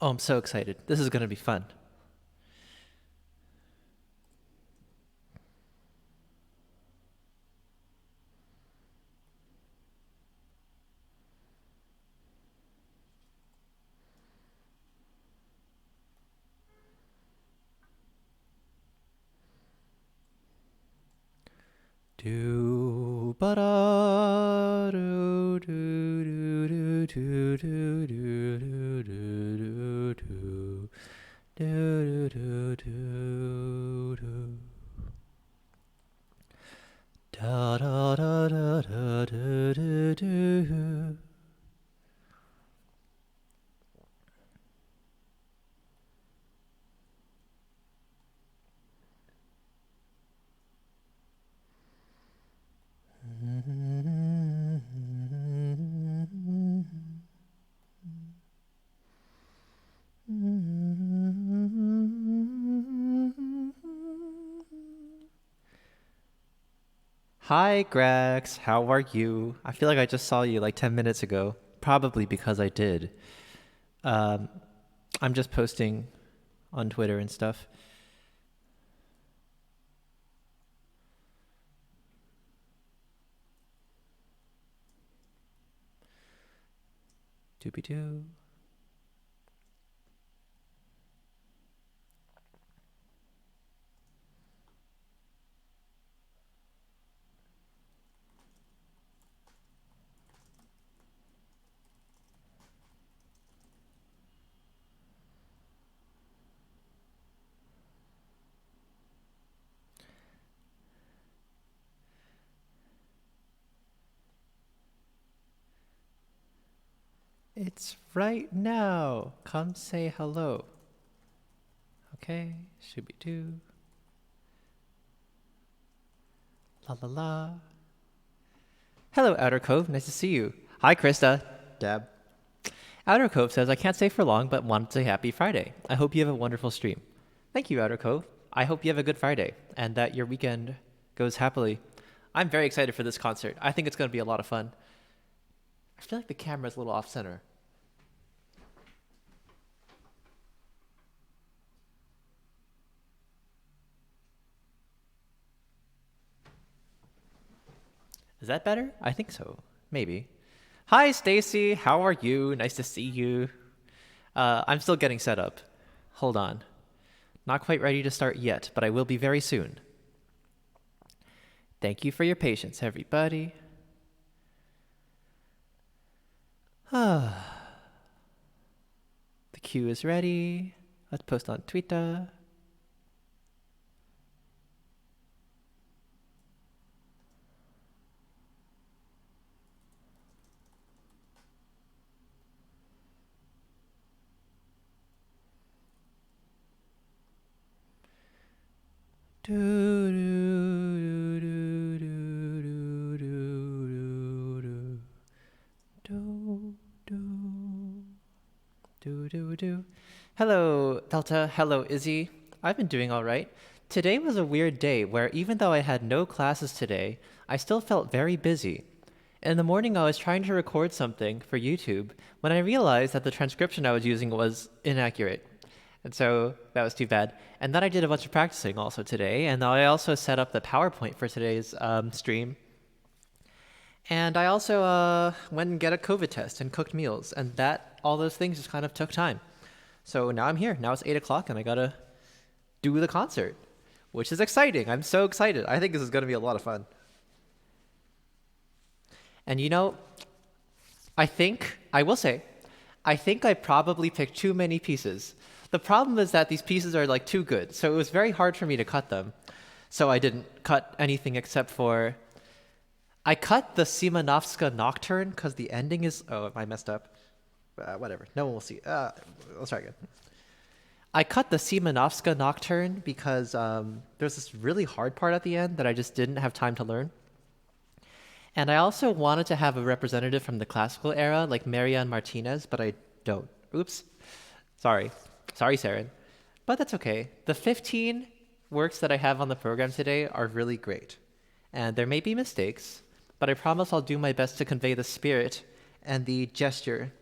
Oh, I'm so excited. This is going to be fun. Do ba da do do do do do do do do do do do do do do da da da da da da do. Hi, Grex. How are you? I feel like I just saw you like 10 minutes ago. Probably because I did. Um, I'm just posting on Twitter and stuff. Doobie doo. It's right now. Come say hello. Okay, shooby doo. La la la. Hello, Outer Cove. Nice to see you. Hi, Krista. Dab. Outer Cove says, I can't stay for long, but wanted to say happy Friday. I hope you have a wonderful stream. Thank you, Outer Cove. I hope you have a good Friday and that your weekend goes happily. I'm very excited for this concert. I think it's going to be a lot of fun. I feel like the camera's a little off center. Is that better? I think so. Maybe. Hi, Stacy. How are you? Nice to see you. I'm still getting set up. Hold on. Not quite ready to start yet, but I will be very soon. Thank you for your patience, everybody. The queue is ready. Let's post on Twitter. Do do do do do do do do do do do. Hello, Delta. Hello, Izzy. I've been doing all right. Today was a weird day where even though I had no classes today, I still felt very busy. In the morning, I was trying to record something for YouTube when I realized that the transcription I was using was inaccurate. And so that was too bad. And then I did a bunch of practicing also today. And I also set up the PowerPoint for today's stream. And I also went and get a COVID test and cooked meals. And all those things just kind of took time. So now I'm here. Now it's 8 o'clock and I gotta do the concert, which is exciting. I'm so excited. I think this is gonna be a lot of fun. And I will say, I think I probably picked too many pieces. The problem is that these pieces are like too good, so it was very hard for me to cut them. So I didn't cut anything except for... I cut the Simonovska Nocturne because the ending is... Oh, I messed up. Whatever. No one will see. Let's try again. I cut the Simonovska Nocturne because there's this really hard part at the end that I just didn't have time to learn. And I also wanted to have a representative from the classical era, like Marianne Martinez, but I don't. Oops. Sorry, Saren. But that's okay. The 15 works that I have on the program today are really great. And there may be mistakes, but I promise I'll do my best to convey the spirit and the gesture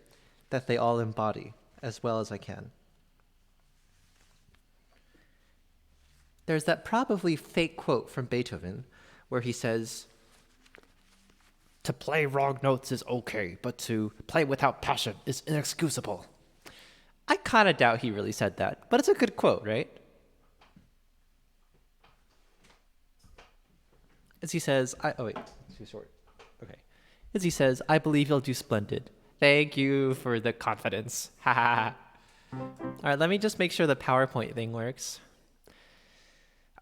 that they all embody. as well as I can. There's that probably fake quote from Beethoven where he says, "To play wrong notes is okay, but to play without passion is inexcusable." I kind of doubt he really said that, but it's a good quote, right? As he says, oh wait, too short. Okay. As he says, "I believe you'll do splendid. Thank you for the confidence. Ha ha. All right, let me just make sure the PowerPoint thing works.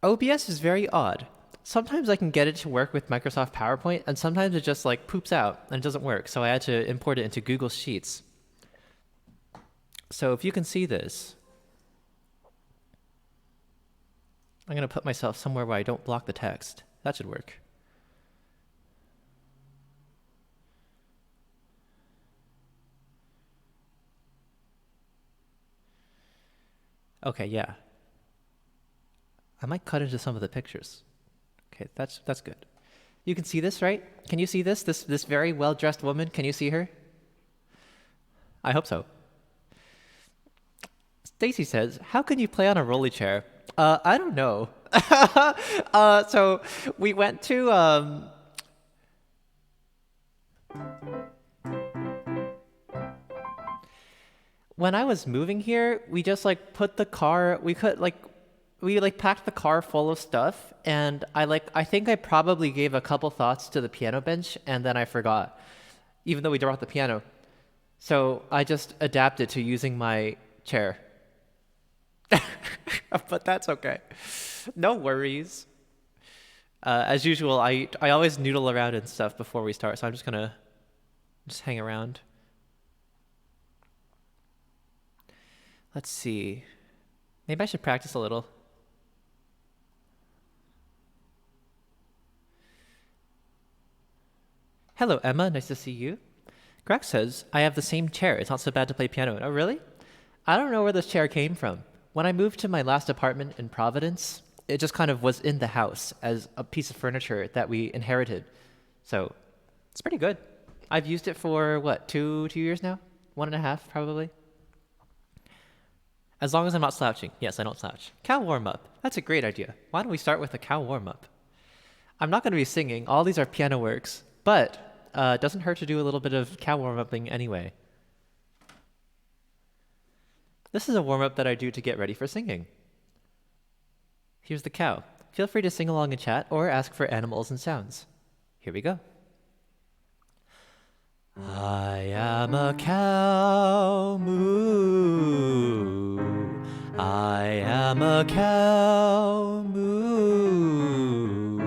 OBS is very odd. Sometimes I can get it to work with Microsoft PowerPoint, and sometimes it just like poops out and it doesn't work. So I had to import it into Google Sheets. So if you can see this, I'm going to put myself somewhere where I don't block the text. That should work. Okay, yeah. I might cut into some of the pictures. Okay, that's good. You can see this, right? Can you see this? This very well-dressed woman, can you see her? I hope so. Stacy says, "How can you play on a rolly chair?" I don't know. So we went to when I was moving here, we just like put the car, we packed the car full of stuff, and I think I probably gave a couple thoughts to the piano bench and then I forgot, even though we brought the piano. So I just adapted to using my chair. But that's okay. No worries. As usual, I always noodle around and stuff before we start, so I'm just gonna hang around. Let's see. Maybe I should practice a little. Hello, Emma. Nice to see you. Greg says, "I have the same chair. It's not so bad to play piano." Oh, really? I don't know where this chair came from. When I moved to my last apartment in Providence, it just kind of was in the house as a piece of furniture that we inherited. So it's pretty good. I've used it for, what, two years now? 1.5, probably. As long as I'm not slouching. Yes, I don't slouch. Cow warm-up. That's a great idea. Why don't we start with a cow warm-up? I'm not going to be singing. All these are piano works. But it doesn't hurt to do a little bit of cow warm-upping anyway. This is a warm-up that I do to get ready for singing. Here's the cow. Feel free to sing along in chat or ask for animals and sounds. Here we go. I am a cow, moo. I am a cow, moo.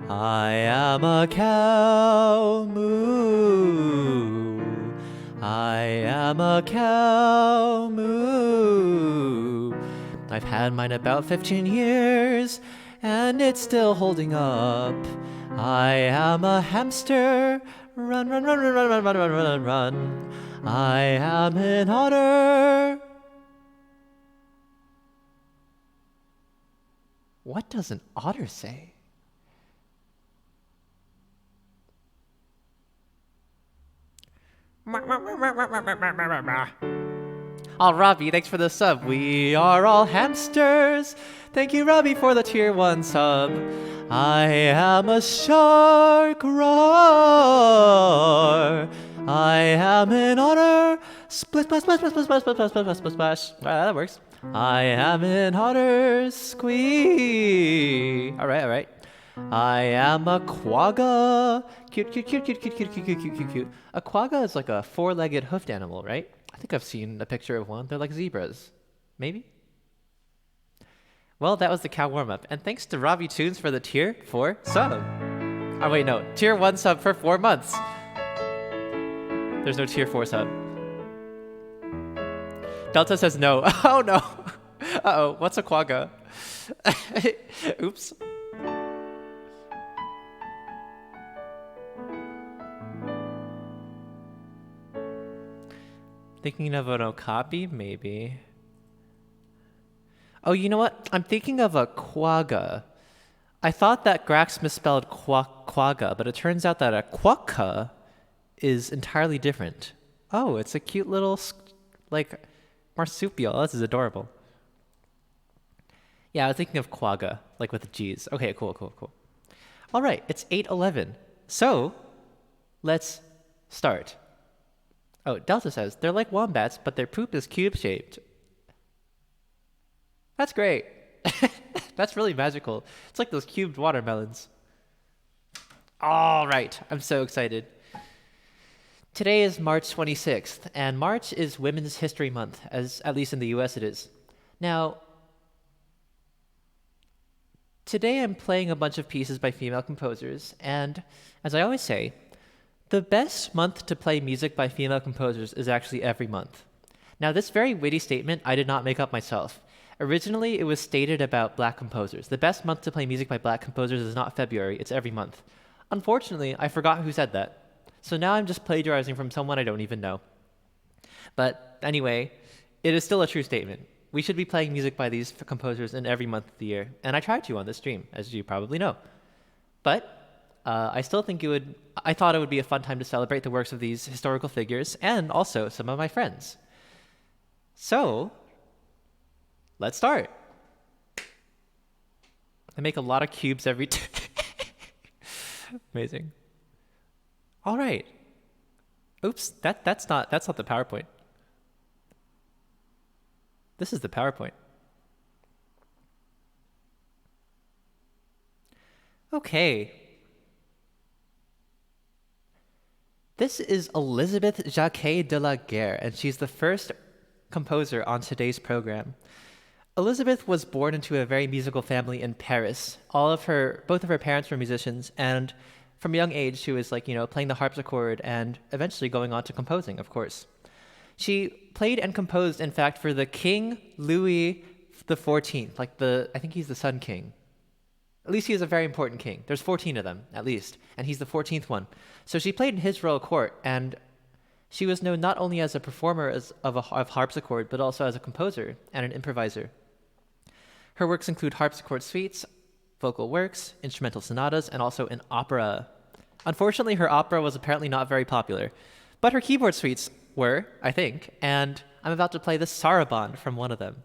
I am a cow, moo. I am a cow, moo. I've had mine about 15 years, and it's still holding up. I am a hamster, run, run, run, run, run, run, run, run, run, run. I am an otter. What does an otter say? Oh, Robbie, thanks for the sub. We are all hamsters. Thank you, Robbie, for the tier 1 sub. I am a shark, roar. I am an otter. Split, splash, splash, splash, splash, splash, splash, splash, splash, splash. That works. I am an otter, squee. All right. I am a quagga. Cute, cute, cute, cute, cute, cute, cute, cute, cute, cute, cute. A quagga is like a 4-legged hoofed animal, right? I think I've seen a picture of one. They're like zebras. Maybe? Well, that was the cow warm-up. And thanks to Robbie Tunes for the tier 4 sub. Oh, wait, no. Tier 1 sub for 4 months. There's no tier 4 sub. Delta says no. Oh, no. Uh-oh. What's a quagga? Oops. Thinking of an okapi, maybe. Oh, you know what? I'm thinking of a quagga. I thought that Grax misspelled quagga, but it turns out that a quokka is entirely different. Oh, it's a cute little, like, Marsupial. This is adorable. Yeah, I was thinking of quagga, like with the G's. Okay, cool. All right, it's 8:11. So, let's start. Oh, Delta says, they're like wombats, but their poop is cube-shaped. That's great. That's really magical. It's like those cubed watermelons. All right, I'm so excited. Today is March 26th, and March is Women's History Month, as at least in the US it is. Now, today I'm playing a bunch of pieces by female composers, and as I always say, the best month to play music by female composers is actually every month. Now, this very witty statement I did not make up myself. Originally, it was stated about black composers. The best month to play music by black composers is not February, it's every month. Unfortunately, I forgot who said that. So now I'm just plagiarizing from someone I don't even know. But anyway, it is still a true statement. We should be playing music by these composers in every month of the year. And I tried to on this stream, as you probably know. But I still think I thought it would be a fun time to celebrate the works of these historical figures and also some of my friends. So, let's start. I make a lot of cubes every day. Amazing. All right. Oops, that's not the PowerPoint. This is the PowerPoint. Okay. This is Elizabeth Jacquet de la Guerre, and she's the first composer on today's program. Elizabeth was born into a very musical family in Paris. Both of her parents were musicians, and from a young age, she was playing the harpsichord and eventually going on to composing, of course. She played and composed, in fact, for the King Louis XIV, I think he's the Sun King. At least he is a very important king. There's 14 of them, at least, and he's the 14th one. So she played in his royal court, and she was known not only as a performer of harpsichord, but also as a composer and an improviser. Her works include harpsichord suites, vocal works, instrumental sonatas, and also an opera. Unfortunately, her opera was apparently not very popular, but her keyboard suites were, I think, and I'm about to play the saraband from one of them.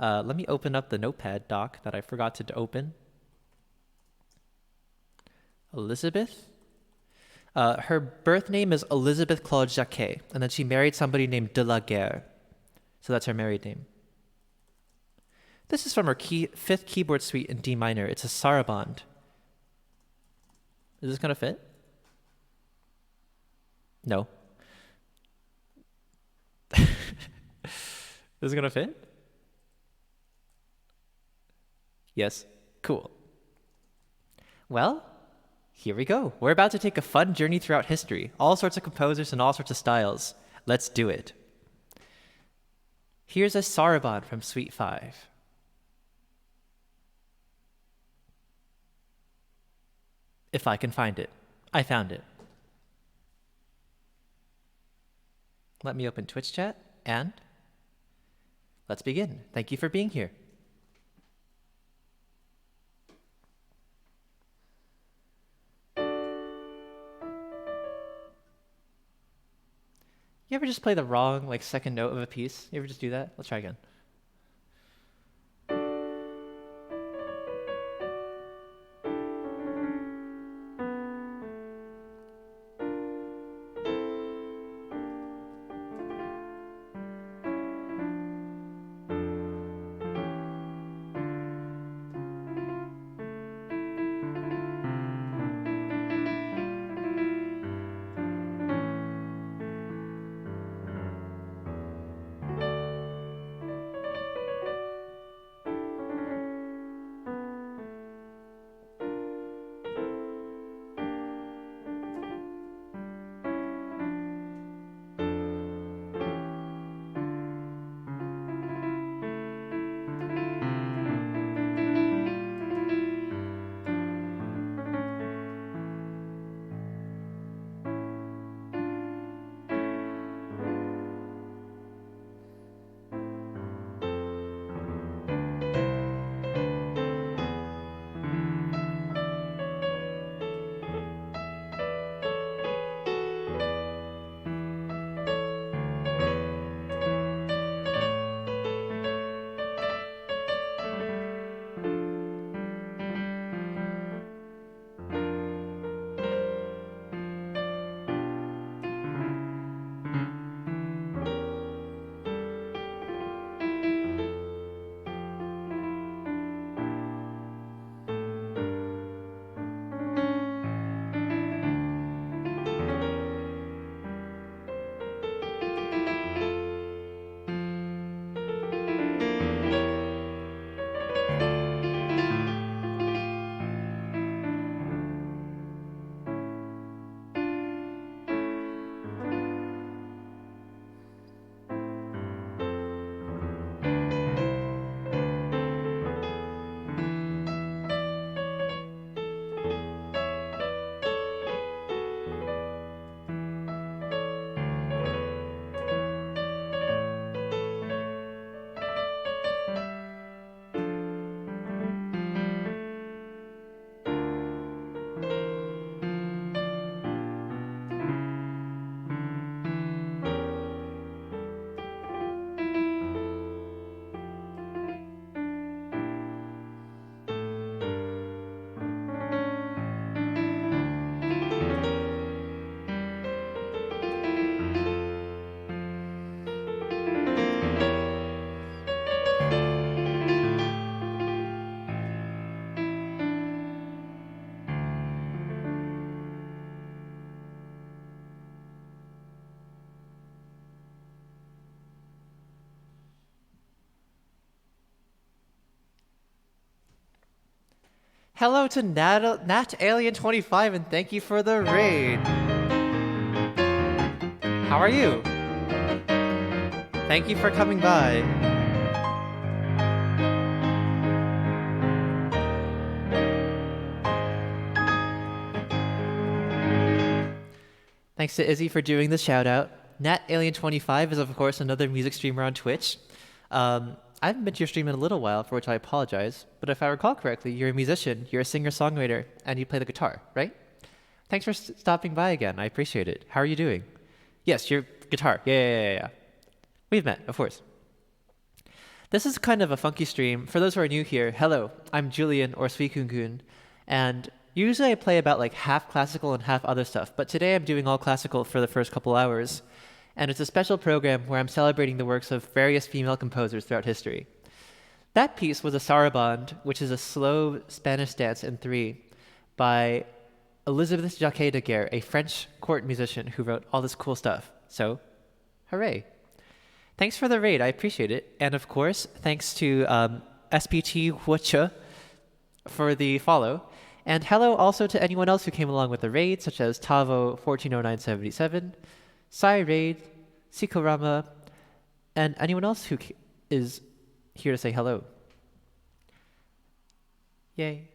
Let me open up the notepad doc that I forgot to open. Elizabeth? Her birth name is Elizabeth Claude Jacquet, and then she married somebody named de la Guerre. So that's her married name. This is from her fifth keyboard suite in D minor. It's a saraband. Is this going to fit? No. Is this going to fit? Yes. Cool. Well, here we go. We're about to take a fun journey throughout history. All sorts of composers and all sorts of styles. Let's do it. Here's a saraband from Suite 5. If I can find it. I found it. Let me open Twitch chat, and let's begin. Thank you for being here. You ever just play the wrong, second note of a piece? You ever just do that? Let's try again. Hello to Nat Alien 25 and thank you for the raid. How are you? Thank you for coming by. Thanks to Izzy for doing the shout out. Nat Alien 25 is of course another music streamer on Twitch. I haven't been to your stream in a little while, for which I apologize, but if I recall correctly, you're a musician, you're a singer-songwriter, and you play the guitar, right? Thanks for stopping by again, I appreciate it. How are you doing? Yes, your guitar, yeah. We've met, of course. This is kind of a funky stream. For those who are new here, hello, I'm Julian, or suikunkun, and usually I play about like half classical and half other stuff, but today I'm doing all classical for the first couple hours. And it's a special program where I'm celebrating the works of various female composers throughout history. That piece was a sarabande, which is a slow Spanish dance in 3 by Elizabeth Jacquet de Guerre, a French court musician who wrote all this cool stuff. So, hooray. Thanks for the raid, I appreciate it. And of course, thanks to SPT Huacha for the follow. And hello also to anyone else who came along with the raid, such as Tavo140977, Sai Raid, Sikorama, and anyone else who is here to say hello. Yay.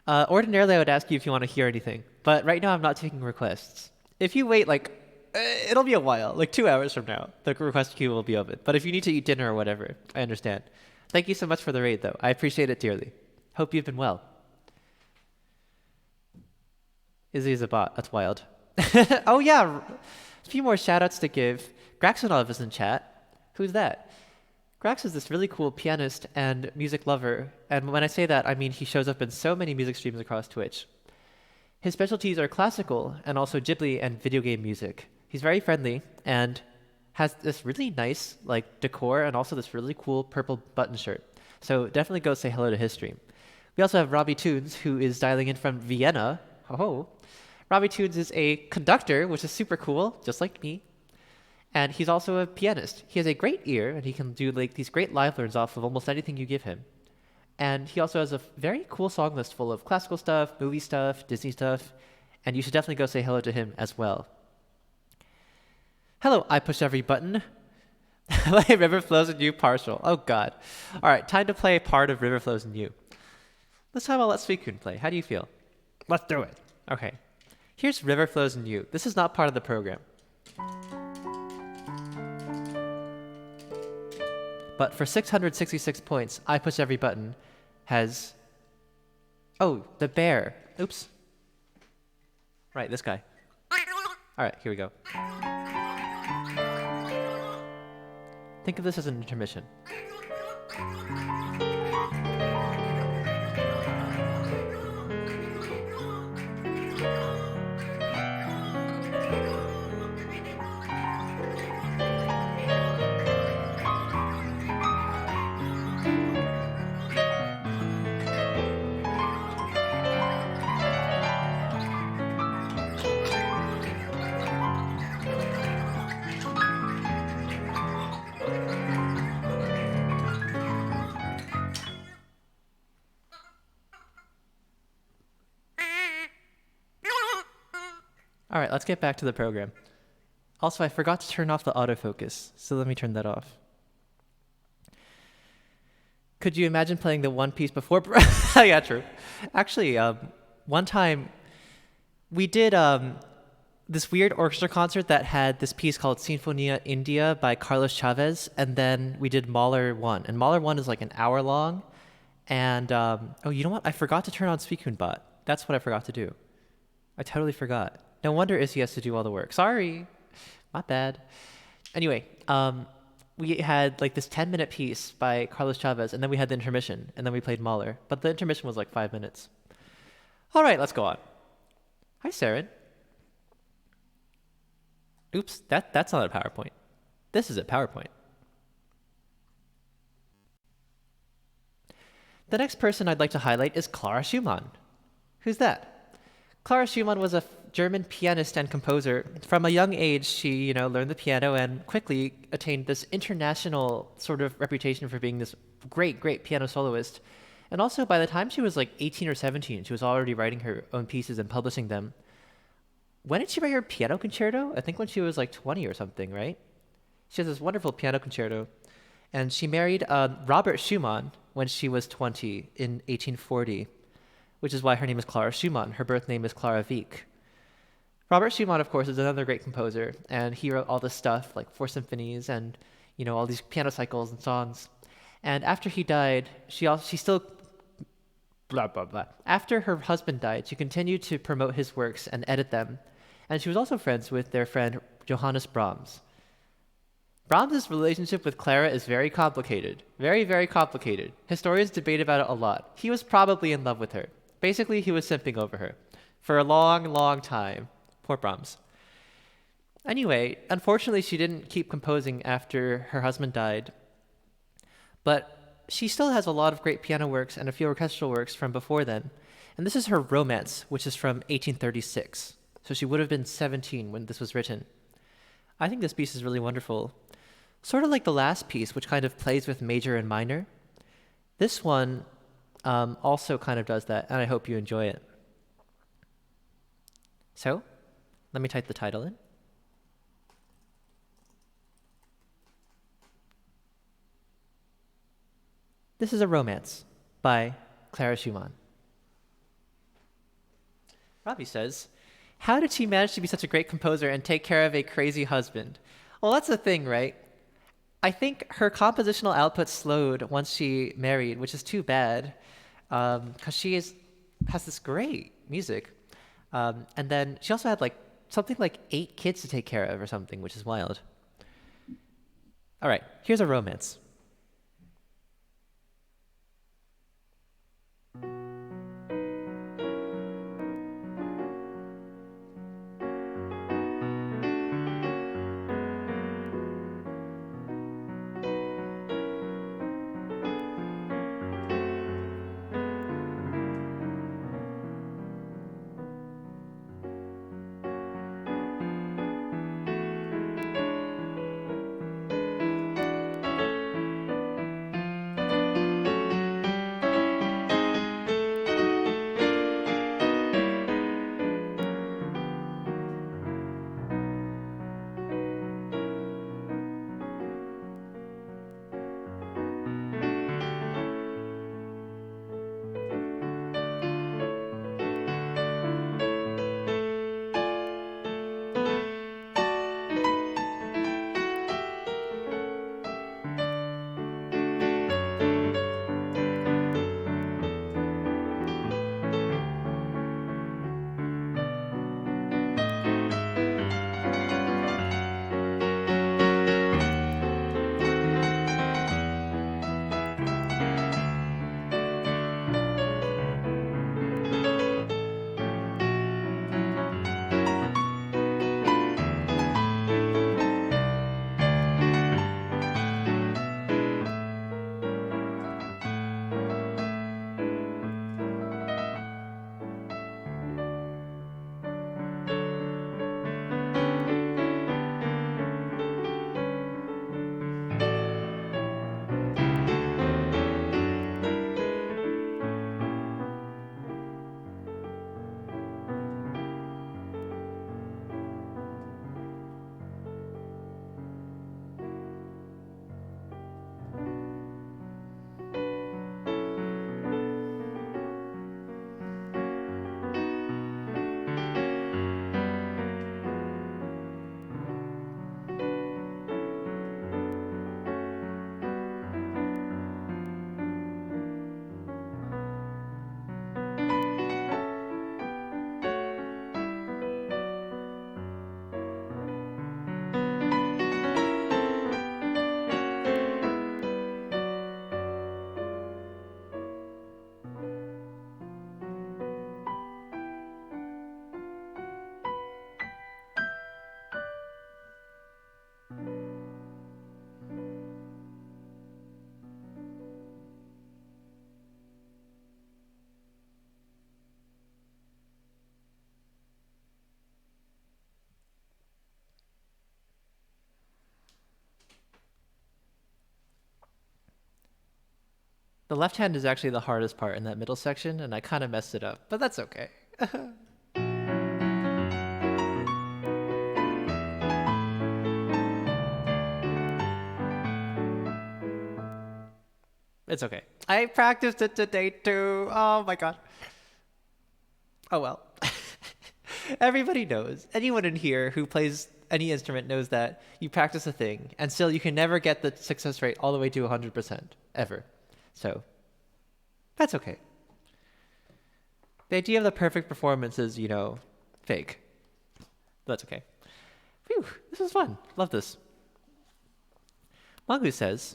Ordinarily, I would ask you if you want to hear anything, but right now I'm not taking requests. If you wait, it'll be a while, like 2 hours from now, the request queue will be open. But if you need to eat dinner or whatever, I understand. Thank you so much for the raid, though. I appreciate it dearly. Hope you've been well. Izzy is a bot. That's wild. Oh, yeah. A few more shoutouts to give. Graxonov is in chat. Who's that? Grax is this really cool pianist and music lover, and when I say that, I mean he shows up in so many music streams across Twitch. His specialties are classical and also Ghibli and video game music. He's very friendly and has this really nice decor and also this really cool purple button shirt. So definitely go say hello to his stream. We also have Robbie Toons, who is dialing in from Vienna. Oh. Robbie Toons is a conductor, which is super cool, just like me. And he's also a pianist. He has a great ear, and he can do these great live learns off of almost anything you give him. And he also has a very cool song list full of classical stuff, movie stuff, Disney stuff, and you should definitely go say hello to him as well. Hello, I push every button. Play River Flows in You partial. Oh god. Alright, time to play part of River Flows in You. This time I'll let Suikun play. How do you feel? Let's do it. Okay. Here's River Flows in You. This is not part of the program. But for 666 points, I Push Every Button has... Oh, the bear. Oops. Right, this guy. Alright, here we go. Think of this as an intermission. All right, let's get back to the program. Also, I forgot to turn off the autofocus, so let me turn that off. Could you imagine playing the one piece before? Yeah, true. Actually, one time we did this weird orchestra concert that had this piece called Sinfonia India by Carlos Chavez, and then we did Mahler 1. And Mahler 1 is like an hour long. And, oh, you know what? I forgot to turn on SpeakUnBot. That's what I forgot to do. I totally forgot. No wonder Izzy has to do all the work. Sorry. My bad. Anyway, we had this 10-minute piece by Carlos Chavez, and then we had the intermission, and then we played Mahler. But the intermission was 5 minutes. All right, let's go on. Hi, Saren. Oops, that's not a PowerPoint. This is a PowerPoint. The next person I'd like to highlight is Clara Schumann. Who's that? Clara Schumann was a German pianist and composer. From a young age, she, learned the piano and quickly attained this international sort of reputation for being this great, great piano soloist. And also, by the time she was like 18 or 17, she was already writing her own pieces and publishing them. When did she write her piano concerto? I think when she was like 20 or something, right? She has this wonderful piano concerto. And she married Robert Schumann when she was 20 in 1840, which is why her name is Clara Schumann. Her birth name is Clara Wieck. Robert Schumann, of course, is another great composer, and he wrote all this stuff like four symphonies and all these piano cycles and songs. And after he died, she still blah blah blah. After her husband died, she continued to promote his works and edit them, and she was also friends with their friend Johannes Brahms. Brahms' relationship with Clara is very complicated. Very, very complicated. Historians debate about it a lot. He was probably in love with her. Basically, he was simping over her. For a long, long time. Poor Brahms. Anyway, unfortunately, she didn't keep composing after her husband died. But she still has a lot of great piano works and a few orchestral works from before then. And this is her Romance, which is from 1836. So she would have been 17 when this was written. I think this piece is really wonderful. Sort of like the last piece, which kind of plays with major and minor. This one also kind of does that, and I hope you enjoy it. So, let me type the title in. This is a Romance by Clara Schumann. Robbie says, how did she manage to be such a great composer and take care of a crazy husband? Well, that's the thing, right? I think her compositional output slowed once she married, which is too bad, because has this great music. And then she also had something like 8 kids to take care of or something, which is wild. All right, here's a Romance. The left hand is actually the hardest part in that middle section, and I kind of messed it up, but that's okay. It's okay. I practiced it today too. Oh my god. Oh well. Everybody knows. Anyone in here who plays any instrument knows that you practice a thing, and still you can never get the success rate all the way to 100%, ever. So, that's okay. The idea of the perfect performance is, fake. That's okay. Phew, this was fun. Love this. Mangu says,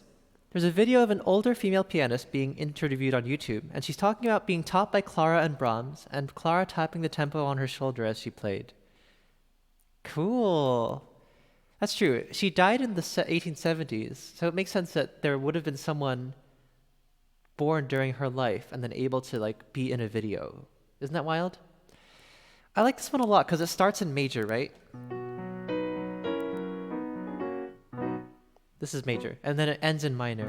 there's a video of an older female pianist being interviewed on YouTube, and she's talking about being taught by Clara and Brahms, and Clara tapping the tempo on her shoulder as she played. Cool. That's true. She died in the 1870s, so it makes sense that there would have been someone born during her life and then able to be in a video. Isn't that wild? I like this one a lot because it starts in major, right? This is major, and then it ends in minor.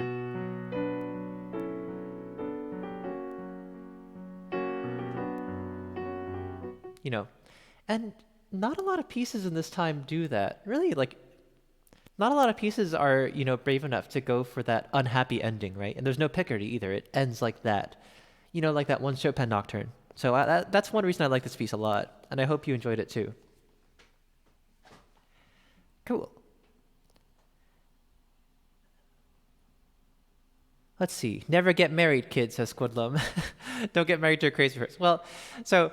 And not a lot of pieces in this time do that. Really, not a lot of pieces are, brave enough to go for that unhappy ending, right? And there's no Picardy either. It ends like that. Like that one Chopin nocturne. So that's one reason I like this piece a lot, and I hope you enjoyed it too. Cool. Let's see. Never get married, kid, says Squidlum. Don't get married to a crazy person. Well, so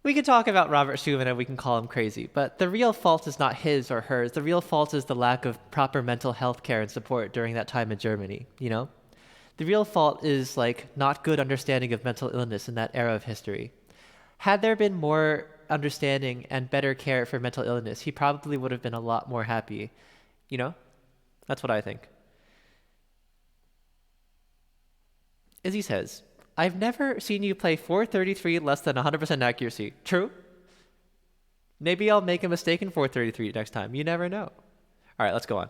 we can talk about Robert Schumann and we can call him crazy, but the real fault is not his or hers. The real fault is the lack of proper mental health care and support during that time in Germany, The real fault is not good understanding of mental illness in that era of history. Had there been more understanding and better care for mental illness, he probably would have been a lot more happy. That's what I think. Izzy says, I've never seen you play 433 less than 100% accuracy. True? Maybe I'll make a mistake in 433 next time. You never know. All right, let's go on.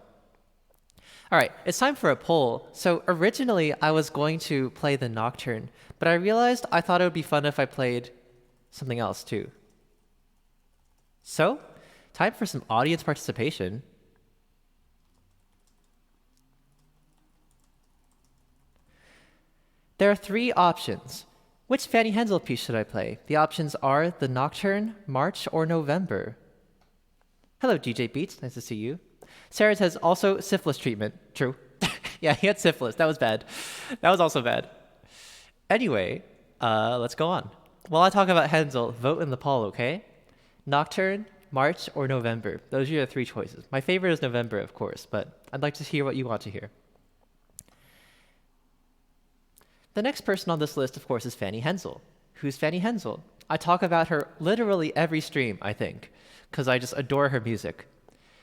All right, it's time for a poll. So originally, I was going to play the Nocturne, but I realized I thought it would be fun if I played something else too. So, time for some audience participation. There are 3 options. Which Fanny Hensel piece should I play? The options are the Nocturne, March, or November. Hello, DJ Beats. Nice to see you. Sarah says also syphilis treatment. True. Yeah, he had syphilis. That was bad. That was also bad. Anyway, let's go on. While I talk about Hensel, vote in the poll, okay? Nocturne, March, or November. Those are your 3 choices. My favorite is November, of course, but I'd like to hear what you want to hear. The next person on this list, of course, is Fanny Hensel. Who's Fanny Hensel? I talk about her literally every stream, I think, because I just adore her music.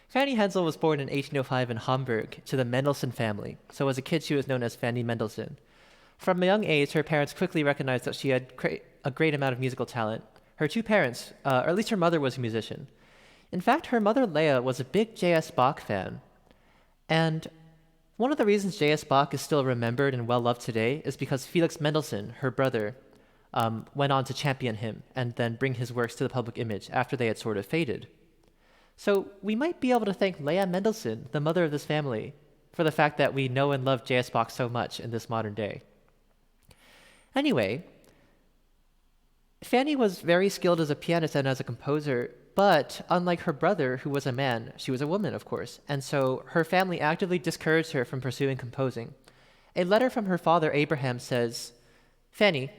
Fanny Hensel was born in 1805 in Hamburg to the Mendelssohn family, so as a kid she was known as Fanny Mendelssohn. From a young age, her parents quickly recognized that she had a great amount of musical talent. Her 2 parents, or at least her mother, was a musician. In fact, her mother, Leah, was a big J.S. Bach fan. And one of the reasons J.S. Bach is still remembered and well-loved today is because Felix Mendelssohn, her brother, went on to champion him and then bring his works to the public image after they had sort of faded. So we might be able to thank Leah Mendelssohn, the mother of this family, for the fact that we know and love J.S. Bach so much in this modern day. Anyway, Fanny was very skilled as a pianist and as a composer, but unlike her brother, who was a man, she was a woman, of course, and so her family actively discouraged her from pursuing composing. A letter from her father, Abraham, says, Fanny,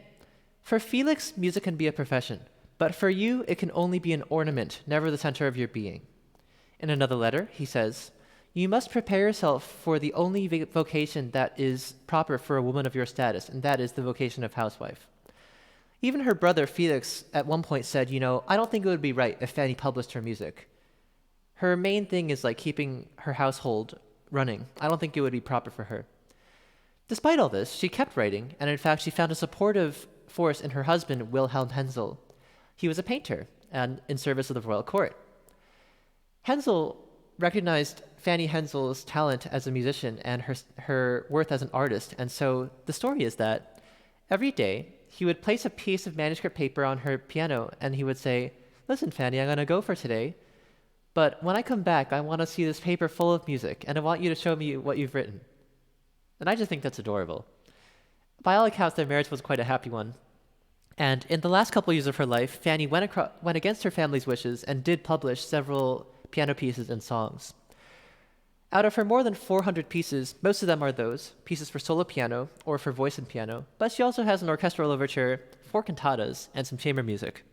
for Felix, music can be a profession, but for you, it can only be an ornament, never the center of your being. In another letter, he says, you must prepare yourself for the only vocation that is proper for a woman of your status, and that is the vocation of housewife. Even her brother, Felix, at one point said, I don't think it would be right if Fanny published her music. Her main thing is keeping her household running. I don't think it would be proper for her. Despite all this, she kept writing, and in fact, she found a supportive force in her husband, Wilhelm Hensel. He was a painter and in service of the royal court. Hensel recognized Fanny Hensel's talent as a musician and her worth as an artist. And so the story is that every day he would place a piece of manuscript paper on her piano and he would say, "Listen, Fanny, I'm going to go for today. But when I come back, I want to see this paper full of music and I want you to show me what you've written." And I just think that's adorable. By all accounts, their marriage was quite a happy one. And in the last couple years of her life, Fanny went against her family's wishes and did publish several piano pieces and songs. Out of her more than 400 pieces, most of them are those, pieces for solo piano or for voice and piano, but she also has an orchestral overture, 4 cantatas, and some chamber music.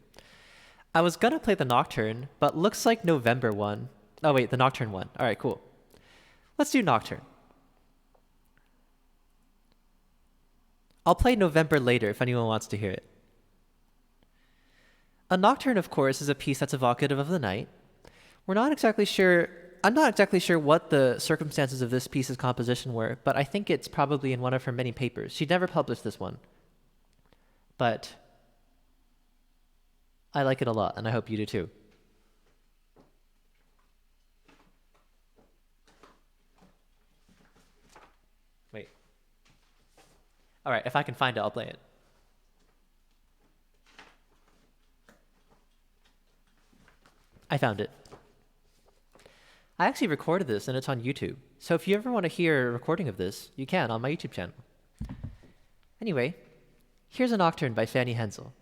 I was gonna play the Nocturne, but looks like November one. Oh wait, the Nocturne one. Alright, cool. Let's do Nocturne. I'll play November later if anyone wants to hear it. A nocturne, of course, is a piece that's evocative of the night. I'm not exactly sure what the circumstances of this piece's composition were, but I think it's probably in one of her many papers. She never published this one. But I like it a lot, and I hope you do too. Wait. All right, if I can find it, I'll play it. I found it. I actually recorded this and it's on YouTube. So if you ever want to hear a recording of this, you can on my YouTube channel. Anyway, here's a Nocturne by Fanny Hensel.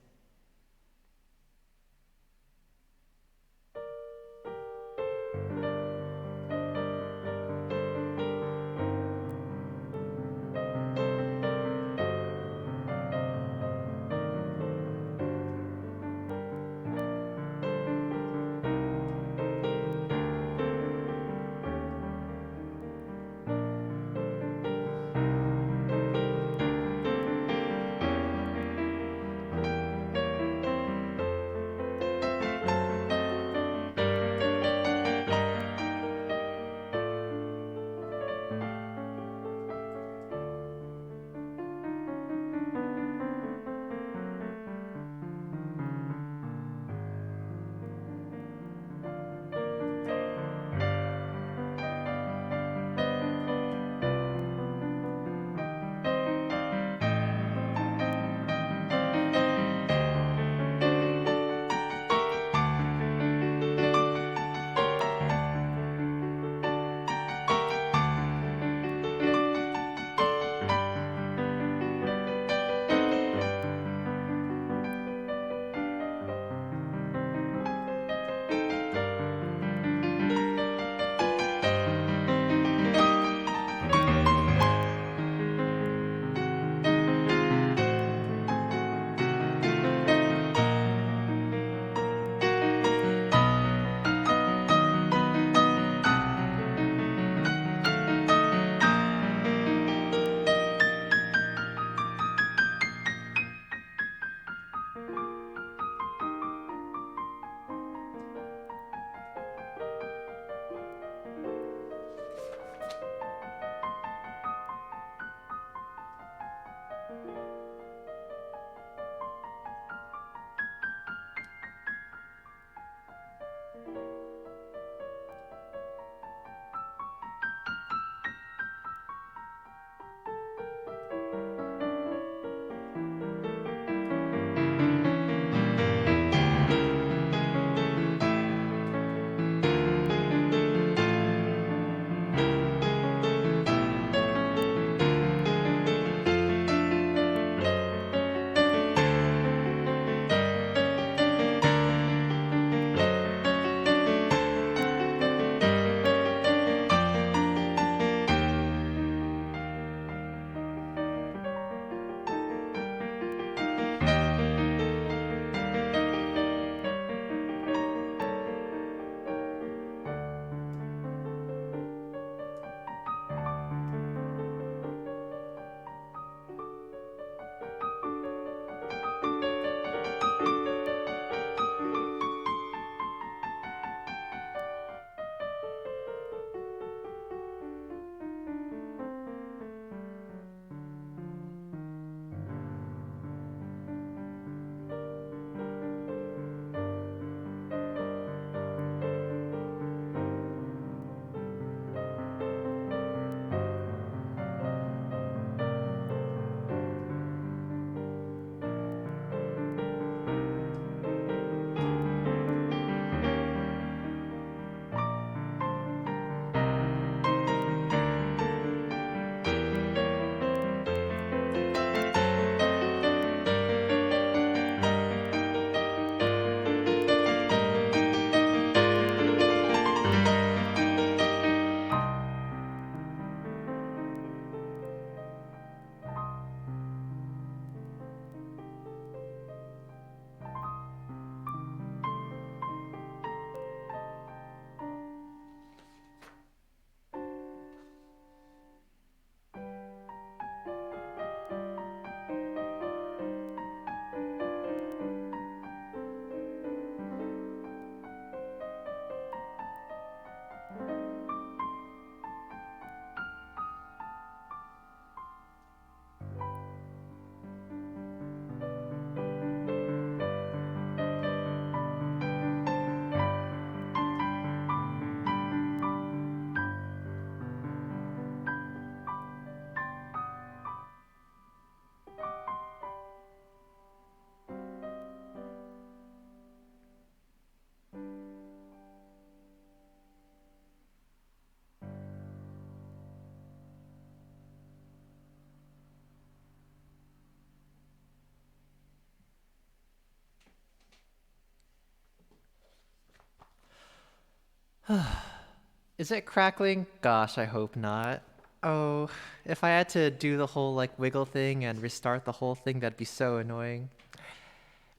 Is it crackling? Gosh, I hope not. Oh, if I had to do the whole like wiggle thing and restart the whole thing, that'd be so annoying.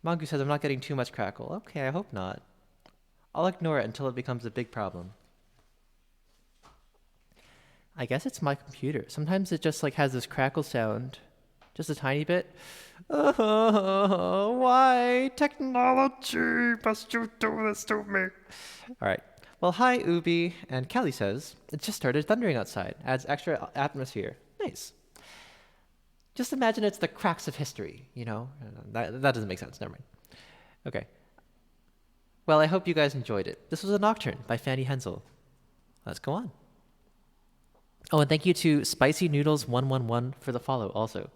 Mongoose says I'm not getting too much crackle. Okay, I hope not. I'll ignore it until it becomes a big problem. I guess it's my computer. Sometimes it just like has this crackle sound. Just a tiny bit. Oh, why? Technology must you do this to me? Alright. Well, hi, Ubi. And Kelly says, it just started thundering outside. Adds extra atmosphere. Nice. Just imagine it's the cracks of history, you know? That doesn't make sense. Never mind. Okay. Well, I hope you guys enjoyed it. This was a Nocturne by Fanny Hensel. Let's go on. Oh, and thank you to Spicy Noodles 111 for the follow also.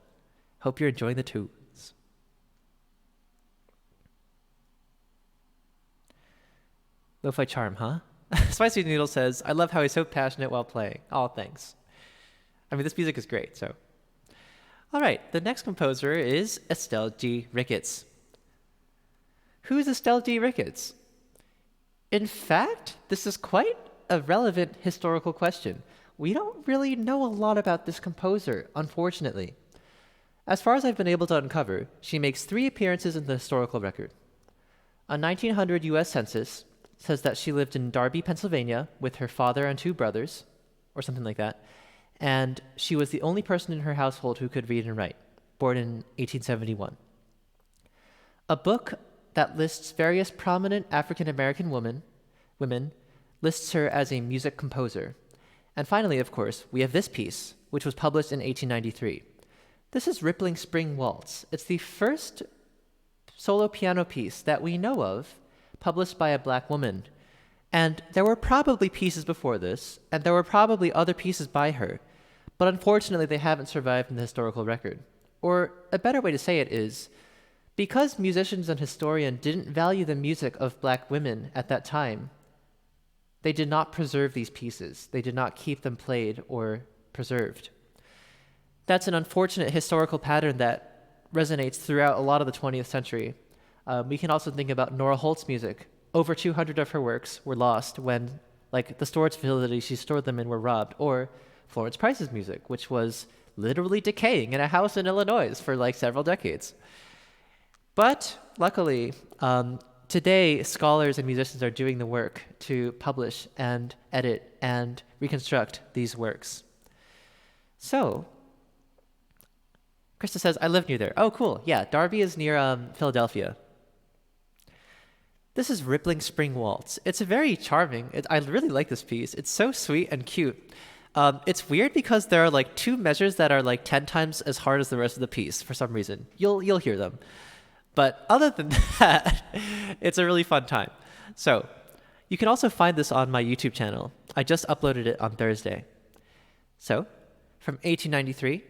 Hope you're enjoying the tunes. Lo-fi charm, huh? Spicy Noodle says, I love how he's so passionate while playing. Oh, thanks. I mean, this music is great, so. All right, the next composer is Estelle G. Ricketts. Who is Estelle G. Ricketts? In fact, this is quite a relevant historical question. We don't really know a lot about this composer, unfortunately. As far as I've been able to uncover, she makes 3 appearances in the historical record. A 1900 U.S. census says that she lived in Darby, Pennsylvania, with her father and 2 brothers, or something like that, and she was the only person in her household who could read and write, born in 1871. A book that lists various prominent African-American women lists her as a music composer. And finally, of course, we have this piece, which was published in 1893. This is Rippling Spring Waltz. It's the first solo piano piece that we know of published by a black woman. And there were probably pieces before this, and there were probably other pieces by her, but unfortunately they haven't survived in the historical record. Or a better way to say it is, because musicians and historians didn't value the music of black women at that time, they did not preserve these pieces. They did not keep them played or preserved. That's an unfortunate historical pattern that resonates throughout a lot of the 20th century. We can also think about Nora Holt's music. Over 200 of her works were lost when, like, the storage facilities she stored them in were robbed. Or Florence Price's music, which was literally decaying in a house in Illinois for like several decades. But luckily, today, scholars and musicians are doing the work to publish and edit and reconstruct these works. So, Krista says, I live near there. Oh, cool. Yeah, Darby is near Philadelphia. This is Rippling Spring Waltz. It's a very charming. I really like this piece. It's so sweet and cute. It's weird because there are like 2 measures that are like 10 times as hard as the rest of the piece for some reason. You'll hear them. But other than that, it's a really fun time. So, you can also find this on my YouTube channel. I just uploaded it on Thursday. So, from 1893,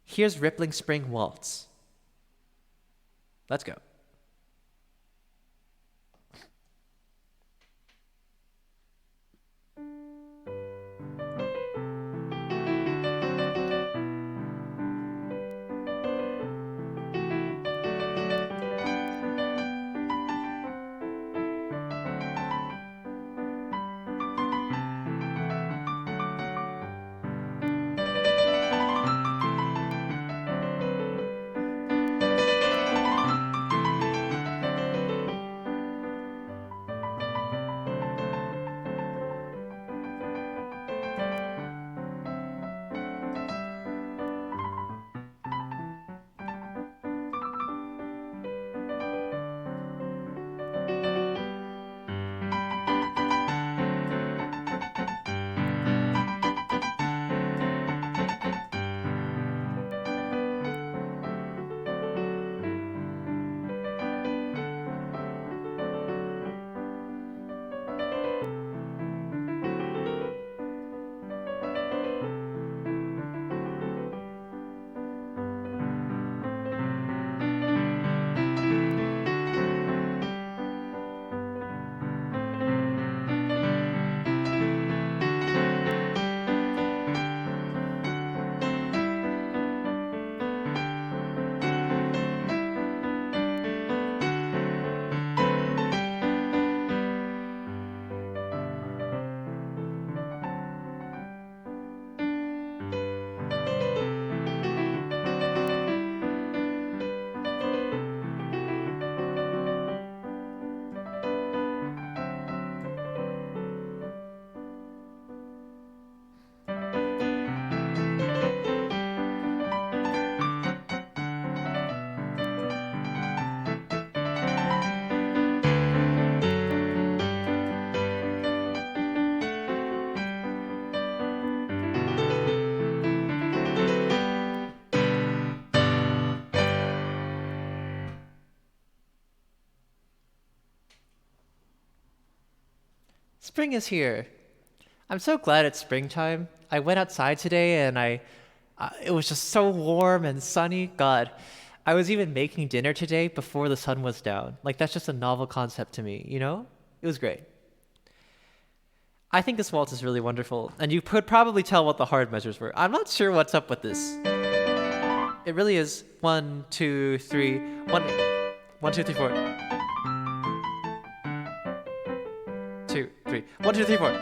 here's Rippling Spring Waltz. Let's go. Spring is here. I'm so glad it's springtime. I went outside today and it was just so warm and sunny. God, I was even making dinner today before the sun was down. Like, that's just a novel concept to me, you know? It was great. I think this waltz is really wonderful, and you could probably tell what the hard measures were. I'm not sure what's up with this. It really is 1, 2, 3, 1, 1, 2, 3, 4. 2, 3, 1, 2, 3, 4.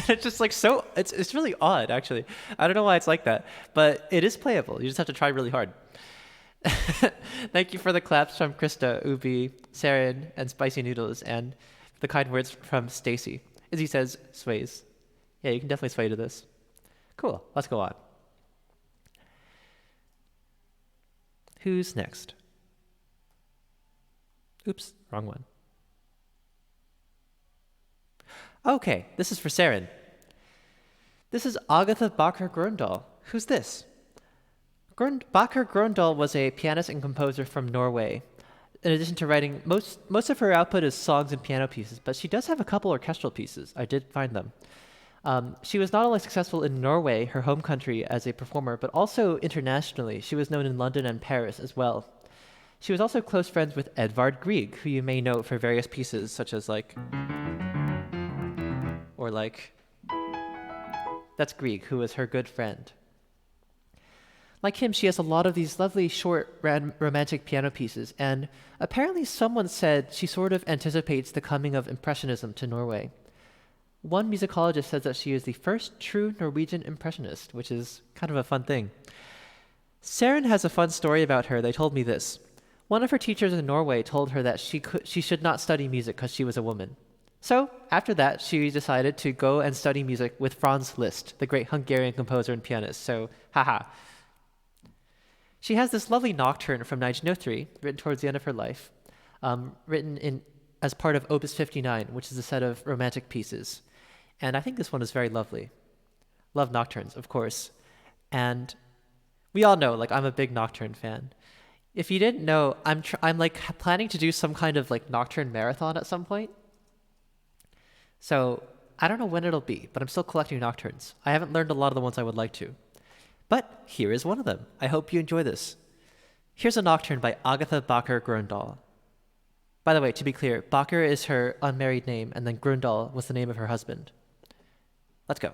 It's just like so. It's really odd, actually. I don't know why it's like that, but it is playable. You just have to try really hard. Thank you for the claps from Krista, Ubi, Saren, and Spicy Noodles, and the kind words from Stacy. Izzy says sways. Yeah, you can definitely sway to this. Cool. Let's go on. Who's next? Oops, wrong one. Okay, this is for Saren. This is Agatha Bakker-Grøndal. Who's this? Bakker-Grøndal was a pianist and composer from Norway. In addition to writing, most of her output is songs and piano pieces, but she does have a couple orchestral pieces. I did find them. She was not only successful in Norway, her home country, as a performer, but also internationally. She was known in London and Paris as well. She was also close friends with Edvard Grieg, who you may know for various pieces, such as that's Grieg, who was her good friend. Like him, she has a lot of these lovely short romantic piano pieces, and apparently someone said she sort of anticipates the coming of Impressionism to Norway. One musicologist says that she is the first true Norwegian Impressionist, which is kind of a fun thing. Saren has a fun story about her. They told me this. One of her teachers in Norway told her that she should not study music because she was a woman. So, after that, she decided to go and study music with Franz Liszt, the great Hungarian composer and pianist. So, haha. She has this lovely nocturne from 1903, written towards the end of her life, written as part of Opus 59, which is a set of romantic pieces. And I think this one is very lovely. Love nocturnes, of course. And we all know, I'm a big nocturne fan. If you didn't know, I'm planning to do some kind of nocturne marathon at some point. So I don't know when it'll be, but I'm still collecting nocturnes. I haven't learned a lot of the ones I would like to. But here is one of them. I hope you enjoy this. Here's a nocturne by Agatha Bakker-Grøndal. By the way, to be clear, Bakker is her unmarried name, and then Grøndal was the name of her husband. Let's go.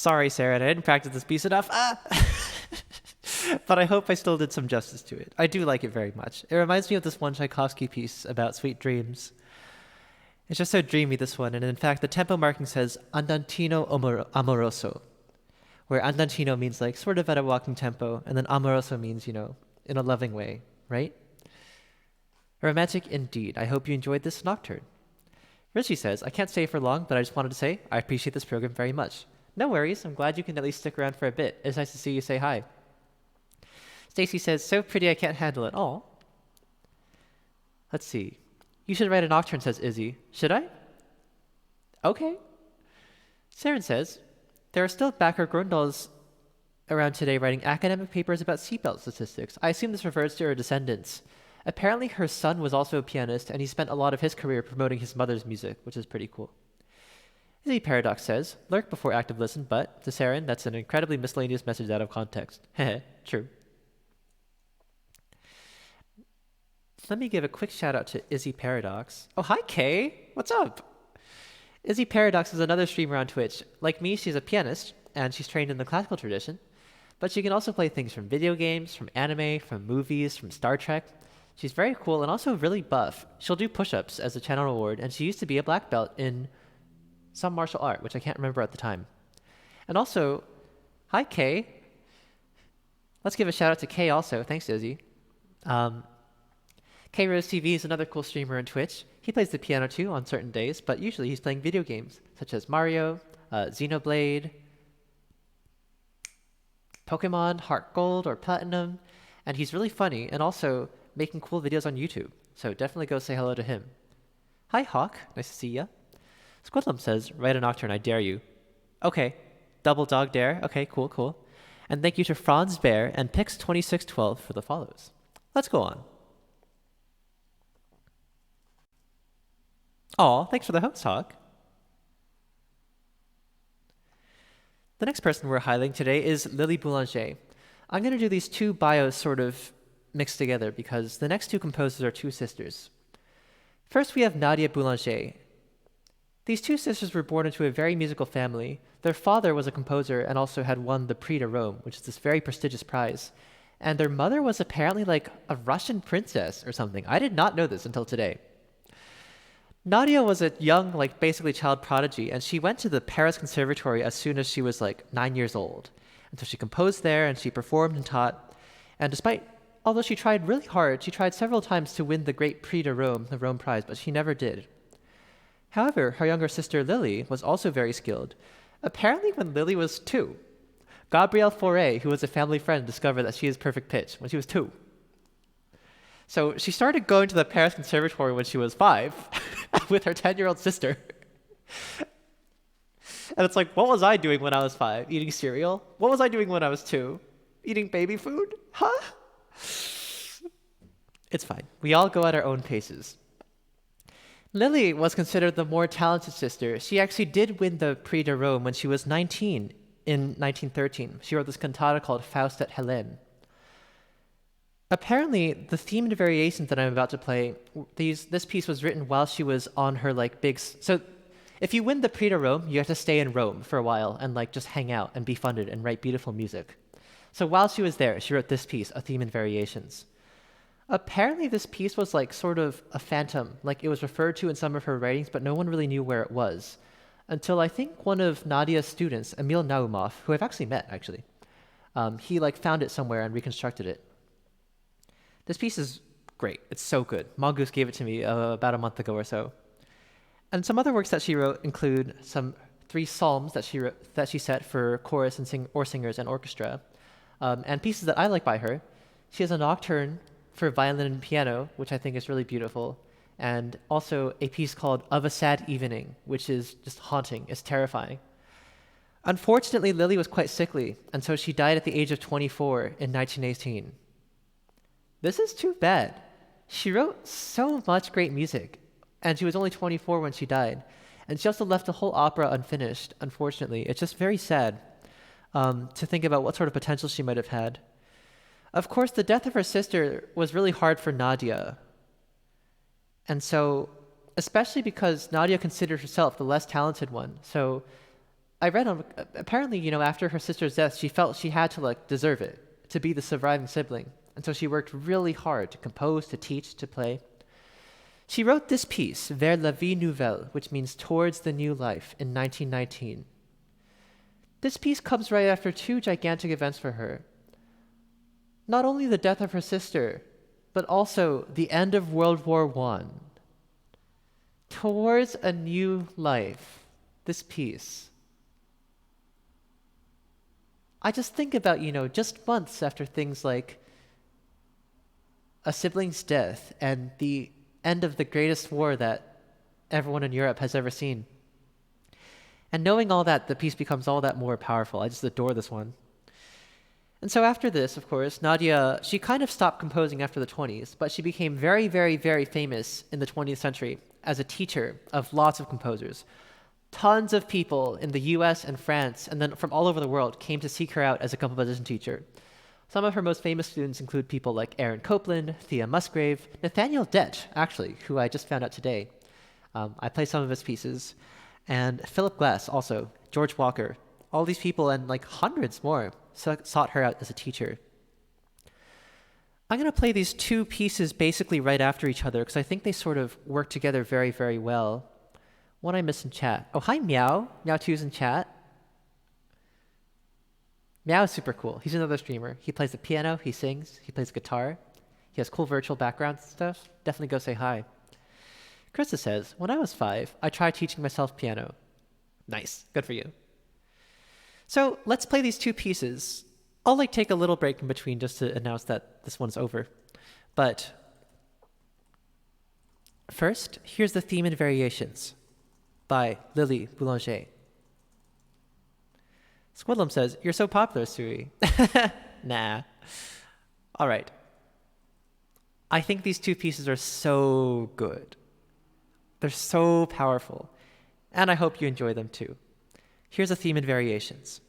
Sorry, Sarah, I didn't practice this piece enough. But I hope I still did some justice to it. I do like it very much. It reminds me of this one Tchaikovsky piece about sweet dreams. It's just so dreamy, this one, and in fact, the tempo marking says andantino amoroso, where andantino means like sort of at a walking tempo, and then amoroso means, in a loving way, right? Romantic indeed. I hope you enjoyed this nocturne. Richie says, I can't stay for long, but I just wanted to say I appreciate this program very much. No worries. I'm glad you can at least stick around for a bit. It's nice to see you say hi. Stacy says, so pretty I can't handle it. Aw. Let's see. You should write a nocturne, says Izzy. Should I? Okay. Saren says, there are still backer Grundals around today writing academic papers about seatbelt statistics. I assume this refers to her descendants. Apparently her son was also a pianist, and he spent a lot of his career promoting his mother's music, which is pretty cool. Izzy Paradox says, lurk before active listen, but to Saren, that's an incredibly miscellaneous message out of context. Heh, true. Let me give a quick shout out to Izzy Paradox. Oh, hi, Kay. What's up? Izzy Paradox is another streamer on Twitch. Like me, she's a pianist, and she's trained in the classical tradition. But she can also play things from video games, from anime, from movies, from Star Trek. She's very cool and also really buff. She'll do push-ups as a channel reward, and she used to be a black belt in some martial art, which I can't remember at the time. And also, hi, Kay. Let's give a shout out to Kay also. Thanks, Izzy. K Rose TV is another cool streamer on Twitch. He plays the piano too on certain days, but usually he's playing video games such as Mario, Xenoblade, Pokemon, Heart Gold or Platinum, and he's really funny and also making cool videos on YouTube. So definitely go say hello to him. Hi, Hawk. Nice to see ya. Squidlum says, write a nocturne, I dare you. Okay. Double dog dare. Okay, cool. And thank you to Franz Bear and Pix2612 for the follows. Let's go on. Aw, thanks for the host, Hawk. The next person we're highlighting today is Lily Boulanger. I'm going to do these two bios sort of mixed together because the next two composers are two sisters. First, we have Nadia Boulanger. These two sisters were born into a very musical family. Their father was a composer and also had won the Prix de Rome, which is this very prestigious prize. And their mother was apparently like a Russian princess or something. I did not know this until today. Nadia was a young, basically child prodigy, and she went to the Paris Conservatory as soon as she was 9 years old. And so she composed there, and she performed and taught. And although she tried really hard, she tried several times to win the great Prix de Rome, the Rome Prize, but she never did. However, her younger sister Lily was also very skilled. Apparently when Lily was 2, Gabrielle Fauré, who was a family friend, discovered that she has perfect pitch when she was 2. So she started going to the Paris Conservatory when she was 5 with her 10-year-old sister. And it's what was I doing when I was 5? Eating cereal? What was I doing when I was 2? Eating baby food? Huh? It's fine. We all go at our own paces. Lily was considered the more talented sister. She actually did win the Prix de Rome when she was 19 in 1913. She wrote this cantata called Faust et Helene. Apparently, the themed variations that I'm about to play, this piece was written while she was on her big... So if you win the Prix de Rome, you have to stay in Rome for a while and just hang out and be funded and write beautiful music. So while she was there, she wrote this piece, A Theme in Variations. Apparently, this piece was sort of a phantom. It was referred to in some of her writings, but no one really knew where it was. Until I think one of Nadia's students, Emil Naumov, who I've actually met, actually, he found it somewhere and reconstructed it. This piece is great. It's so good. Mongoose gave it to me about a month ago or so. And some other works that she wrote include 3 psalms that she set for chorus and singers and orchestra, and pieces that I like by her. She has a nocturne for violin and piano, which I think is really beautiful, and also a piece called Of a Sad Evening, which is just haunting. It's terrifying. Unfortunately, Lily was quite sickly, and so she died at the age of 24 in 1918. This is too bad. She wrote so much great music, and she was only 24 when she died. And she also left the whole opera unfinished, unfortunately. It's just very sad to think about what sort of potential she might have had. Of course, the death of her sister was really hard for Nadia. And so, especially because Nadia considered herself the less talented one. So I read on apparently, after her sister's death, she felt she had to like deserve it to be the surviving sibling, and so she worked really hard to compose, to teach, to play. She wrote this piece, Vers la vie nouvelle, which means towards the new life, in 1919. This piece comes right after two gigantic events for her. Not only the death of her sister, but also the end of World War I. Towards a new life, this piece. I just think about, just months after things like a sibling's death and the end of the greatest war that everyone in Europe has ever seen. And knowing all that, the piece becomes all that more powerful. I just adore this one. And so after this, of course, Nadia, she kind of stopped composing after the 20s, but she became very, very, very famous in the 20th century as a teacher of lots of composers. Tons of people in the US and France, and then from all over the world, came to seek her out as a composition teacher. Some of her most famous students include people like Aaron Copland, Thea Musgrave, Nathaniel Dett, actually, who I just found out today. I play some of his pieces. And Philip Glass, also, George Walker. All these people and like hundreds more sought her out as a teacher. I'm going to play these two pieces basically right after each other because I think they sort of work together very, very well. One I missed in chat. Oh, hi, Meow. Meow2's in chat. Meow is super cool. He's another streamer. He plays the piano, he sings, he plays guitar. He has cool virtual backgrounds and stuff. Definitely go say hi. Krista says, when I was 5, I tried teaching myself piano. Nice. Good for you. So let's play these two pieces. I'll take a little break in between just to announce that this one's over. But first, here's the theme and variations by Lily Boulanger. Squidlum says, you're so popular, Suri. Nah. All right. I think these two pieces are so good. They're so powerful. And I hope you enjoy them too. Here's a theme and variations.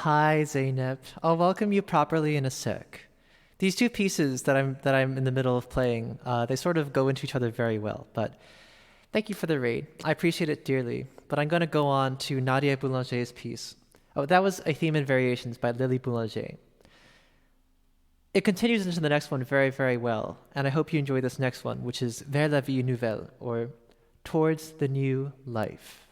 Hi, Zaynep. I'll welcome you properly in a sec. These two pieces that I'm in the middle of playing, they sort of go into each other very well. But thank you for the raid. I appreciate it dearly. But I'm going to go on to Nadia Boulanger's piece. Oh, that was A Theme in Variations by Lily Boulanger. It continues into the next one very, very well, and I hope you enjoy this next one, which is Vers la vie nouvelle, or Towards the New Life.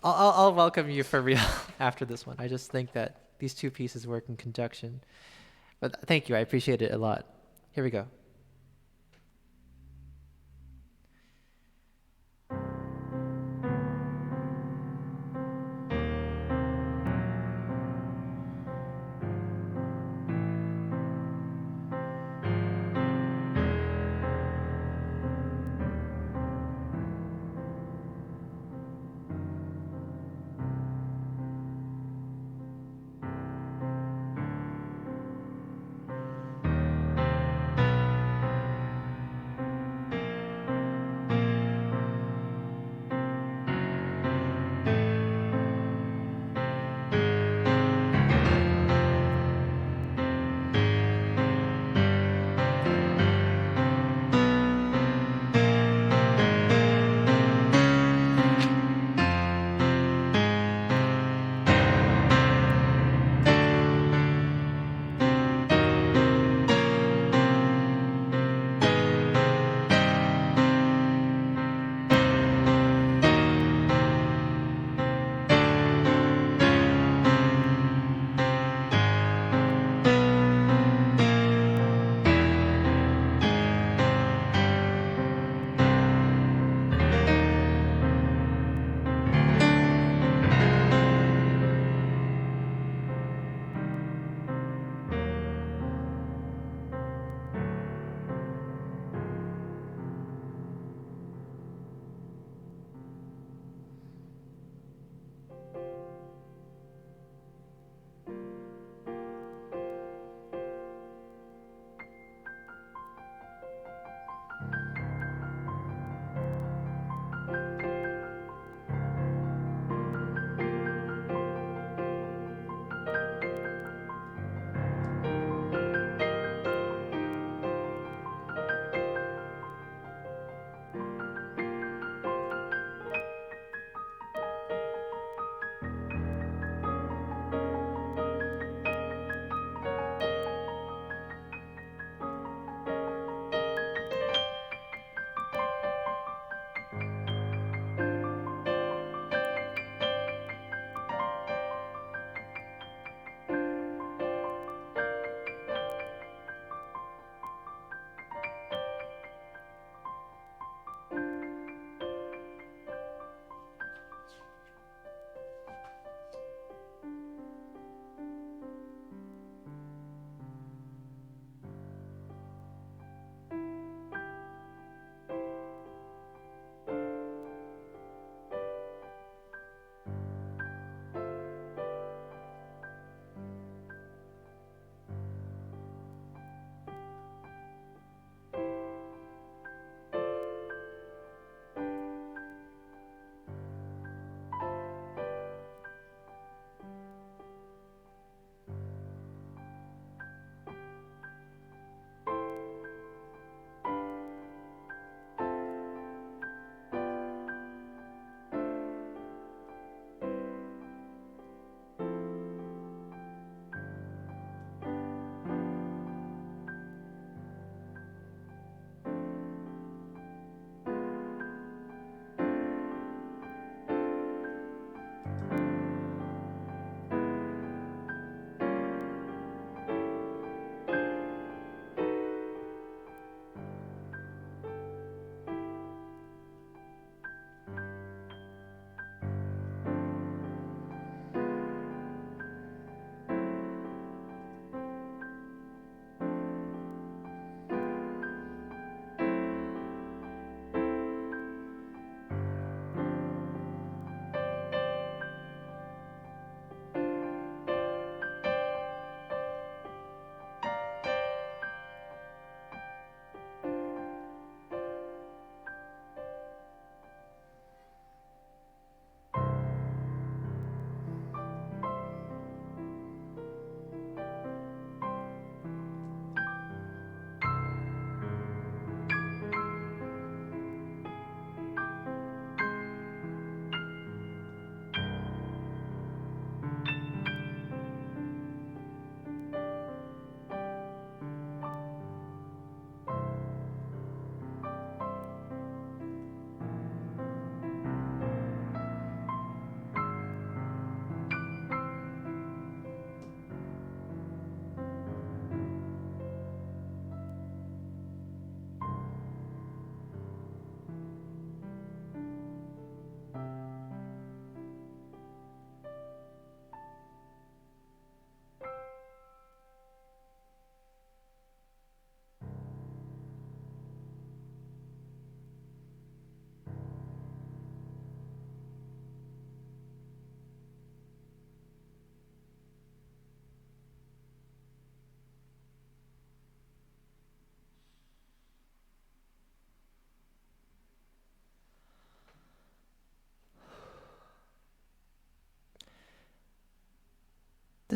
I'll welcome you for real after this one. I just think that these two pieces work in conjunction. But thank you, I appreciate it a lot. Here we go.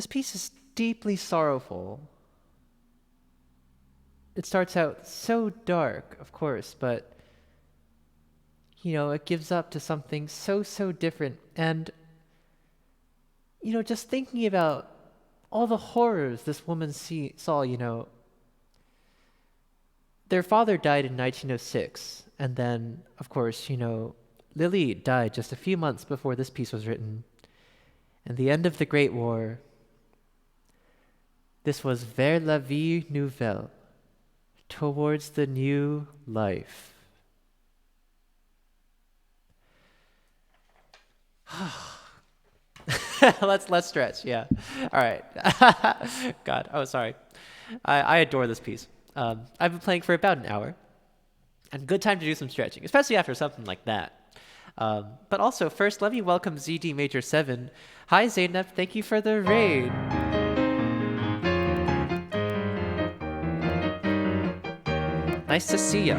This piece is deeply sorrowful. It starts out so dark, of course, but it gives up to something so different. And just thinking about all the horrors this woman saw, their father died in 1906, and then, of course, Lily died just a few months before this piece was written. And the end of the Great War, this was vers la vie nouvelle, towards the new life. Let's stretch, yeah. All right. God, oh, sorry. I adore this piece. I've been playing for about an hour, and good time to do some stretching, especially after something like that. But also, first, let me welcome ZD Major 7. Hi, Zainab. Thank you for the raid. Nice to see ya.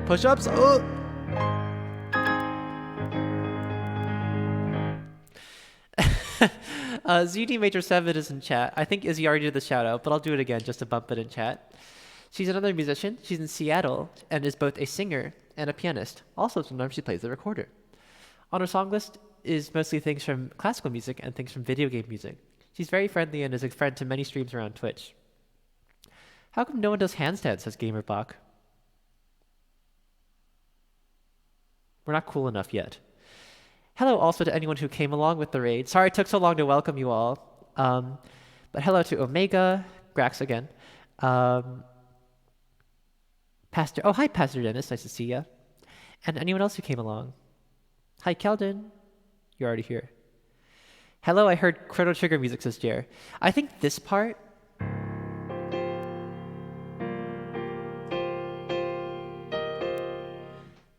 Push-ups? Oh! ZD Major 7 is in chat. I think Izzy already did the shout out, but I'll do it again just to bump it in chat. She's another musician. She's in Seattle and is both a singer and a pianist. Also, sometimes she plays the recorder. On her song list is mostly things from classical music and things from video game music. She's very friendly and is a friend to many streams around Twitch. How come no one does handstands, says Gamerbach? We're not cool enough yet. Hello also to anyone who came along with the raid. Sorry it took so long to welcome you all. But hello to Omega, Grax again. Hi Pastor Dennis, nice to see ya. And anyone else who came along. Hi Keldon, you're already here. Hello, I heard Chrono Trigger music, says Jer. I think this part...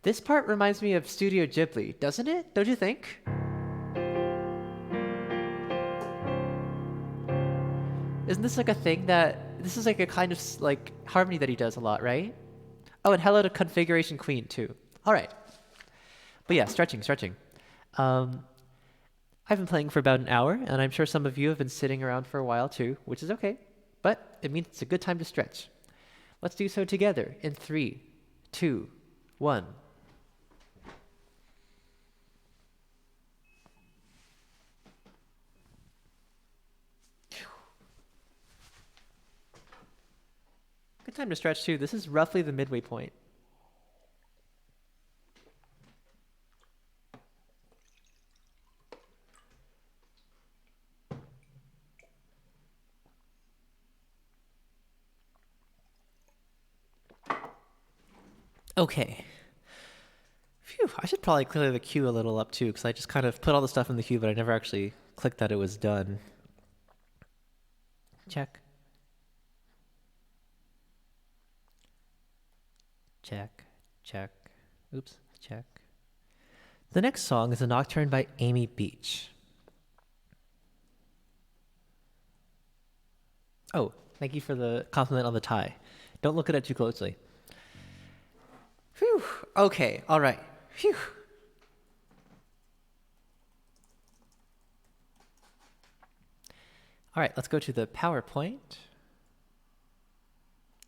This part reminds me of Studio Ghibli, doesn't it? Don't you think? Isn't this like a thing that... This is like a kind of like harmony that he does a lot, right? Oh, and hello to Configuration Queen, too. All right. But yeah, stretching. I've been playing for about an hour, and I'm sure some of you have been sitting around for a while, too, which is okay. But it means it's a good time to stretch. Let's do so together in 3, 2, 1. Good time to stretch too. This is roughly the midway point. Okay. Phew, I should probably clear the queue a little up too, because I just kind of put all the stuff in the queue, but I never actually clicked that it was done. Check. Check. Oops, check. The next song is a nocturne by Amy Beach. Oh, thank you for the compliment on the tie. Don't look at it too closely. Phew. Okay, all right. Phew. All right, let's go to the PowerPoint.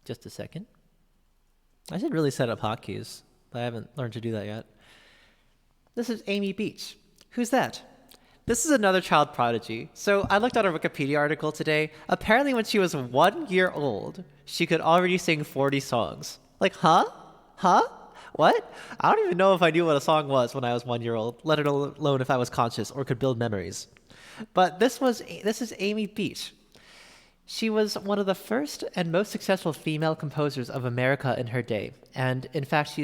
Just a second. I should really set up hotkeys, but I haven't learned to do that yet. This is Amy Beach. Who's that? This is another child prodigy. So I looked at her Wikipedia article today. Apparently when she was 1 year old, she could already sing 40 songs. Like, huh? What? I don't even know if I knew what a song was when I was 1 year old, let alone if I was conscious or could build memories. But this is Amy Beach. She was one of the first and most successful female composers of America in her day. And in fact,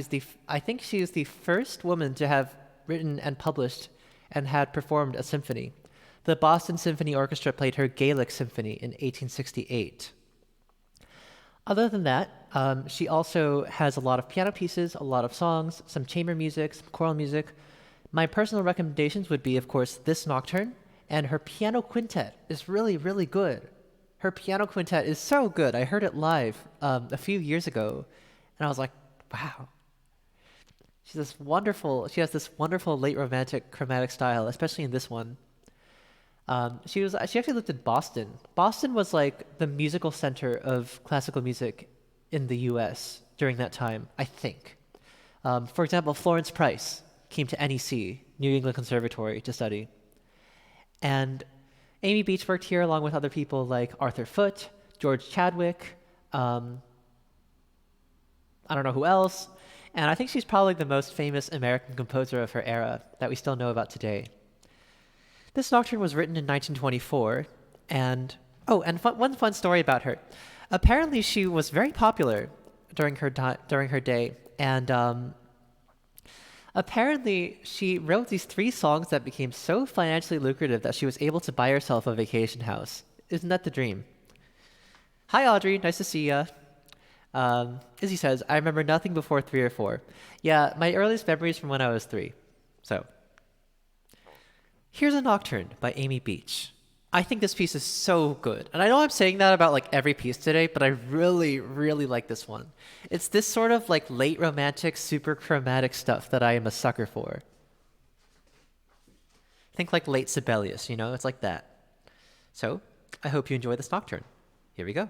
I think she is the first woman to have written and published and had performed a symphony. The Boston Symphony Orchestra played her Gaelic Symphony in 1868. Other than that, she also has a lot of piano pieces, a lot of songs, some chamber music, some choral music. My personal recommendations would be, of course, this nocturne, and her piano quintet is really, really good. Her piano quintet is so good. I heard it live a few years ago, and I was like, wow. She has this wonderful late romantic chromatic style, especially in this one. She actually lived in Boston. Boston was like the musical center of classical music in the U.S. during that time, I think. For example, Florence Price came to NEC, New England Conservatory, to study. And Amy Beach worked here along with other people like Arthur Foote, George Chadwick, um, I don't know who else. And I think she's probably the most famous American composer of her era that we still know about today. This nocturne was written in 1924, and one fun story about her. Apparently, she was very popular during her day, and apparently she wrote these three songs that became so financially lucrative that she was able to buy herself a vacation house. Isn't that the dream? Hi, Audrey. Nice to see ya. Izzy says, I remember nothing before 3 or 4. Yeah, my earliest memories from when I was 3. So, here's a nocturne by Amy Beach. I think this piece is so good. And I know I'm saying that about like every piece today, but I really, really like this one. It's this sort of like late romantic, super chromatic stuff that I am a sucker for. Think like late Sibelius, you know? It's like that. So, I hope you enjoy this nocturne. Here we go.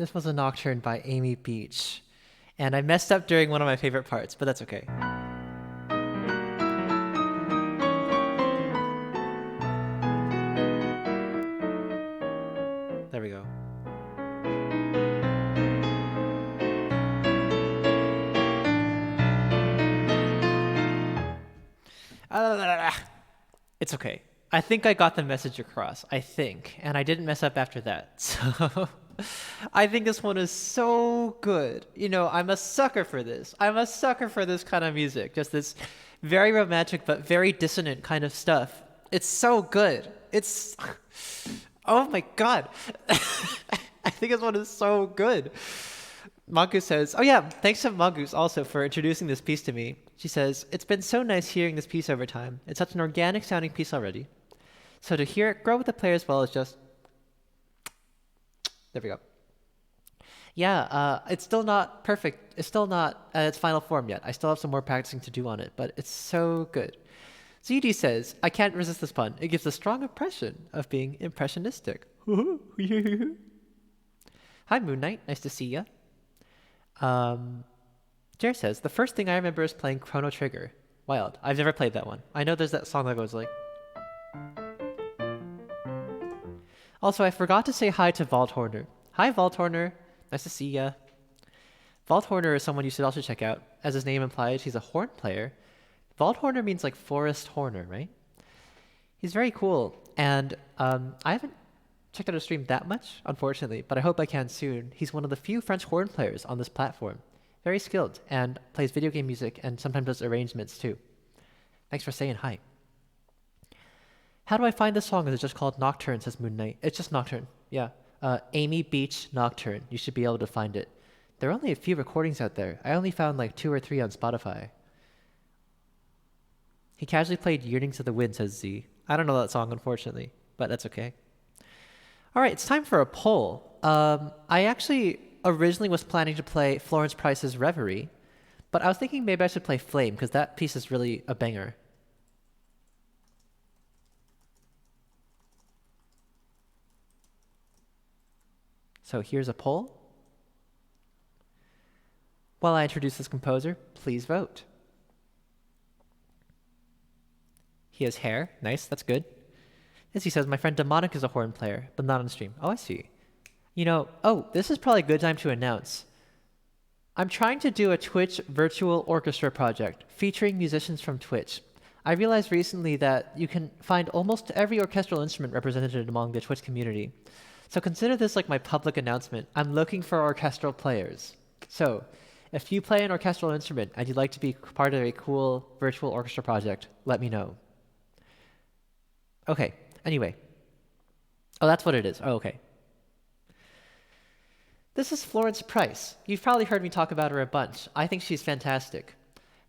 This was a Nocturne by Amy Beach. And I messed up during one of my favorite parts, but that's okay. There we go. It's okay. I think I got the message across. I think. And I didn't mess up after that. So I think this one is so good. You know, I'm a sucker for this. I'm a sucker for this kind of music. Just this very romantic but very dissonant kind of stuff. It's so good. It's... Oh my god. I think this one is so good. Mongoose says, oh yeah, thanks to Mongoose also for introducing this piece to me. She says, it's been so nice hearing this piece over time. It's such an organic sounding piece already. So to hear it grow with the player as well is just... There we go. Yeah, it's still not perfect. It's still not at its final form yet. I still have some more practicing to do on it, but it's so good. ZD says, I can't resist this pun. It gives a strong impression of being impressionistic. Hi, Moon Knight. Nice to see ya. Jer says, the first thing I remember is playing Chrono Trigger. Wild. I've never played that one. I know there's that song that goes like... Also, I forgot to say hi to Vault Horner. Hi, Vault Horner. Nice to see ya. Vault Horner is someone you should also check out. As his name implies, he's a horn player. Vault Horner means like forest horner, right? He's very cool. And I haven't checked out his stream that much, unfortunately, but I hope I can soon. He's one of the few French horn players on this platform. Very skilled and plays video game music and sometimes does arrangements too. Thanks for saying hi. How do I find this song? Is it just called Nocturne, says Moon Knight. It's just Nocturne, yeah. Amy Beach Nocturne. You should be able to find it. There are only a few recordings out there. I only found like 2 or 3 on Spotify. He casually played Yearnings of the Wind, says Z. I don't know that song, unfortunately, but that's okay. All right, it's time for a poll. I actually originally was planning to play Florence Price's Reverie, but I was thinking maybe I should play Flame, because that piece is really a banger. So here's a poll. While I introduce this composer, please vote. He has hair. Nice, that's good. As he says, my friend Demonic is a horn player, but not on stream. Oh, I see. You know, this is probably a good time to announce. I'm trying to do a Twitch virtual orchestra project featuring musicians from Twitch. I realized recently that you can find almost every orchestral instrument represented among the Twitch community. So consider this like my public announcement. I'm looking for orchestral players. So if you play an orchestral instrument and you'd like to be part of a cool virtual orchestra project, let me know. Okay, anyway. Oh, that's what it is. Oh, okay. This is Florence Price. You've probably heard me talk about her a bunch. I think she's fantastic.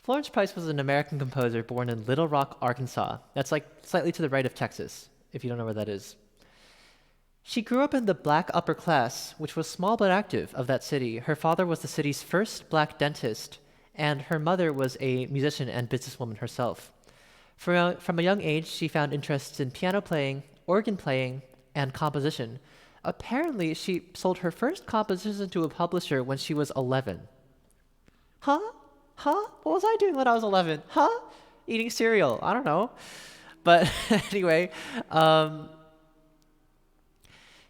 Florence Price was an American composer born in Little Rock, Arkansas. That's like slightly to the right of Texas, if you don't know where that is. She grew up in the black upper class, which was small but active, of that city. Her father was the city's first black dentist, and her mother was a musician and businesswoman herself. From a young age, she found interests in piano playing, organ playing, and composition. Apparently, she sold her first composition to a publisher when she was 11. Huh? What was I doing when I was 11? Eating cereal. I don't know. But anyway,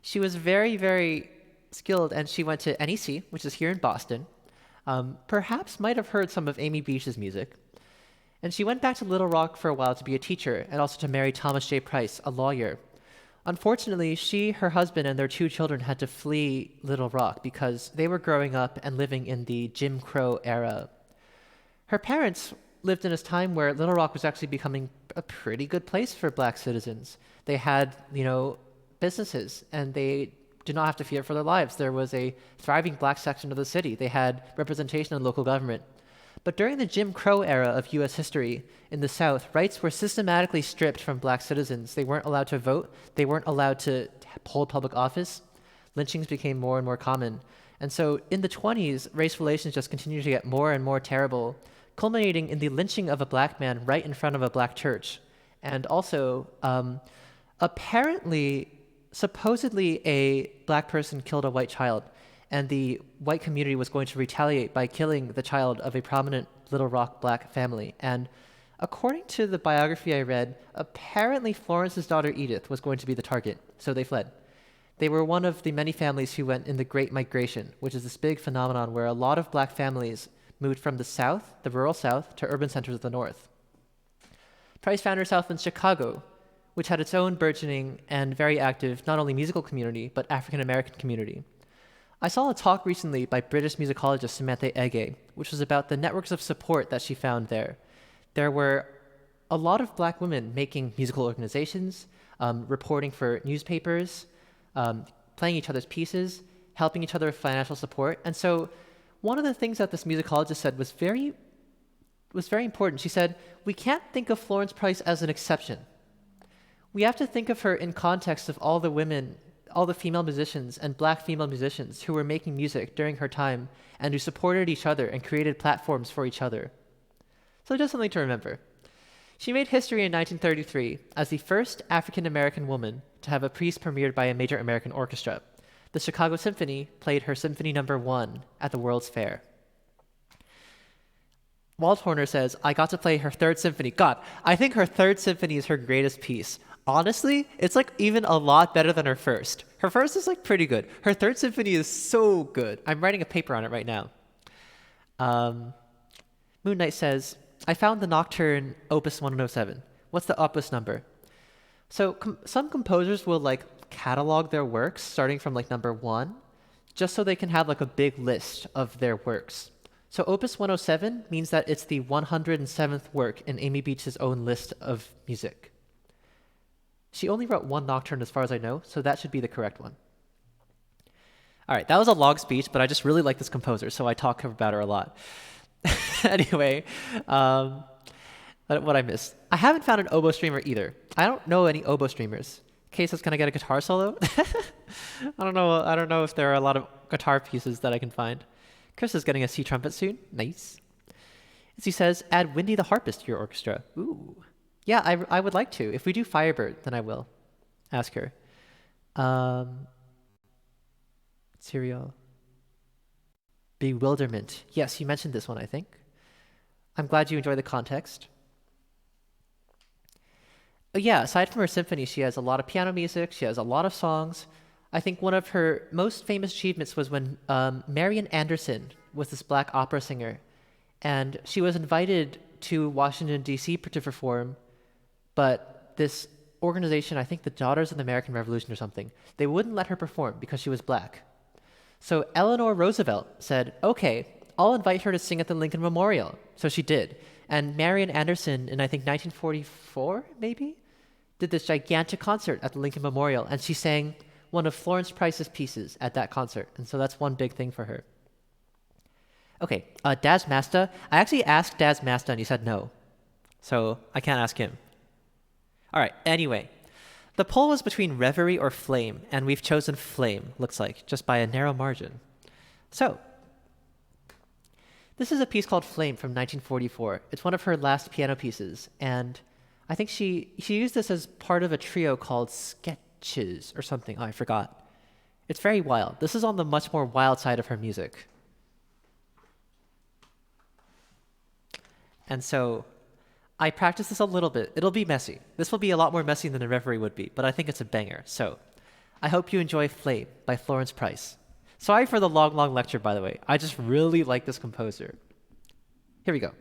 she was very, very skilled, and she went to NEC, which is here in Boston. Perhaps might have heard some of Amy Beach's music. And she went back to Little Rock for a while to be a teacher and also to marry Thomas J. Price, a lawyer. Unfortunately, she, her husband, and their 2 children had to flee Little Rock because they were growing up and living in the Jim Crow era. Her parents lived in a time where Little Rock was actually becoming a pretty good place for black citizens. They had, businesses, and they did not have to fear for their lives. There was a thriving black section of the city. They had representation in local government. But during the Jim Crow era of U.S. history in the South, rights were systematically stripped from black citizens. They weren't allowed to vote. They weren't allowed to hold public office. Lynchings became more and more common. And so in the 1920s, race relations just continued to get more and more terrible, culminating in the lynching of a black man right in front of a black church. And also, supposedly a black person killed a white child. and the white community was going to retaliate by killing the child of a prominent Little Rock black family. And according to the biography I read, apparently Florence's daughter Edith was going to be the target, so they fled. They were one of the many families who went in the Great Migration, which is this big phenomenon where a lot of black families moved from the South, the rural South, to urban centers of the North. Price found herself in Chicago, which had its own burgeoning and very active not only musical community, but African American community. I saw a talk recently by British musicologist Samantha Ege, which was about the networks of support that she found there. There were a lot of black women making musical organizations, reporting for newspapers, playing each other's pieces, helping each other with financial support. And so one of the things that this musicologist said was very important. She said, we can't think of Florence Price as an exception. We have to think of her in context of all the women, all the female musicians and black female musicians who were making music during her time and who supported each other and created platforms for each other. So just something to remember. She made history in 1933 as the first African-American woman to have a piece premiered by a major American orchestra. The Chicago Symphony played her Symphony No. 1 at the World's Fair. Walt Horner says, I got to play her third symphony. God, I think her third symphony is her greatest piece. Honestly, it's like even a lot better than her first. Her first is like pretty good. Her third symphony is so good. I'm writing a paper on it right now. Moon Knight says, I found the Nocturne Opus 107. What's the opus number? So some composers will like catalog their works starting from like number 1, just so they can have like a big list of their works. So Opus 107 means that it's the 107th work in Amy Beach's own list of music. She only wrote one nocturne as far as I know, so that should be the correct one. All right, that was a long speech, but I just really like this composer, so I talk about her a lot. Anyway, what I missed. I haven't found an oboe streamer either. I don't know any oboe streamers. Case is gonna get a guitar solo. I don't know if there are a lot of guitar pieces that I can find. Chris is getting a C trumpet soon. Nice. As he says, add Windy the harpist to your orchestra. Ooh. Yeah, I would like to. If we do Firebird, then I will. Ask her. Serial. Bewilderment. Yes, you mentioned this one, I think. I'm glad you enjoy the context. Yeah, aside from her symphony, she has a lot of piano music. She has a lot of songs. I think one of her most famous achievements was when Marian Anderson was this black opera singer, and she was invited to Washington, D.C. to perform, but this organization, I think the Daughters of the American Revolution or something, they wouldn't let her perform because she was black. So Eleanor Roosevelt said, okay, I'll invite her to sing at the Lincoln Memorial. So she did. And Marian Anderson, in I think 1944, maybe, did this gigantic concert at the Lincoln Memorial, and she sang one of Florence Price's pieces at that concert. And so that's one big thing for her. Okay, Daz Masta. I actually asked Daz Masta and he said no. So I can't ask him. All right, anyway. The poll was between Reverie or Flame, and we've chosen Flame, looks like, just by a narrow margin. So, this is a piece called Flame from 1944. It's one of her last piano pieces, and I think she used this as part of a trio called Sketches or something. Oh, I forgot. It's very wild. This is on the much more wild side of her music. And so I practiced this a little bit. It'll be messy. This will be a lot more messy than a Reverie would be, but I think it's a banger. So I hope you enjoy Flame by Florence Price. Sorry for the long lecture, by the way. I just really like this composer. Here we go.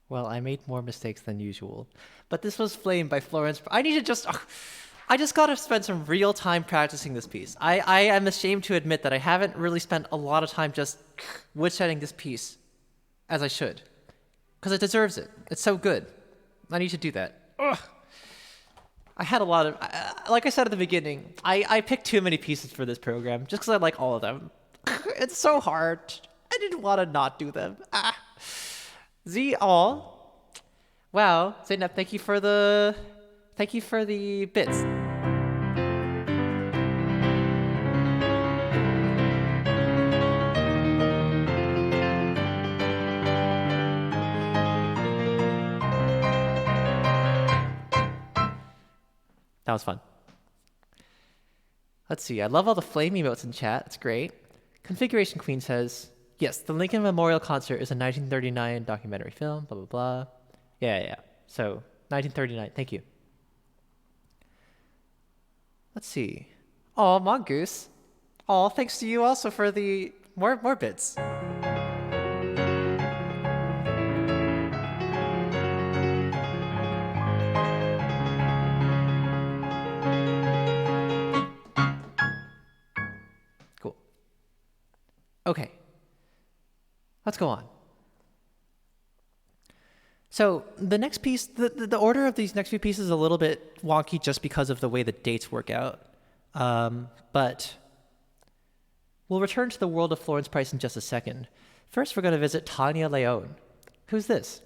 Well, I made more mistakes than usual. But this was Flame by Florence. I need to just... I just gotta spend some real time practicing this piece. I am ashamed to admit that I haven't really spent a lot of time just woodsetting this piece as I should. Because it deserves it. It's so good. I need to do that. Ugh. I had a lot of... like I said at the beginning, I picked too many pieces for this program just because I like all of them. It's so hard. I didn't want to not do them. Z all. Wow, Zainab, thank you for the bits. That was fun. Let's see. I love all the flame emotes in chat. It's great. Configuration Queen says, yes, the Lincoln Memorial Concert is a 1939 documentary film, blah, blah, blah. Yeah. So, 1939. Thank you. Let's see. Oh, Mongoose. Oh, thanks to you also for the more bits. Cool. Okay. Let's go on. So the next piece, the order of these next few pieces is a little bit wonky just because of the way the dates work out. But we'll return to the world of Florence Price in just a second. First, we're going to visit Tania León. Who's this?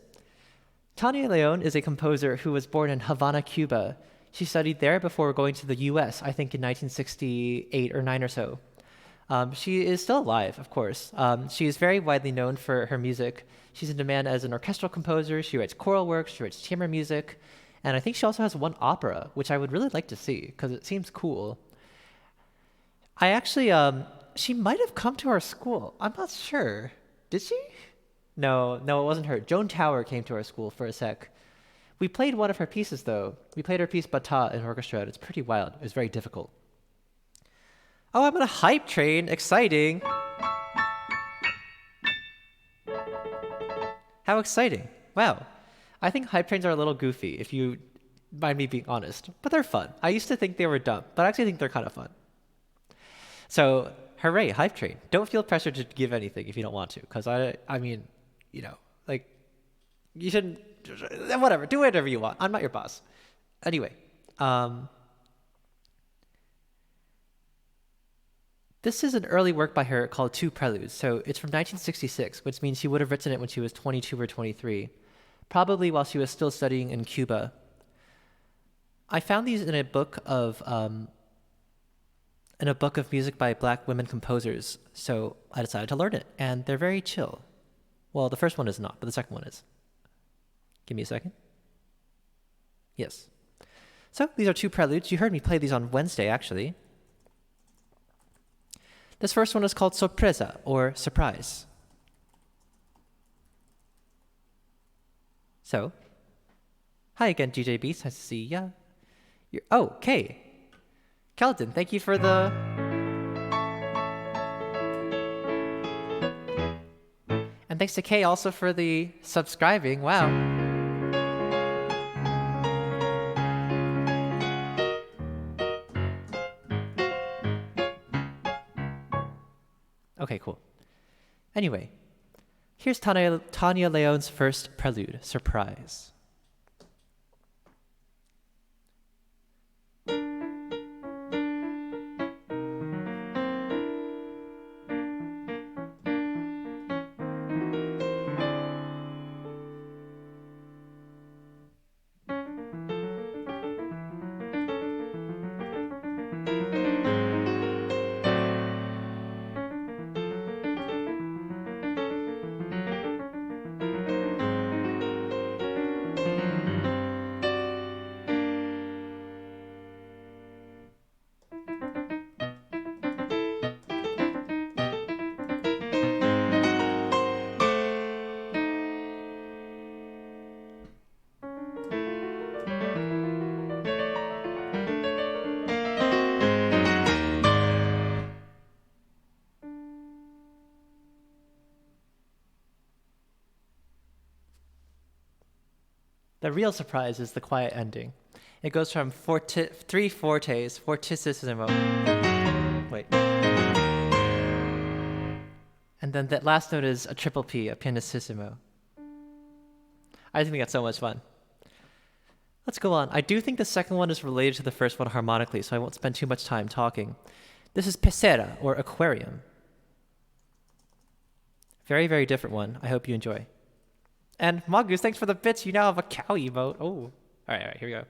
Tania León is a composer who was born in Havana, Cuba. She studied there before going to the US, I think in 1968 or 9 or so. She is still alive, of course. She is very widely known for her music. She's in demand as an orchestral composer. She writes choral works, she writes chamber music, and I think she also has one opera, which I would really like to see because it seems cool. I actually, she might have come to our school. I'm not sure. Did she? No, it wasn't her. Joan Tower came to our school for a sec. We played one of her pieces, though. We played her piece Bata in orchestra, and it's pretty wild. It was very difficult. Oh, I'm on a hype train. Exciting. How exciting. Wow. I think hype trains are a little goofy, if you mind me being honest. But they're fun. I used to think they were dumb, but I actually think they're kind of fun. So, hooray, hype train. Don't feel pressure to give anything if you don't want to. Because, I mean, you know, like, you shouldn't... Whatever. Do whatever you want. I'm not your boss. Anyway. This is an early work by her called Two Preludes. So it's from 1966, which means she would have written it when she was 22 or 23, probably while she was still studying in Cuba. I found these in a book of music by Black women composers, so I decided to learn it, and they're very chill. Well, the first one is not, but the second one is. Give me a second. Yes. So these are two preludes. You heard me play these on Wednesday, actually. This first one is called Sorpresa, or Surprise. So, hi again, DJ Beast. Nice to see ya. Oh, Kay. Kelton, thank you for the... And thanks to Kay also for the subscribing. Wow. Okay, cool. Anyway, here's Tania León's first prelude, Surprise. The real surprise is the quiet ending. It goes from three fortes, fortissimo. Wait. And then that last note is a triple P, a pianissimo. I think that's so much fun. Let's go on. I do think the second one is related to the first one harmonically, so I won't spend too much time talking. This is pecera, or aquarium. Very, very different one. I hope you enjoy. And Mongoose, thanks for the bits. You now have a cow emote. Oh. All right, here we go.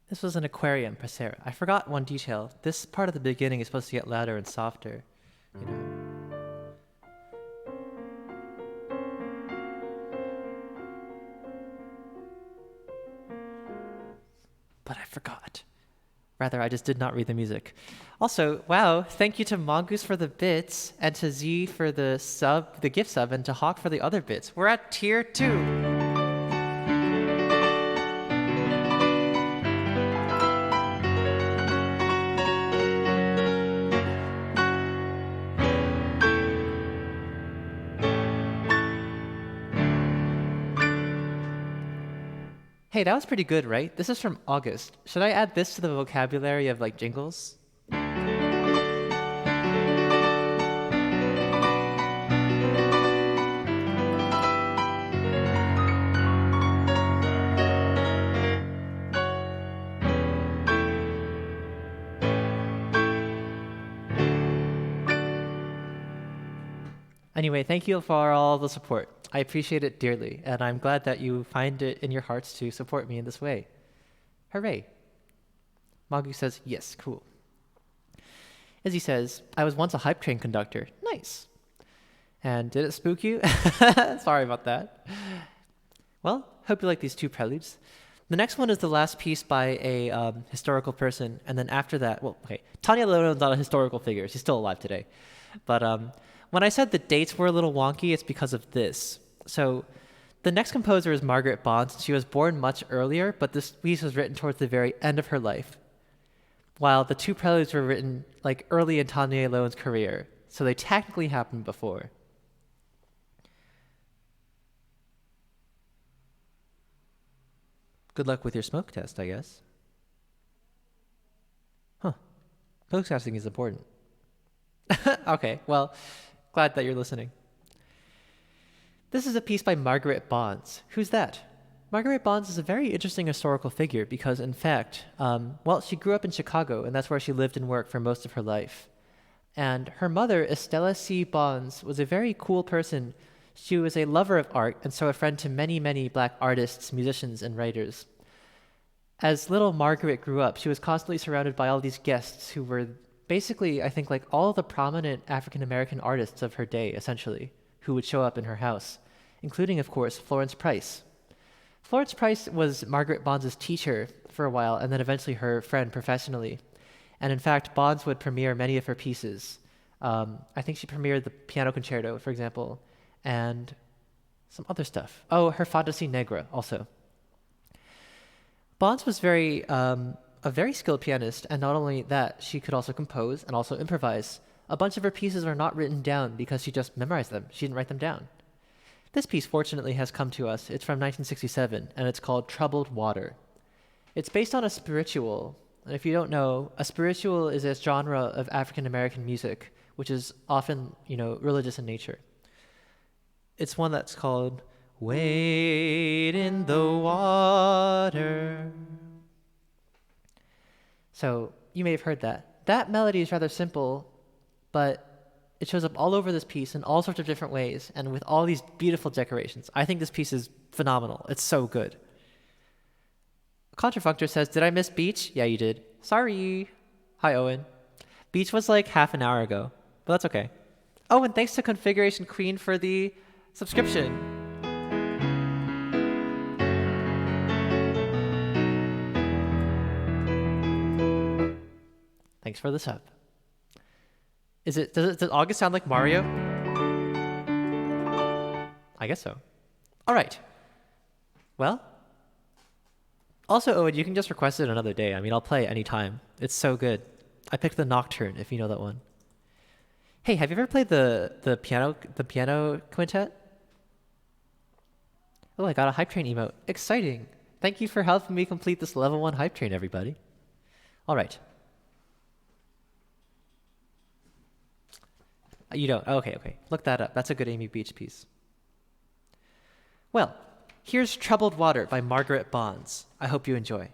This was an aquarium, pecera. I forgot one detail. This part of the beginning is supposed to get louder and softer, you know. But I forgot. Rather, I just did not read the music. Also, wow, thank you to Mongoose for the bits, and to Z for the sub, the gift sub, and to Hawk for the other bits. We're at tier 2. Hey, that was pretty good, right? This is from August. Should I add this to the vocabulary of, like, jingles? Anyway, thank you for all the support. I appreciate it dearly, and I'm glad that you find it in your hearts to support me in this way. Hooray. Magu says, yes, cool. Izzy says, I was once a hype train conductor. Nice. And did it spook you? Sorry about that. Well, hope you like these 2 preludes. The next one is the last piece by a historical person, and then after that, well, okay, Tanya Lono's not a historical figure. She's still alive today. But when I said the dates were a little wonky, it's because of this. So the next composer is Margaret Bonds. She was born much earlier, but this piece was written towards the very end of her life, while the 2 preludes were written like early in Tanya Lone's career. So they technically happened before. Good luck with your smoke test, I guess. Huh. Smoke testing is important. Okay, well, glad that you're listening. This is a piece by Margaret Bonds. Who's that? Margaret Bonds is a very interesting historical figure because, in fact, well, she grew up in Chicago, and that's where she lived and worked for most of her life. And her mother, Estella C. Bonds, was a very cool person. She was a lover of art, and so a friend to many, many black artists, musicians, and writers. As little Margaret grew up, she was constantly surrounded by all these guests who were basically, I think, like all the prominent African-American artists of her day, essentially, who would show up in her house, including, of course, Florence Price. Florence Price was Margaret Bonds' teacher for a while, and then eventually her friend professionally. And in fact, Bonds would premiere many of her pieces. I think she premiered the Piano Concerto, for example, and some other stuff. Oh, her Fantasy Negra also. Bonds was a very skilled pianist, and not only that, she could also compose and also improvise. A bunch of her pieces are not written down because she just memorized them. She didn't write them down. This piece, fortunately, has come to us. It's from 1967, and it's called Troubled Water. It's based on a spiritual. And if you don't know, a spiritual is a genre of African American music, which is often, religious in nature. It's one that's called Wade in the Water. So you may have heard that. That melody is rather simple, but it shows up all over this piece in all sorts of different ways and with all these beautiful decorations. I think this piece is phenomenal. It's so good. Contrafunctor says, did I miss Beach? Yeah, you did. Sorry. Hi, Owen. Beach was like half an hour ago, but that's okay. Oh, and thanks to Configuration Queen for the subscription. Thanks for the sub. Does August sound like Mario? I guess so. All right. Well, also, Owen, you can just request it another day. I mean, I'll play it anytime. It's so good. I picked the Nocturne, if you know that one. Hey, have you ever played the piano quintet? Oh, I got a hype train emote. Exciting. Thank you for helping me complete this level 1 hype train, everybody. All right. You don't? Oh, okay. Look that up. That's a good Amy Beach piece. Well, here's Troubled Water by Margaret Bonds. I hope you enjoy.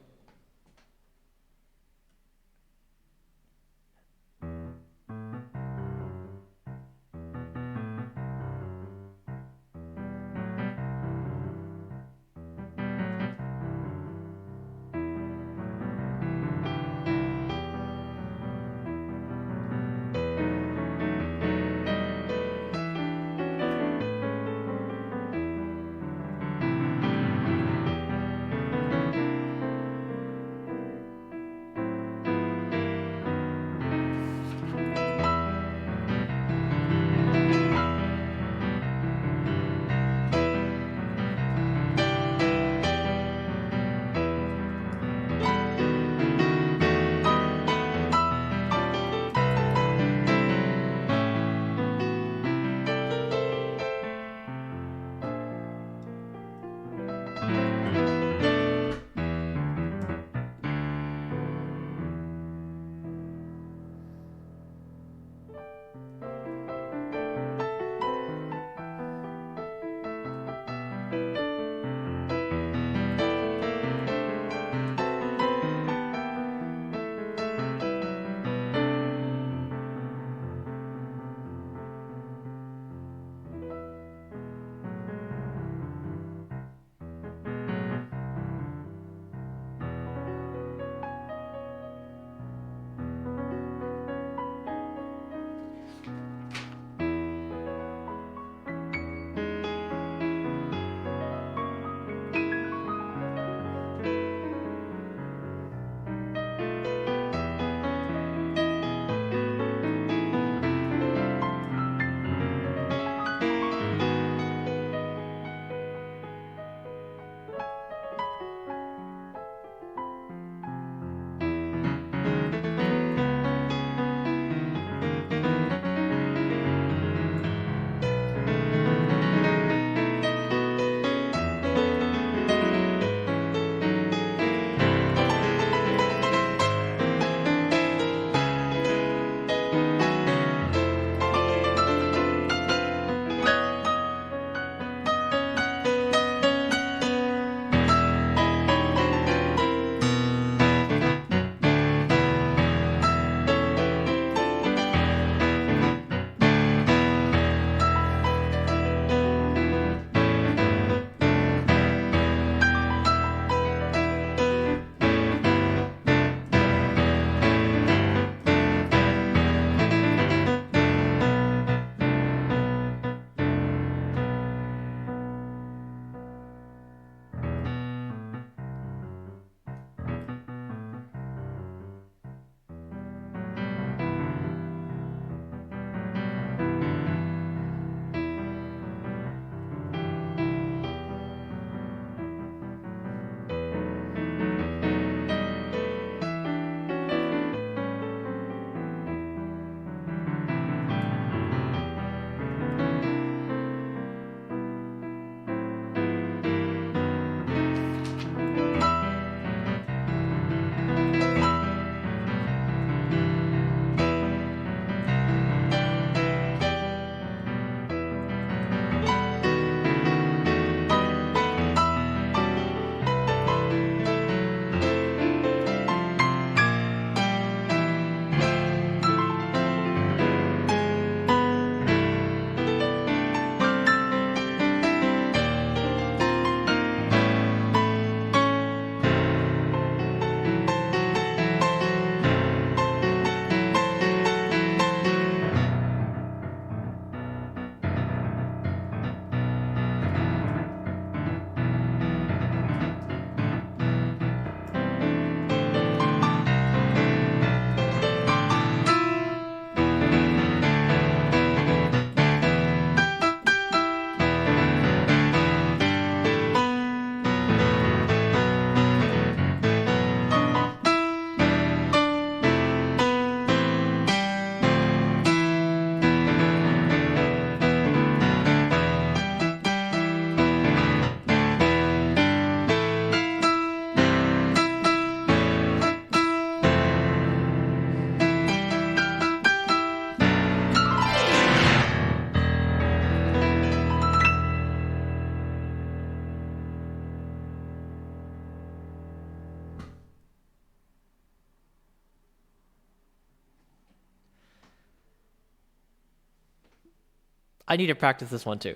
I need to practice this one too.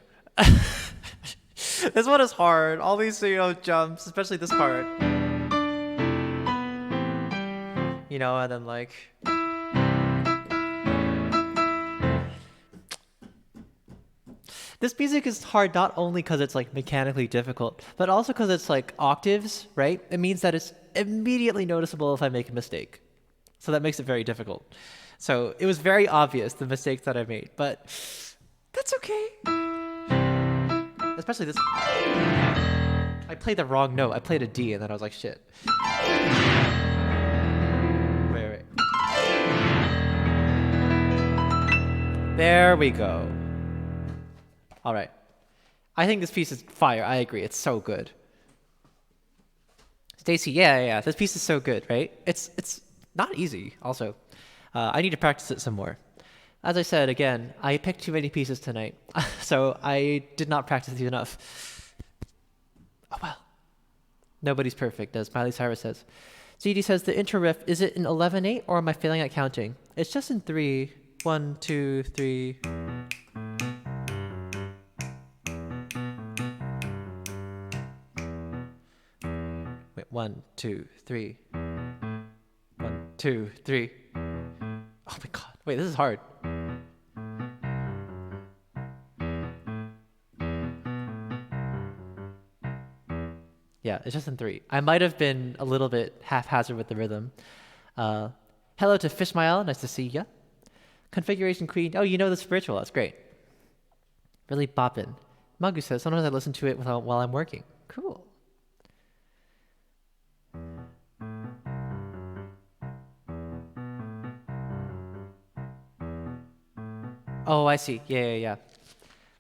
This one is hard. All these, jumps, especially this part. And then like... This music is hard not only because it's like mechanically difficult, but also because it's like octaves, right? It means that it's immediately noticeable if I make a mistake. So that makes it very difficult. So it was very obvious, the mistakes that I made, but that's okay. Especially this. I played the wrong note. I played a D and then I was like, shit. Wait. There we go. All right. I think this piece is fire. I agree. It's so good. Stacy, yeah. This piece is so good, right? It's not easy, also. I need to practice it some more. As I said, again, I picked too many pieces tonight, so I did not practice these enough. Oh, well. Nobody's perfect, as Miley Cyrus says. ZD says, the intro riff, is it in 11/8, or am I failing at counting? It's just in 3. 1, 2, 3... Wait, 1, 2, 3. 1, 2, 3. Oh my god. Wait, this is hard. Yeah, it's just in 3. I might have been a little bit haphazard with the rhythm. Hello to Fishmile. Nice to see ya. Configuration Queen. Oh, you know the spiritual. That's great. Really boppin'. Magu says, sometimes I listen to it while I'm working. Cool. Oh, I see. Yeah.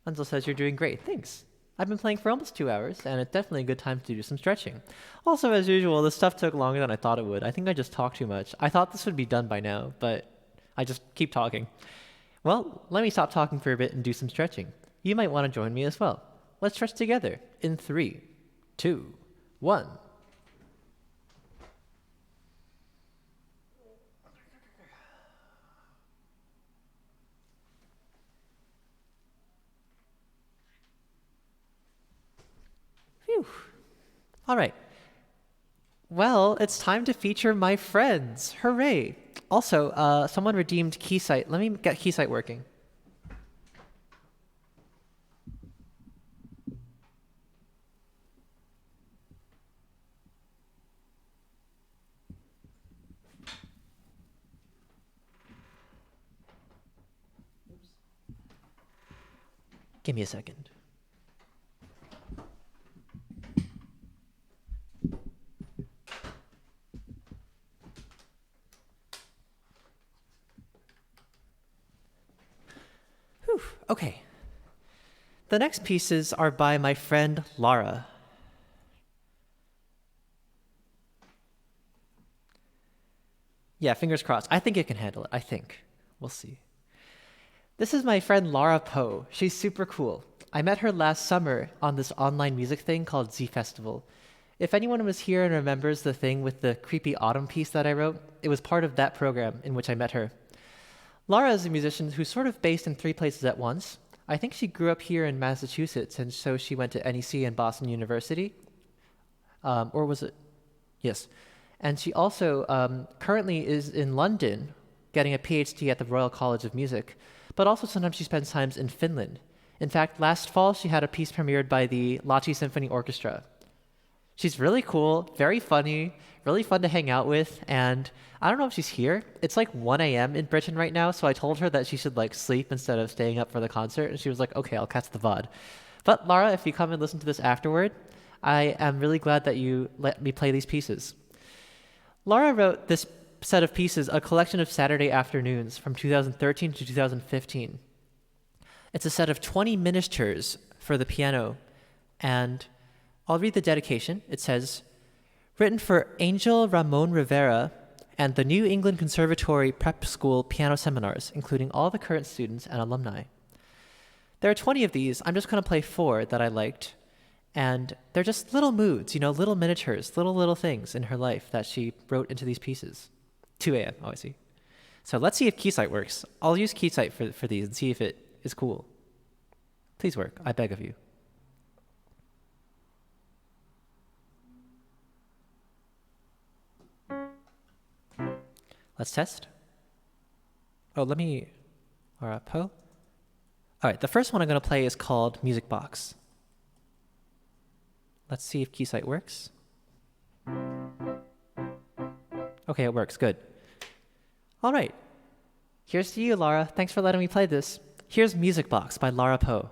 Lenzel says, you're doing great. Thanks. I've been playing for almost 2 hours, and it's definitely a good time to do some stretching. Also, as usual, this stuff took longer than I thought it would. I think I just talked too much. I thought this would be done by now, but I just keep talking. Well, let me stop talking for a bit and do some stretching. You might want to join me as well. Let's stretch together in 3, 2, 1. Phew. All right. Well, it's time to feature my friends. Hooray. Also, someone redeemed Keysight. Let me get Keysight working. Give me a second. Whew, okay. The next pieces are by my friend Lara. Yeah, fingers crossed. I think it can handle it. I think. We'll see. This is my friend Lara Poe. She's super cool. I met her last summer on this online music thing called Z Festival. If anyone was here and remembers the thing with the creepy autumn piece that I wrote, it was part of that program in which I met her. Lara is a musician who's sort of based in 3 places at once. I think she grew up here in Massachusetts, and so she went to NEC and Boston University. Or was it? Yes. And she also currently is in London, getting a PhD at the Royal College of Music, but also sometimes she spends time in Finland. In fact, last fall she had a piece premiered by the Lahti Symphony Orchestra. She's really cool, very funny, really fun to hang out with, and I don't know if she's here. It's like 1 a.m. in Britain right now, so I told her that she should like sleep instead of staying up for the concert, and she was like, okay, I'll catch the VOD. But Lara, if you come and listen to this afterward, I am really glad that you let me play these pieces. Lara wrote this set of pieces, a collection of Saturday afternoons from 2013 to 2015. It's a set of 20 miniatures for the piano, and I'll read the dedication. It says, written for Angel Ramon Rivera and the New England Conservatory Prep School piano seminars, including all the current students and alumni. There are 20 of these. I'm just going to play 4 that I liked, and they're just little moods, little miniatures, little things in her life that she wrote into these pieces. 2 a.m. Oh, I see. So let's see if Keysight works. I'll use Keysight for these and see if it is cool. Please work, I beg of you. Let's test. Oh, let me... Alright, Poe. Alright, the first one I'm going to play is called Music Box. Let's see if Keysight works. Okay, it works, good. Alright. Here's to you, Lara. Thanks for letting me play this. Here's Music Box by Lara Poe.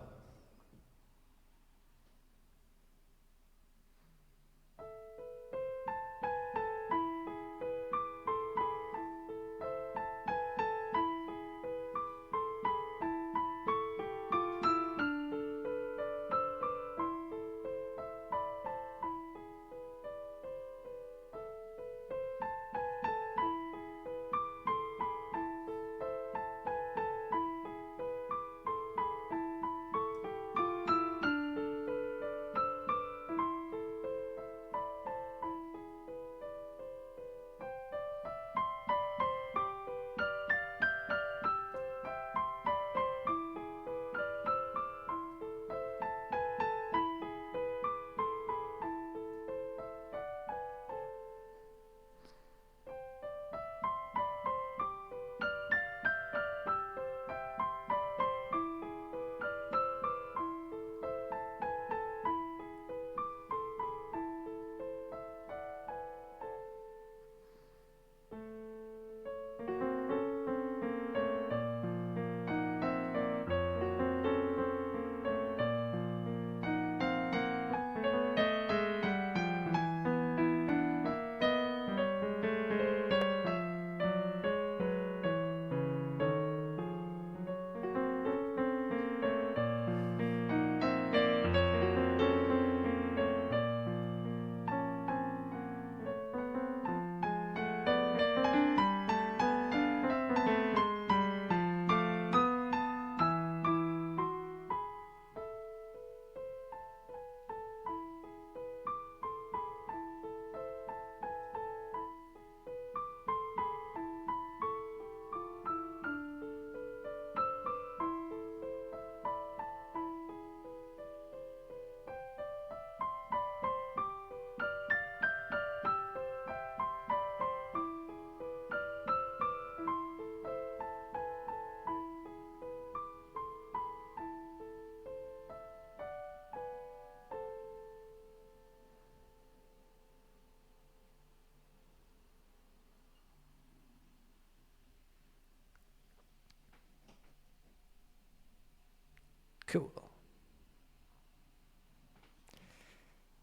Cool.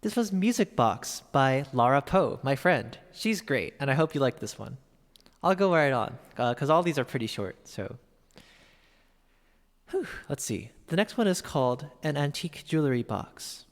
This was Music Box by Lara Poe, my friend. She's great, and I hope you like this one. I'll go right on, because all these are pretty short, so... Whew, let's see. The next one is called An Antique Jewelry Box.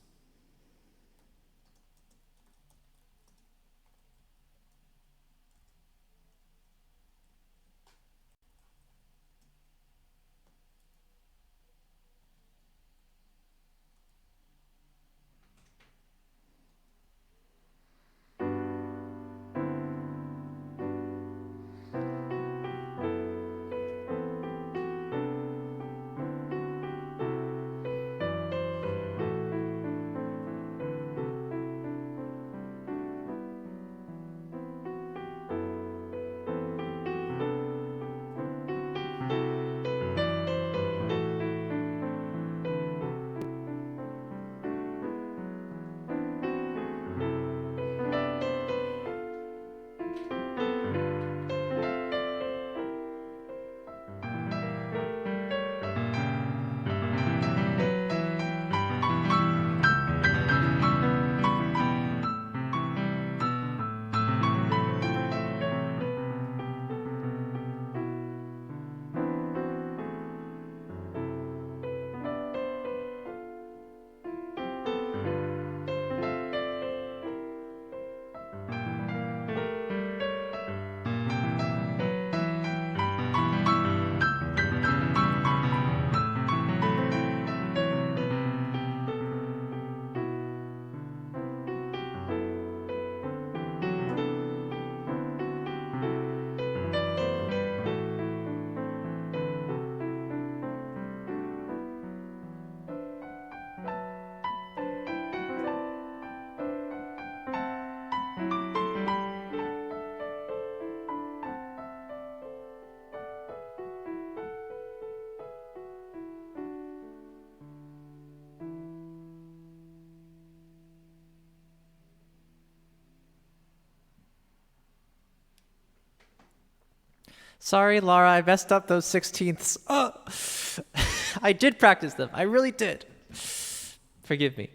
Sorry, Laura, I messed up those 16ths. Oh, I did practice them. I really did. Forgive me.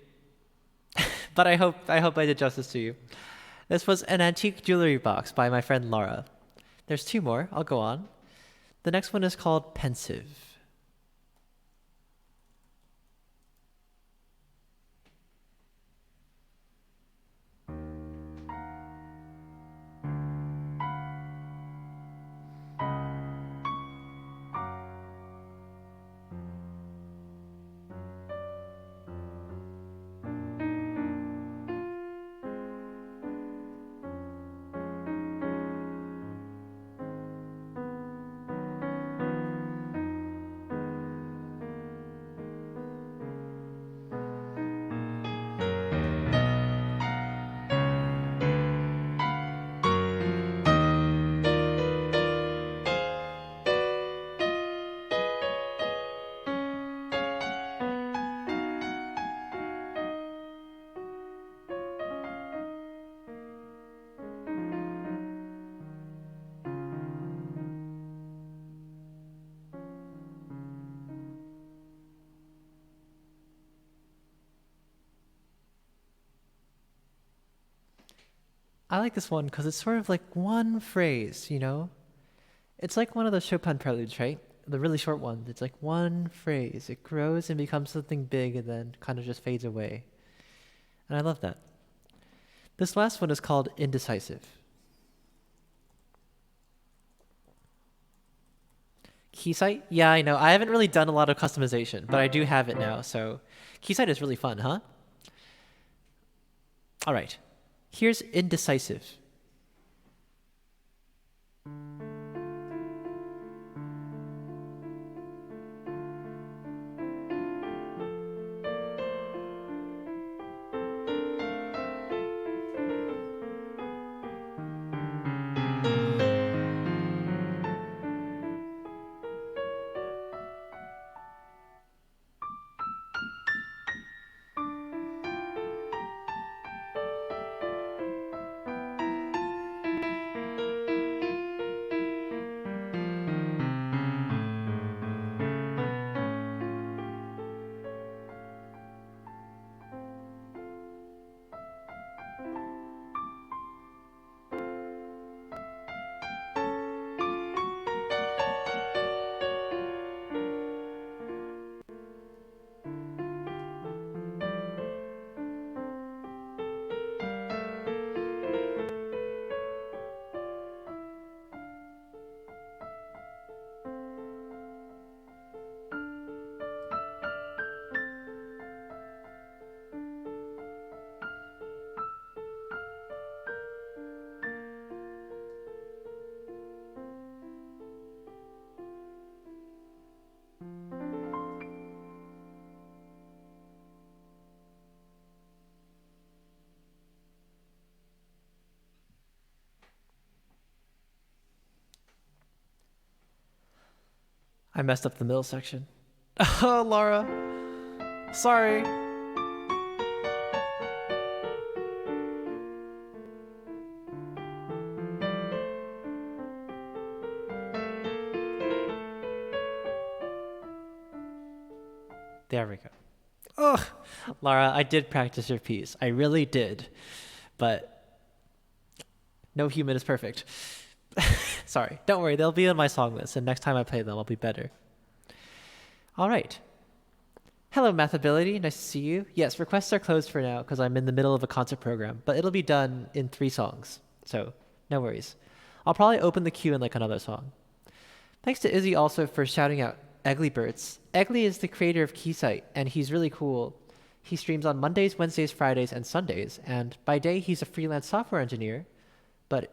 But I did justice to you. This was an antique jewelry box by my friend Laura. There's two more. I'll go on. The next one is called Pensive. I like this one because it's sort of like one phrase, you know? It's like one of those Chopin preludes, right? The really short ones. It's like one phrase. It grows and becomes something big and then kind of just fades away. And I love that. This last one is called Indecisive. Keysight? Yeah, I know. I haven't really done a lot of customization, but I do have it now, so Keysight is really fun, huh? All right. Here's Indecisive. I messed up the middle section. Oh, Laura. Sorry. There we go. Oh, Laura, I did practice your piece. I really did. But no human is perfect. Sorry. Don't worry. They'll be on my song list, and next time I play them, I'll be better. All right. Hello, Mathability. Nice to see you. Yes, requests are closed for now because I'm in the middle of a concert program, but it'll be done in 3 songs. So no worries. I'll probably open the queue in like another song. Thanks to Izzy also for shouting out Egglybirds. Eggly is the creator of Keysight, and he's really cool. He streams on Mondays, Wednesdays, Fridays, and Sundays, and by day he's a freelance software engineer, but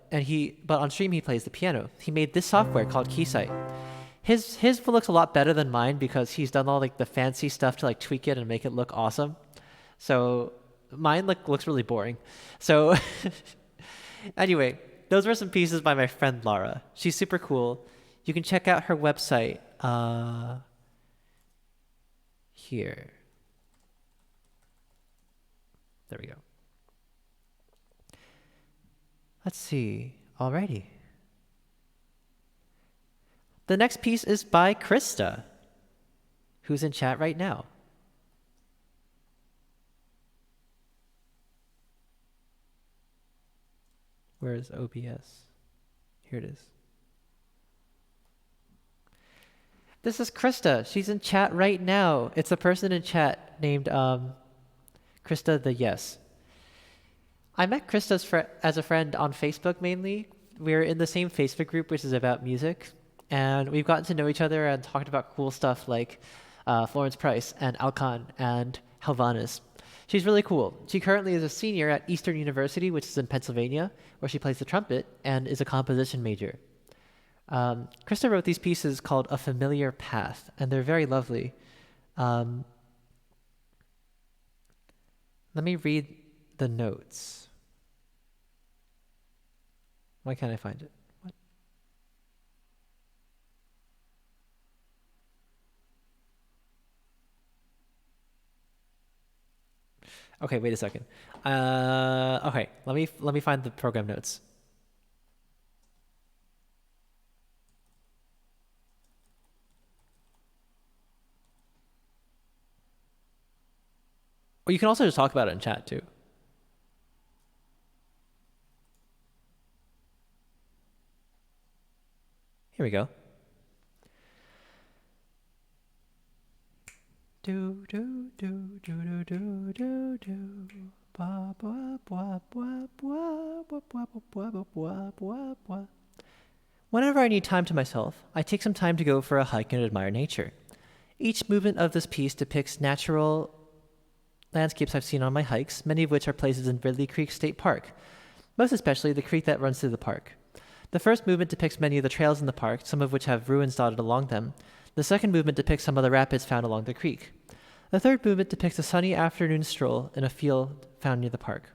on stream he plays the piano. He made this software called Keysight. His looks a lot better than mine because he's done all like the fancy stuff to like tweak it and make it look awesome. So mine looks really boring. So anyway, those were some pieces by my friend Lara. She's super cool. You can check out her website here. There we go. Let's see. Alrighty. The next piece is by Krista, who's in chat right now. Where is OBS? Here it is. This is Krista. She's in chat right now. It's a person in chat named Krista the Yes. I met Krista as a friend on Facebook mainly. We're in the same Facebook group, which is about music. And we've gotten to know each other and talked about cool stuff like Florence Price and Alcon and Helvanis. She's really cool. She currently is a senior at Eastern University, which is in Pennsylvania, where she plays the trumpet and is a composition major. Krista wrote these pieces called A Familiar Path, and they're very lovely. Let me read the notes. Why can't I find it? What? Okay, wait a second. Okay, let me find the program notes. Or you can also just talk about it in chat too. Here we go. Do do do do do do do do. Ba ba ba ba ba ba ba ba ba ba ba. Whenever I need time to myself, I take some time to go for a hike and admire nature. Each movement of this piece depicts natural landscapes I've seen on my hikes, many of which are places in Ridley Creek State Park, most especially the creek that runs through the park. The first movement depicts many of the trails in the park, some of which have ruins dotted along them. The second movement depicts some of the rapids found along the creek. The third movement depicts a sunny afternoon stroll in a field found near the park.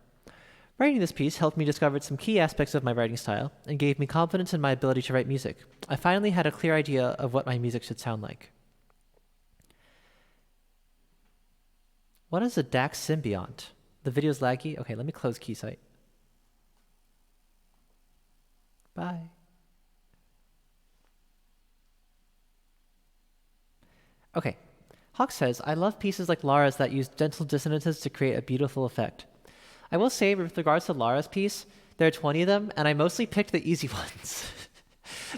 Writing this piece helped me discover some key aspects of my writing style and gave me confidence in my ability to write music. I finally had a clear idea of what my music should sound like. What is a DAX symbiont? The video's laggy? Okay, let me close Keysight. Bye. Okay. Hawk says, I love pieces like Lara's that use gentle dissonances to create a beautiful effect. I will say, with regards to Lara's piece, there are 20 of them, and I mostly picked the easy ones.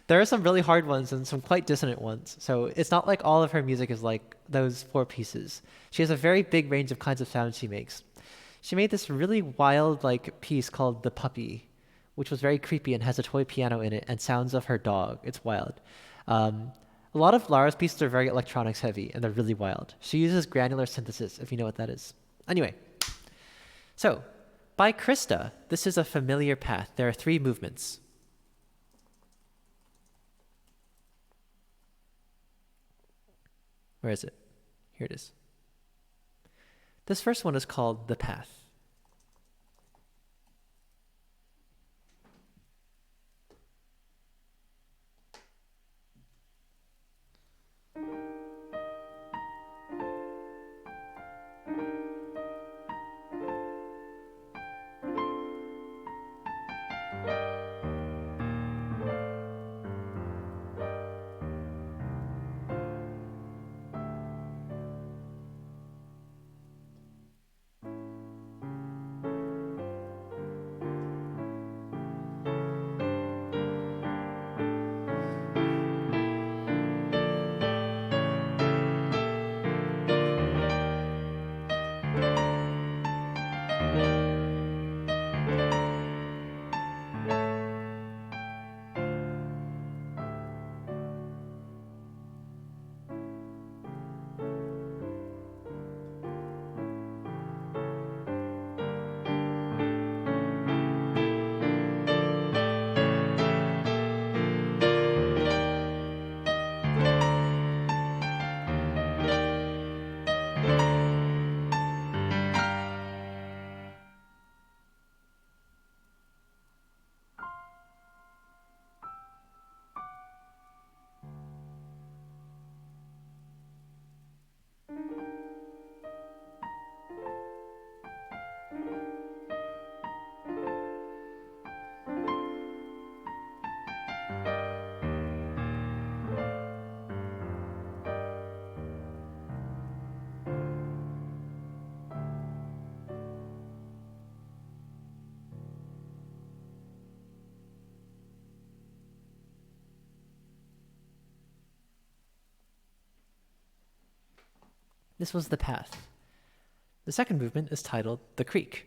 There are some really hard ones and some quite dissonant ones, so it's not like all of her music is like those 4 pieces. She has a very big range of kinds of sounds she makes. She made this really wild piece called The Puppy, which was very creepy and has a toy piano in it and sounds of her dog. It's wild. A lot of Lara's pieces are very electronics heavy and they're really wild. She uses granular synthesis, if you know what that is. Anyway, so by Krista, this is A Familiar Path. There are 3 movements. Where is it? Here it is. This first one is called The Path. This was the path. The second movement is titled The Creek.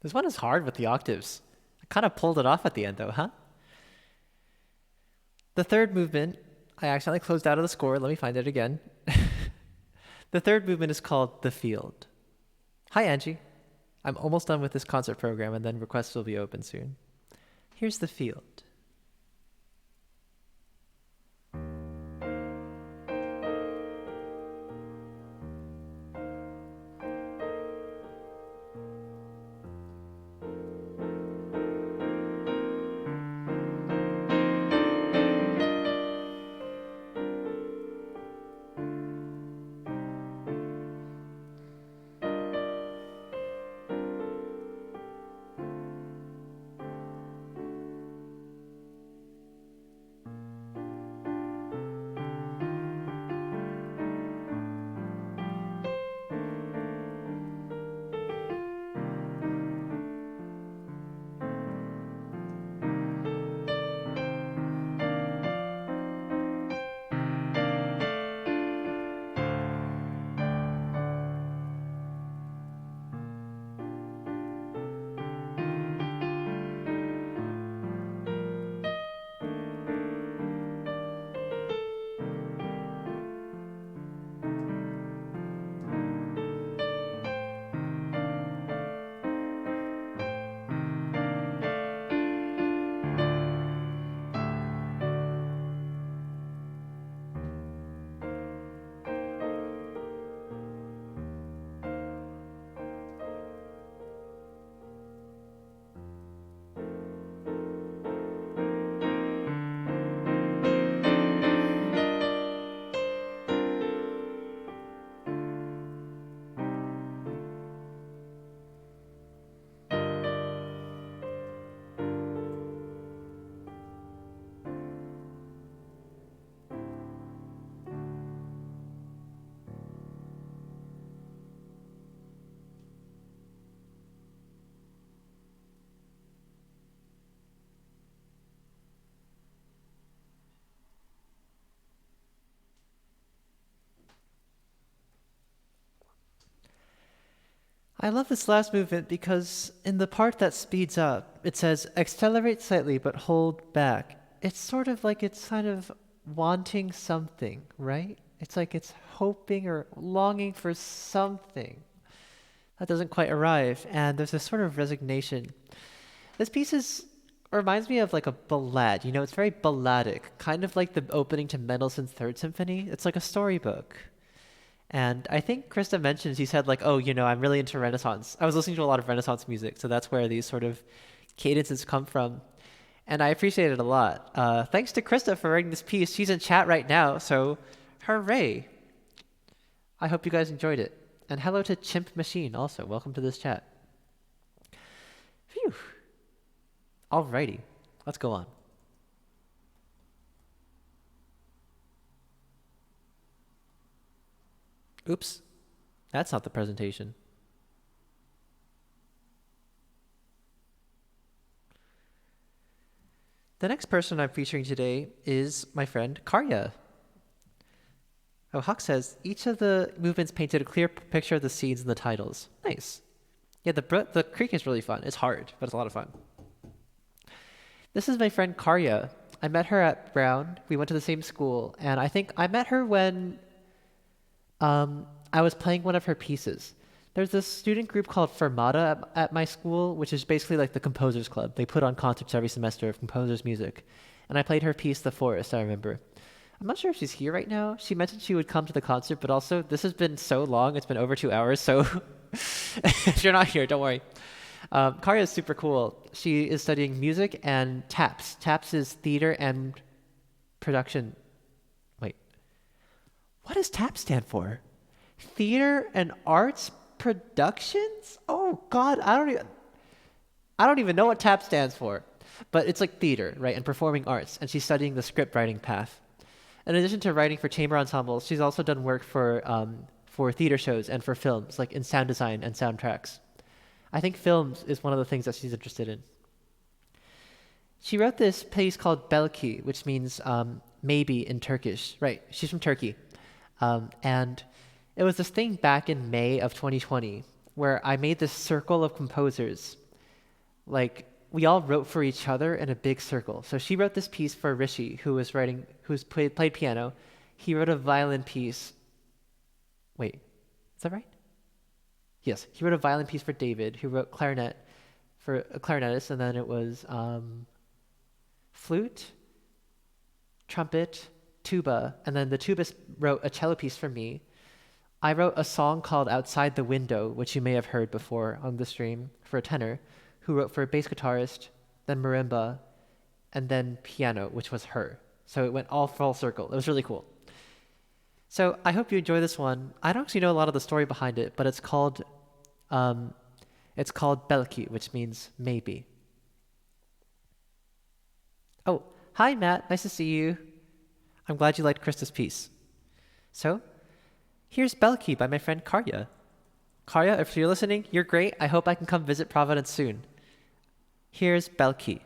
This one is hard with the octaves. I kind of pulled it off at the end though, huh? The third movement, I accidentally closed out of the score. Let me find it again. The third movement is called The Field. Hi, Angie. I'm almost done with this concert program and then requests will be open soon. Here's The Field. I love this last movement because in the part that speeds up, it says accelerate slightly but hold back. It's sort of like it's kind of wanting something, right? It's like it's hoping or longing for something that doesn't quite arrive, and there's this sort of resignation. This piece reminds me of like a ballad. You know, it's very balladic, kind of like the opening to Mendelssohn's Third Symphony. It's like a storybook. And I think Krista mentions, he said like, oh, you know, I'm really into Renaissance. I was listening to a lot of Renaissance music, so that's where these sort of cadences come from. And I appreciate it a lot. Thanks to Krista for writing this piece. She's in chat right now, so hooray. I hope you guys enjoyed it. And hello to Chimp Machine also. Welcome to this chat. Phew. Alrighty, let's go on. Oops, that's not the presentation. The next person I'm featuring today is my friend Karya. Oh, Huck says, each of the movements painted a clear picture of the scenes and the titles. Nice. Yeah, the creek is really fun. It's hard, but it's a lot of fun. This is my friend Karya. I met her at Brown. We went to the same school, and I think I met her when I was playing one of her pieces. There's this student group called Fermata at my school, which is basically like the Composers Club. They put on concerts every semester of composers' music. And I played her piece, The Forest, I remember. I'm not sure if she's here right now. She mentioned she would come to the concert, but also this has been so long. It's been over 2 hours, so if you're not here, don't worry. Karya is super cool. She is studying music and TAPS. TAPS is theater and production. Wait, what does TAPS stand for? Theater and arts productions? Oh God, I don't even know what TAP stands for, but it's like theater, right, and performing arts. And she's studying the script writing path. In addition to writing for chamber ensembles, she's also done work for theater shows and for films, like in sound design and soundtracks. I think films is one of the things that she's interested in. She wrote this piece called Belki, which means maybe in Turkish. Right, she's from Turkey. And it was this thing back in May of 2020 where I made this circle of composers. Like, we all wrote for each other in a big circle. So she wrote this piece for Rishi, who's played piano. He wrote a violin piece. Wait, is that right? Yes, he wrote a violin piece for David, who wrote clarinet for a clarinetist, and then it was flute, trumpet, tuba, and then the tubist wrote a cello piece for me. I wrote a song called Outside the Window, which you may have heard before on the stream, for a tenor, who wrote for a bass guitarist, then marimba, and then piano, which was her. So it went all full circle. It was really cool. So I hope you enjoy this one. I don't actually know a lot of the story behind it, but it's called Belki, which means maybe. Oh, hi Matt, nice to see you. I'm glad you liked Krista's piece. So, here's Belki by my friend Karya. Karya, if you're listening, you're great. I hope I can come visit Providence soon. Here's Belki.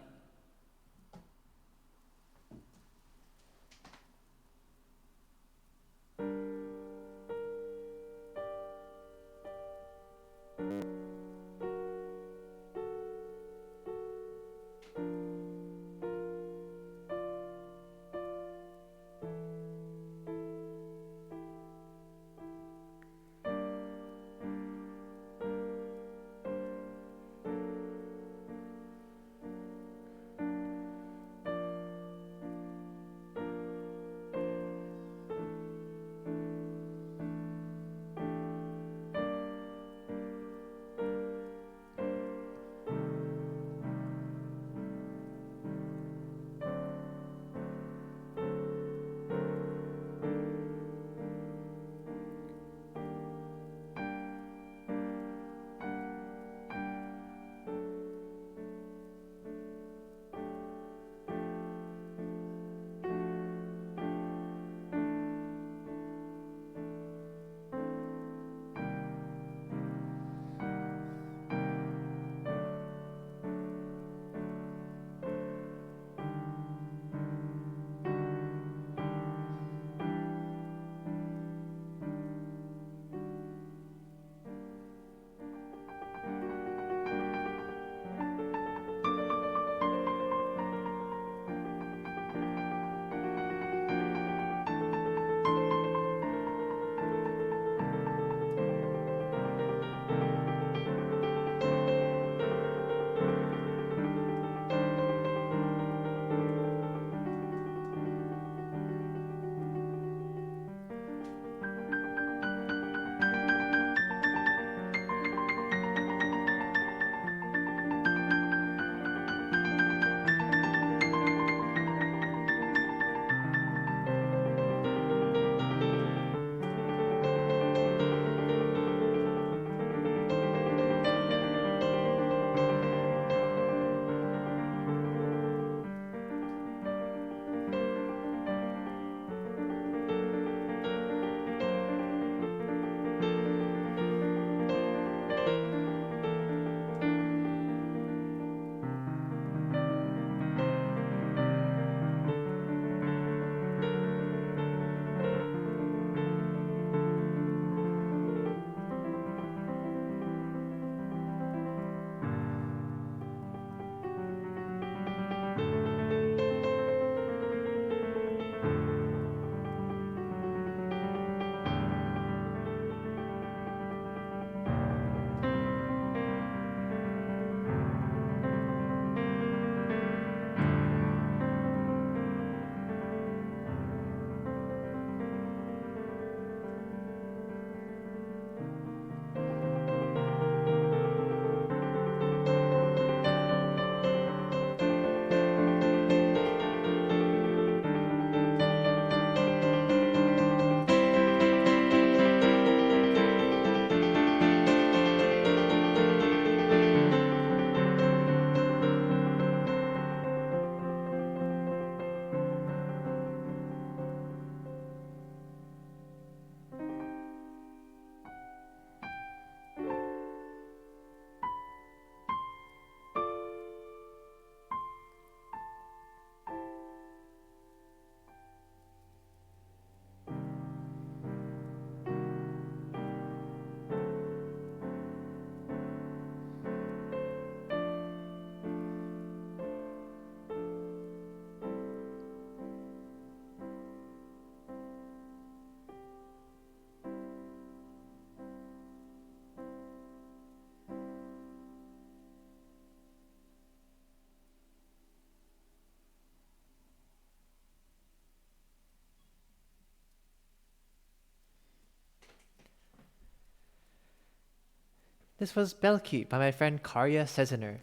This was Belki by my friend Karya Seziner.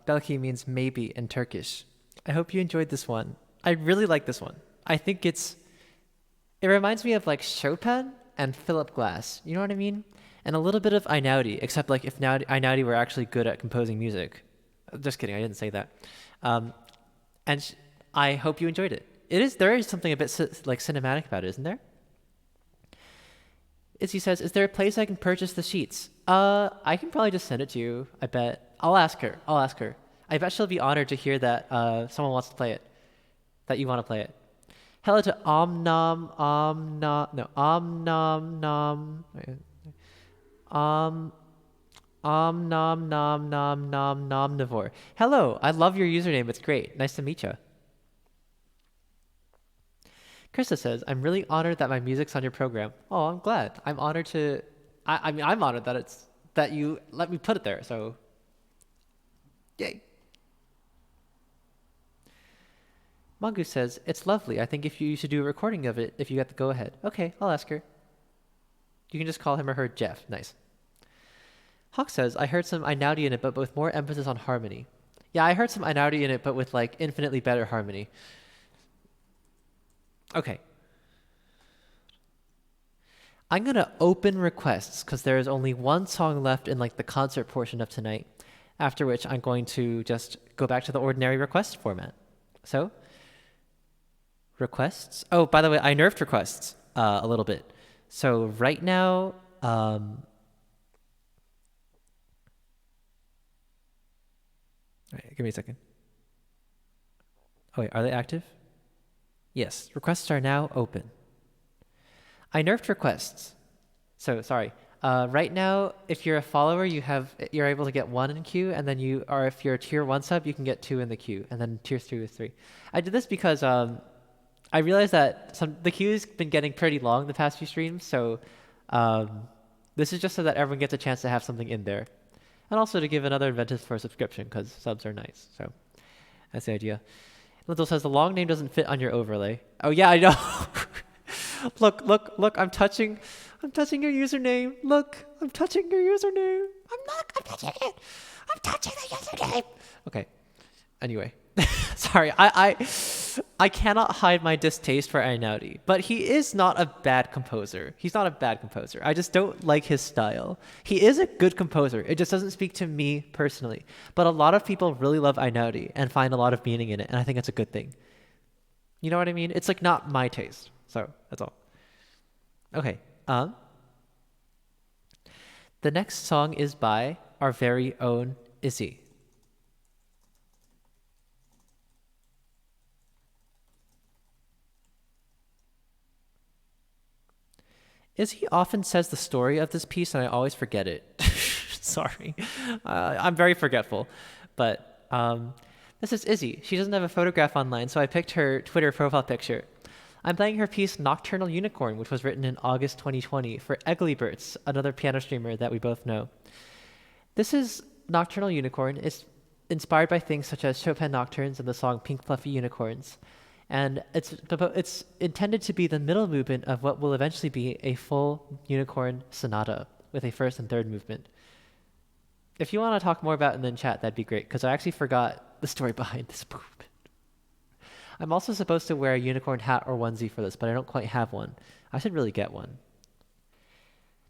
Belki means maybe in Turkish. I hope you enjoyed this one. I really like this one. I think it reminds me of like Chopin and Philip Glass. You know what I mean? And a little bit of Einaudi, except like if Einaudi were actually good at composing music. Just kidding, I didn't say that. And I hope you enjoyed it. There is something a bit like cinematic about it, isn't there? Izzy says, is there a place I can purchase the sheets? I can probably just send it to you, I bet. I'll ask her. I bet she'll be honored to hear that someone wants to play it, that you want to play it. Hello to Om Nom Nomnivore. Hello, I love your username. It's great. Nice to meet you. Krista says, I'm really honored that my music's on your program. Oh, I'm glad. I'm honored to... I mean, I'm honored that you let me put it there, so... Yay. Mongoose says, it's lovely. I think if you should do a recording of it if you get the go-ahead. Okay, I'll ask her. You can just call him or her Jeff. Nice. Hawk says, I heard some Einaudi in it, but with more emphasis on harmony. Yeah, I heard some Einaudi in it, but with like infinitely better harmony. Okay. I'm going to open requests because there is only one song left in like the concert portion of tonight, after which I'm going to just go back to the ordinary request format. So, requests. Oh, by the way, I nerfed requests a little bit. So right now, all right, give me a second. Oh wait, are they active? Yes, requests are now open. I nerfed requests. So sorry. Right now, if you're a follower, you're able to get 1 in queue, and then if you're a tier 1 sub, you can get 2 in the queue, and then tier 3 is 3. I did this because I realized that the queue's been getting pretty long the past few streams, so this is just so that everyone gets a chance to have something in there. And also to give another incentive for a subscription, because subs are nice. So that's the idea. Lintel says, the long name doesn't fit on your overlay. Oh yeah, I know. Look, I'm touching your username. Look, I'm touching your username. I'm touching it. I'm touching the username. Okay. Anyway, sorry, I cannot hide my distaste for Einaudi, but he is not a bad composer. He's not a bad composer. I just don't like his style. He is a good composer. It just doesn't speak to me personally. But a lot of people really love Einaudi and find a lot of meaning in it, and I think it's a good thing. You know what I mean? It's like not my taste. So that's all. Okay. The next song is by our very own Izzy. Izzy often says the story of this piece, and I always forget it. Sorry. I'm very forgetful. But this is Izzy. She doesn't have a photograph online, so I picked her Twitter profile picture. I'm playing her piece Nocturnal Unicorn, which was written in August 2020 for Egglyberts, another piano streamer that we both know. This is Nocturnal Unicorn. It's inspired by things such as Chopin Nocturnes and the song Pink Fluffy Unicorns. And it's intended to be the middle movement of what will eventually be a full unicorn sonata with a first and third movement. If you want to talk more about it in the chat, that'd be great, because I actually forgot the story behind this movement. I'm also supposed to wear a unicorn hat or onesie for this, but I don't quite have one. I should really get one.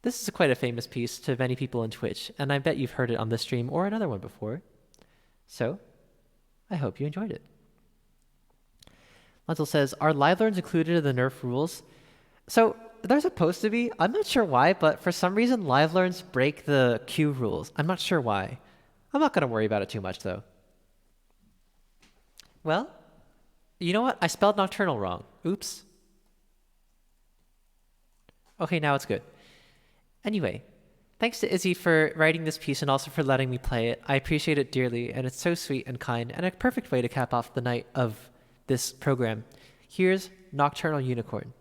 This is quite a famous piece to many people on Twitch, and I bet you've heard it on this stream or another one before. So, I hope you enjoyed it. Lentil says, are live learns included in the nerf rules? So, they're supposed to be. I'm not sure why, but for some reason, live learns break the queue rules. I'm not sure why. I'm not going to worry about it too much, though. Well, you know what? I spelled nocturnal wrong. Oops. Okay, now it's good. Anyway, thanks to Izzy for writing this piece and also for letting me play it. I appreciate it dearly, and it's so sweet and kind, and a perfect way to cap off the night of this program. Here's Nocturnal Unicorn.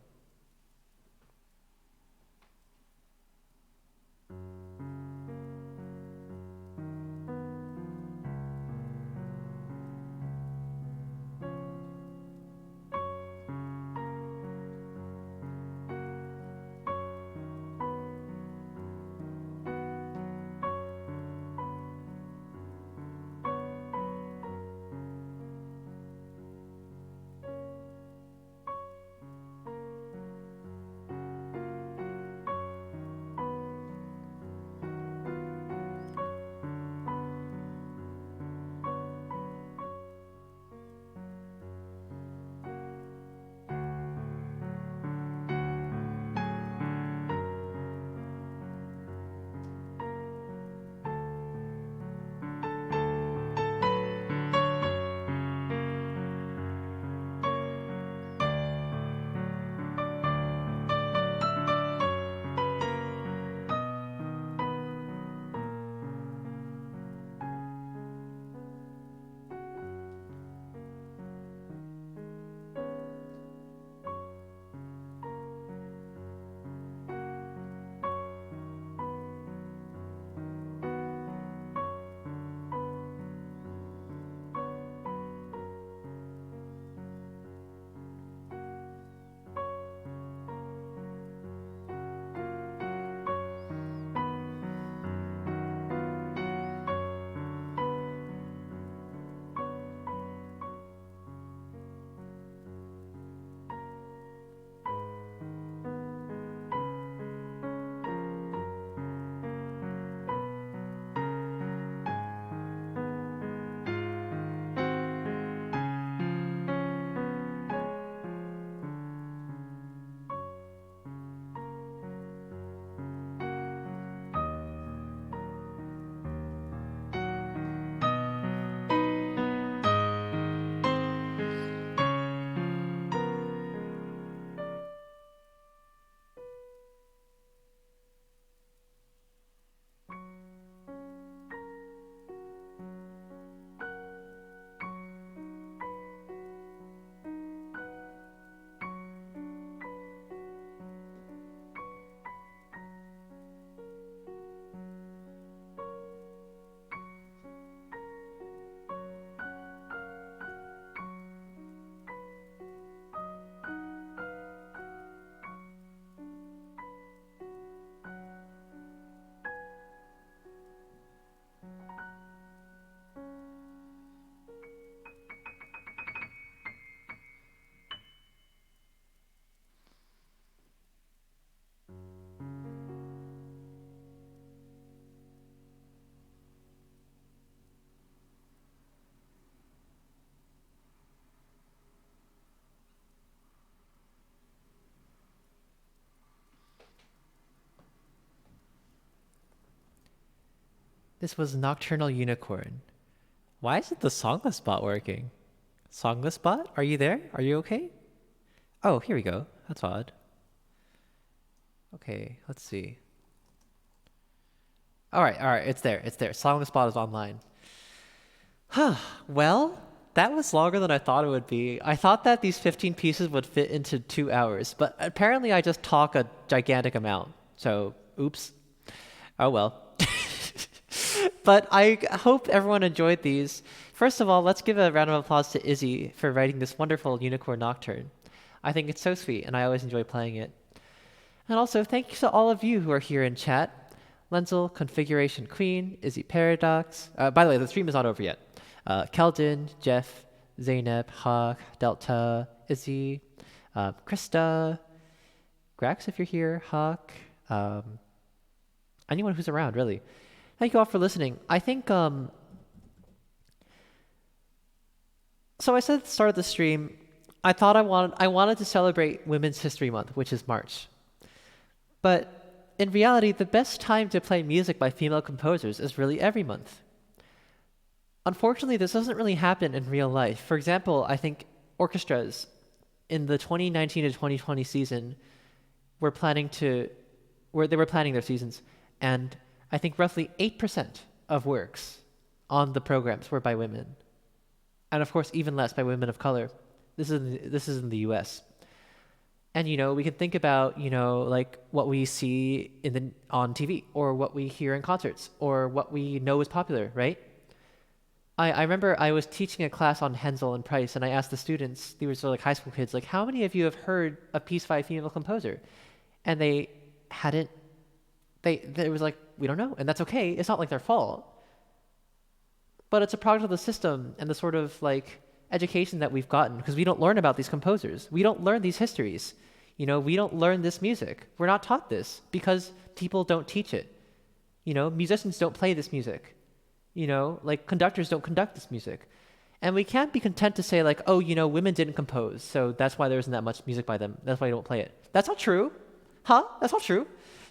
This was Nocturnal Unicorn. Why isn't the songless bot working? Songless bot, are you there? Are you okay? Oh, here we go. That's odd. Okay, let's see. All right, it's there. Songless bot is online. Well, that was longer than I thought it would be. I thought that these 15 pieces would fit into 2 hours, but apparently I just talk a gigantic amount. So, oops. Oh well. But I hope everyone enjoyed these. First of all, let's give a round of applause to Izzy for writing this wonderful Unicorn Nocturne. I think it's so sweet, and I always enjoy playing it. And also, thank you to all of you who are here in chat. Lenzel, Configuration Queen, Izzy Paradox. By the way, the stream is not over yet. Keldon, Jeff, Zainab, Hawk, Delta, Izzy, Krista, Grax if you're here, Hawk, anyone who's around, really. Thank you all for listening. I think, so I said at the start of the stream, I thought I wanted to celebrate Women's History Month, which is March. But in reality, the best time to play music by female composers is really every month. Unfortunately, this doesn't really happen in real life. For example, I think orchestras in the 2019 to 2020 season were planning their seasons, and I think roughly 8% of works on the programs were by women. And of course, even less by women of color. This is in the US. And, we can think about, like what we see on TV, or what we hear in concerts, or what we know is popular, right? I remember I was teaching a class on Hensel and Price, and I asked the students, these were like high school kids, like, how many of you have heard a piece by a female composer? And they hadn't, they was like, we don't know, and that's okay. It's not like their fault. But it's a product of the system and the sort of like education that we've gotten, because we don't learn about these composers. We don't learn these histories. We don't learn this music. We're not taught this because people don't teach it. Musicians don't play this music. Like conductors don't conduct this music. And we can't be content to say like, oh, women didn't compose, so that's why there isn't that much music by them. That's why you don't play it. That's not true. That's not true.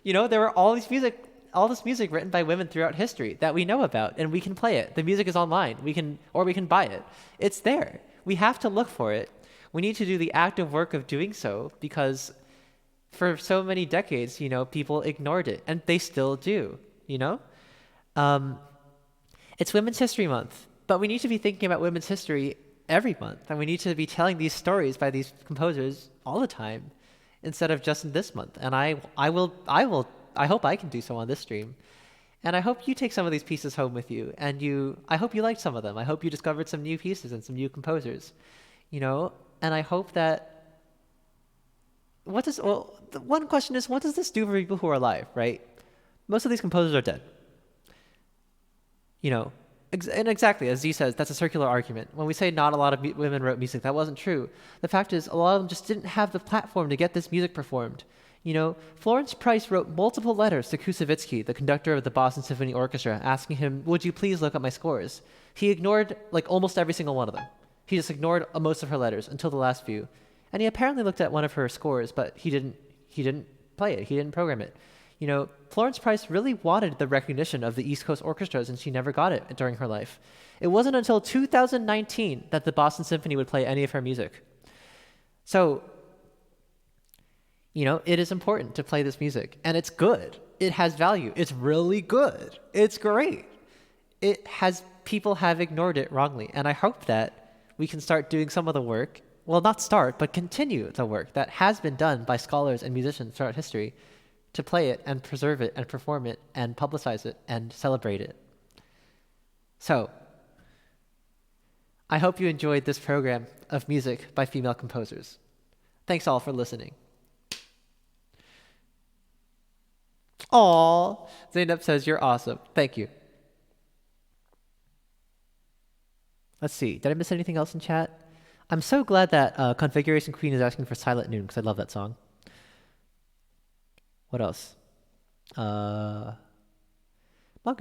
There were all this music written by women throughout history that we know about, and we can play it. The music is online. We can buy it. It's there. We have to look for it. We need to do the active work of doing so, because for so many decades, people ignored it, and they still do, It's Women's History Month, but we need to be thinking about women's history every month, and we need to be telling these stories by these composers all the time, instead of just in this month. And I hope I can do so on this stream. And I hope you take some of these pieces home with you, and I hope you liked some of them. I hope you discovered some new pieces and some new composers, and I hope that the one question is, what does this do for people who are alive, right? Most of these composers are dead. And exactly, as Z says, that's a circular argument. When we say not a lot of women wrote music, that wasn't true. The fact is, a lot of them just didn't have the platform to get this music performed. Florence Price wrote multiple letters to Kusevitsky, the conductor of the Boston Symphony Orchestra, asking him, would you please look at my scores? He ignored like almost every single one of them. He just ignored most of her letters until the last few. And he apparently looked at one of her scores, but he didn't play it. He didn't program it. Florence Price really wanted the recognition of the East Coast orchestras, and she never got it during her life. It wasn't until 2019 that the Boston Symphony would play any of her music. So, it is important to play this music, and it's good. It has value. It's really good. It's great. People have ignored it wrongly, and I hope that we can start doing some of the work, well, not start, but continue the work that has been done by scholars and musicians throughout history to play it and preserve it and perform it and publicize it and celebrate it. So, I hope you enjoyed this program of music by female composers. Thanks all for listening. Aww, Zainab says you're awesome. Thank you. Let's see, did I miss anything else in chat? I'm so glad that Configuration Queen is asking for Silent Noon, because I love that song. What else? Magu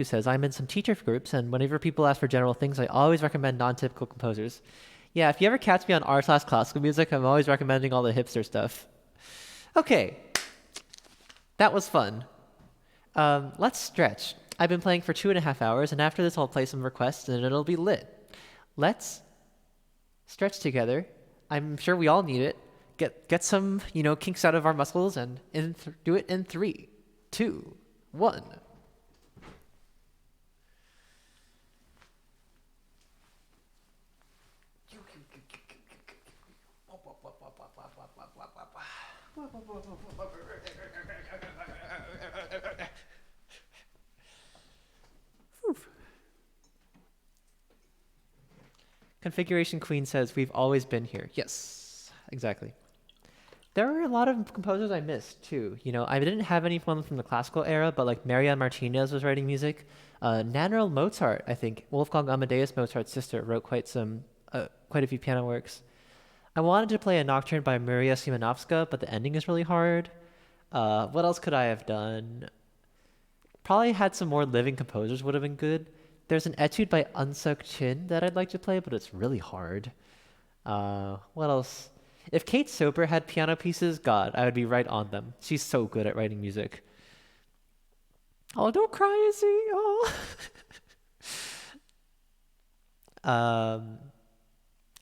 says, I'm in some teacher groups, and whenever people ask for general things, I always recommend non-typical composers. Yeah, if you ever catch me on r// classical music, I'm always recommending all the hipster stuff. Okay, that was fun. Let's stretch. I've been playing for 2.5 hours, and after this I'll play some requests and it'll be lit. Let's stretch together. I'm sure we all need it. Get some, kinks out of our muscles and do it in 3, 2, 1. Configuration Queen says, we've always been here. Yes, exactly. There are a lot of composers I missed too. I didn't have anyone from the classical era, but like Marianne Martinez was writing music. Nannerl Mozart, I think, Wolfgang Amadeus Mozart's sister, wrote quite a few piano works. I wanted to play a nocturne by Maria Simonovska, but the ending is really hard. What else could I have done? Probably had some more living composers would have been good. There's an etude by Unsuk Chin that I'd like to play, but it's really hard. What else? If Kate Soper had piano pieces, God, I would be right on them. She's so good at writing music. Oh, don't cry, Izzy. Oh.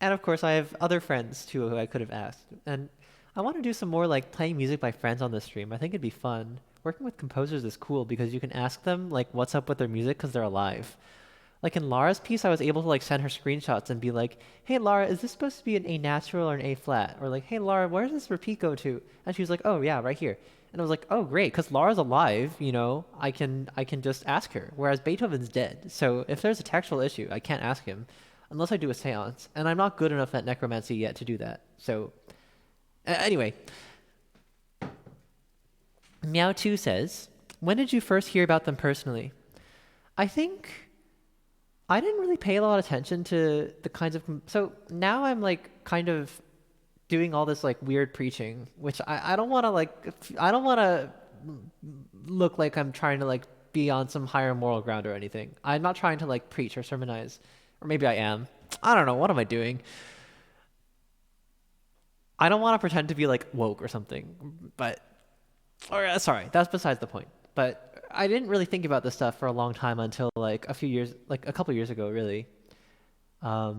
And of course, I have other friends too who I could have asked. And I want to do some more like playing music by friends on the stream. I think it'd be fun. Working with composers is cool because you can ask them like what's up with their music because they're alive. Like in Lara's piece, I was able to like send her screenshots and be like, hey Lara, is this supposed to be an A natural or an A flat? Or like, hey Lara, where does this repeat go to? And she was like, oh yeah, right here. And I was like, oh great, because Lara's alive, I can just ask her. Whereas Beethoven's dead. So if there's a textual issue, I can't ask him unless I do a seance. And I'm not good enough at necromancy yet to do that. So anyway. Meow2 says, when did you first hear about them personally? I think I didn't really pay a lot of attention to the kinds of... So now I'm like kind of doing all this like weird preaching, which I don't want to like... I don't want to look like I'm trying to like be on some higher moral ground or anything. I'm not trying to like preach or sermonize. Or maybe I am. I don't know. What am I doing? I don't want to pretend to be like woke or something, but... Or sorry, that's besides the point. But I didn't really think about this stuff for a long time until like a couple years ago, really. I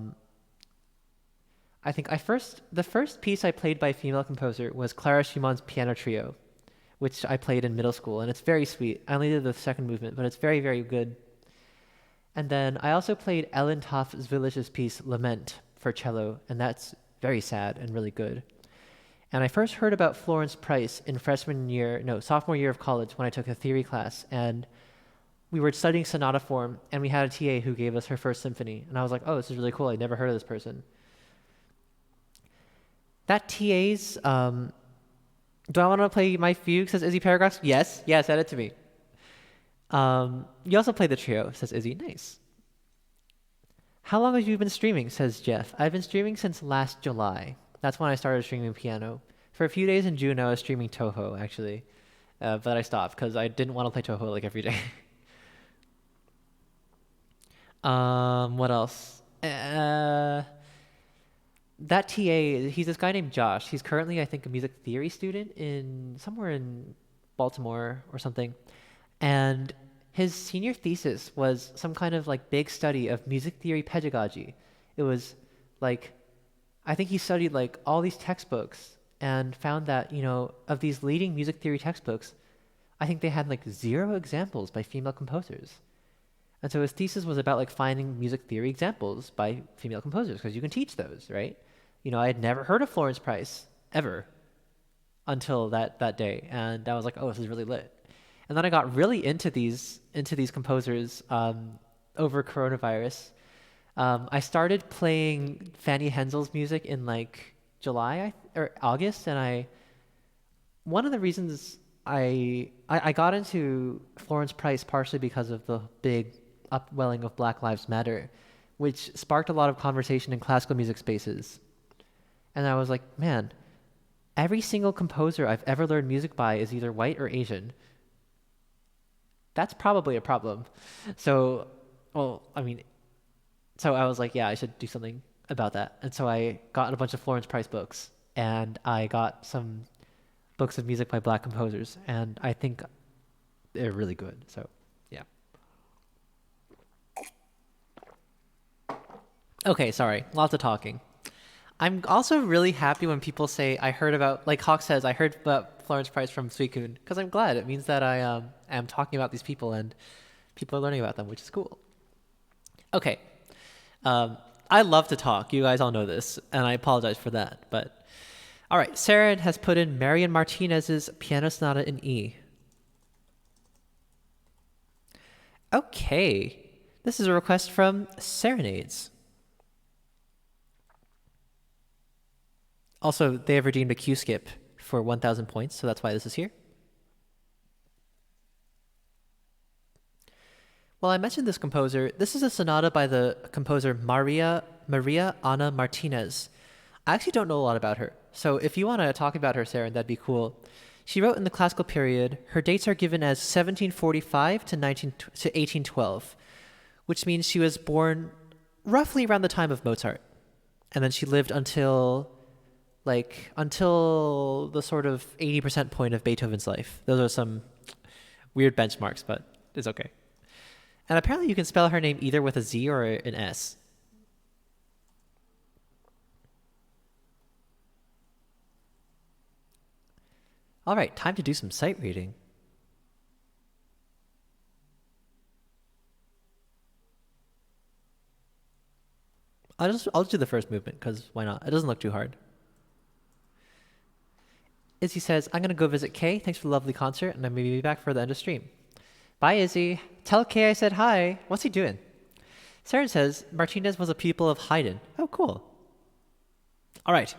think the first piece I played by a female composer was Clara Schumann's Piano Trio, which I played in middle school, and it's very sweet. I only did the second movement, but it's very, very good. And then I also played Ellen Toft Zwilij's piece Lament for cello, and that's very sad and really good. And I first heard about Florence Price in sophomore year of college when I took a theory class. And we were studying sonata form, and we had a TA who gave us her first symphony. And I was like, oh, this is really cool. I'd never heard of this person. That TA's... do I want to play my fugue, says Izzy Paragraphs? Yes, send it to me. You also play the trio, says Izzy. Nice. How long have you been streaming, says Jeff. I've been streaming since last July. That's when I started streaming piano. For a few days in June, I was streaming Toho, actually. But I stopped because I didn't want to play Toho like every day. What else? That TA, he's this guy named Josh. He's currently, I think, a music theory student somewhere in Baltimore or something. And his senior thesis was some kind of like big study of music theory pedagogy. It was like... I think he studied like all these textbooks and found that, of these leading music theory textbooks, I think they had like 0 examples by female composers. And so his thesis was about like finding music theory examples by female composers because you can teach those, right? I had never heard of Florence Price ever until that day. And I was like, oh, this is really lit. And then I got really into these composers over coronavirus. I started playing Fanny Hensel's music in like July or August, and one of the reasons I got into Florence Price partially because of the big upwelling of Black Lives Matter, which sparked a lot of conversation in classical music spaces. And I was like, man, every single composer I've ever learned music by is either white or Asian. That's probably a problem. So I was like, yeah, I should do something about that. And so I got a bunch of Florence Price books, and I got some books of music by Black composers, and I think they're really good. So, yeah. Okay, sorry. Lots of talking. I'm also really happy when people say I heard about, like Hawk says, I heard about Florence Price from Suikun because I'm glad. It means that I am talking about these people and people are learning about them, which is cool. Okay. Um, I love to talk. You guys all know this, and I apologize for that. But all right, Saren has put in Marian Martinez's Piano Sonata in E. Okay, this is a request from Serenades. Also, they have redeemed a Q skip for 1,000 points, so that's why this is here. Well, I mentioned this composer. This is a sonata by the composer Maria Ana Martinez. I actually don't know a lot about her, so if you want to talk about her, Sarah, that'd be cool. She wrote in the classical period. Her dates are given as 1745 to 1812, which means she was born roughly around the time of Mozart, and then she lived until the sort of 80% point of Beethoven's life. Those are some weird benchmarks, but it's okay. And apparently you can spell her name either with a Z or an S. All right, time to do some sight reading. I'll do the first movement because why not? It doesn't look too hard. Izzy says, I'm going to go visit Kay. Thanks for the lovely concert, and I'm going to be back for the end of stream. Bye, Izzy. Tell Kay I said hi. What's he doing? Saren says, Martinez was a pupil of Haydn. Oh, cool. All right.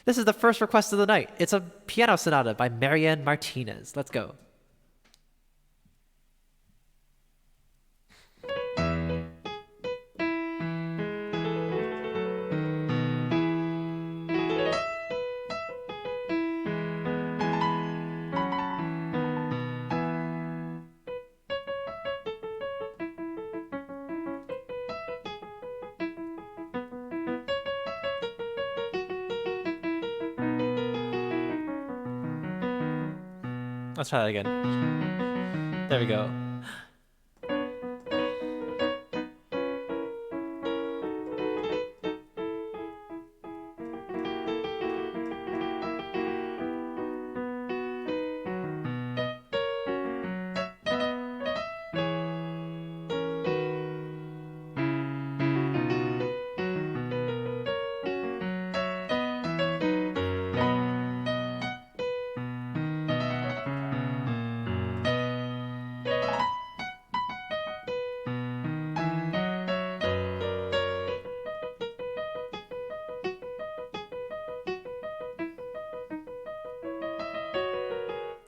This is the first request of the night. It's a piano sonata by Marianne Martinez. Let's go. Let's try that again. There we go.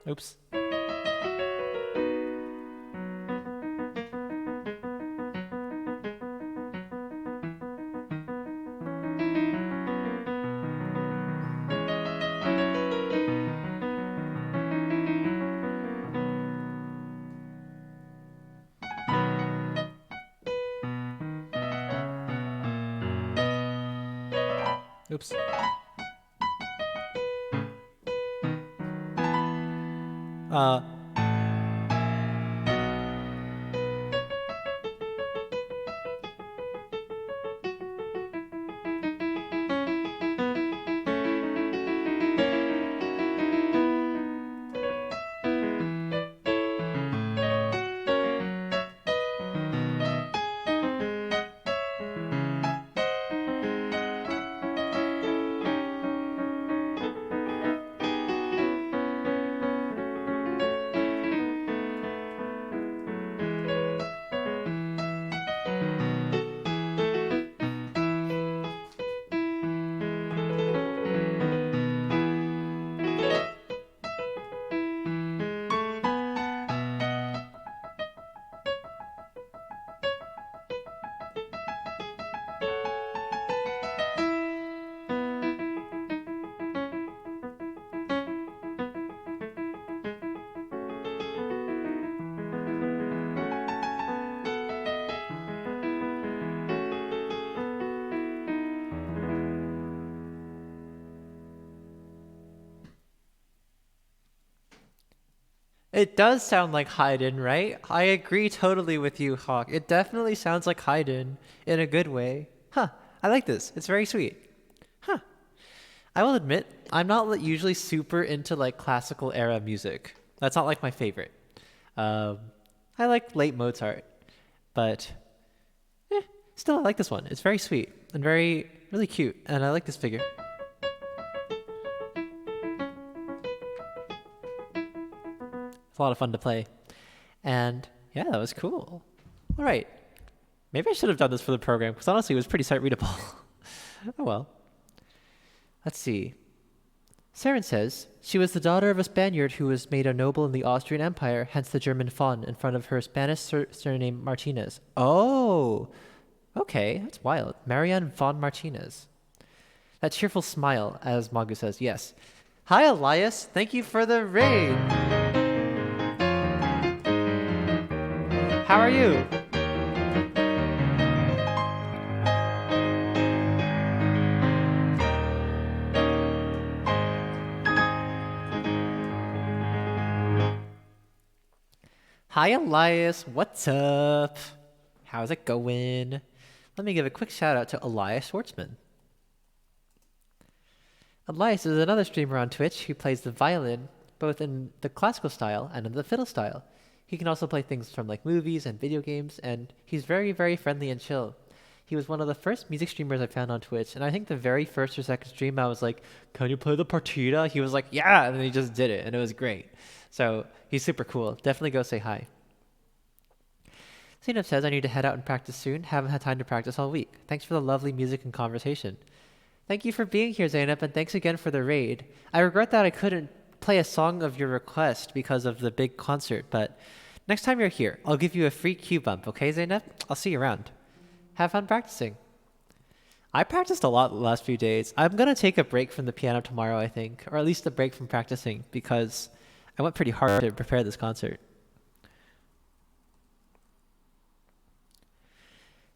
Oops. Oops. Uh, it does sound like Haydn, right? I agree totally with you, Hawk. It definitely sounds like Haydn in a good way. Huh, I like this. It's very sweet. Huh. I will admit, I'm not usually super into like classical era music. That's not like my favorite. Um, I like late Mozart, but still I like this one. It's very sweet and very, really cute. And I like this figure. It's a lot of fun to play. And yeah, that was cool. All right. Maybe I should have done this for the program because honestly it was pretty sight readable. Oh well. Let's see. Saren says, she was the daughter of a Spaniard who was made a noble in the Austrian Empire, hence the German fawn in front of her Spanish surname Martinez. Oh, okay, that's wild. Marianne von Martinez. That cheerful smile, as Magu says, yes. Hi, Elias. Thank you for the raid. How are you? Hi, Elias. What's up? How's it going? Let me give a quick shout out to Elias Schwartzman. Elias is another streamer on Twitch who plays the violin both in the classical style and in the fiddle style. He can also play things from like movies and video games, and he's very, very friendly and chill. He was one of the first music streamers I found on Twitch, and I think the very first or second stream I was like, can you play the partita? He was like, yeah, and then he just did it, and it was great. So he's super cool. Definitely go say hi. Zainab says, I need to head out and practice soon. Haven't had time to practice all week. Thanks for the lovely music and conversation. Thank you for being here, Zainab, and thanks again for the raid. I regret that I couldn't play a song of your request because of the big concert, but next time you're here, I'll give you a free cue bump, okay, Zainab? I'll see you around. Have fun practicing. I practiced a lot the last few days. I'm going to take a break from the piano tomorrow, I think, or at least a break from practicing, because I went pretty hard to prepare this concert.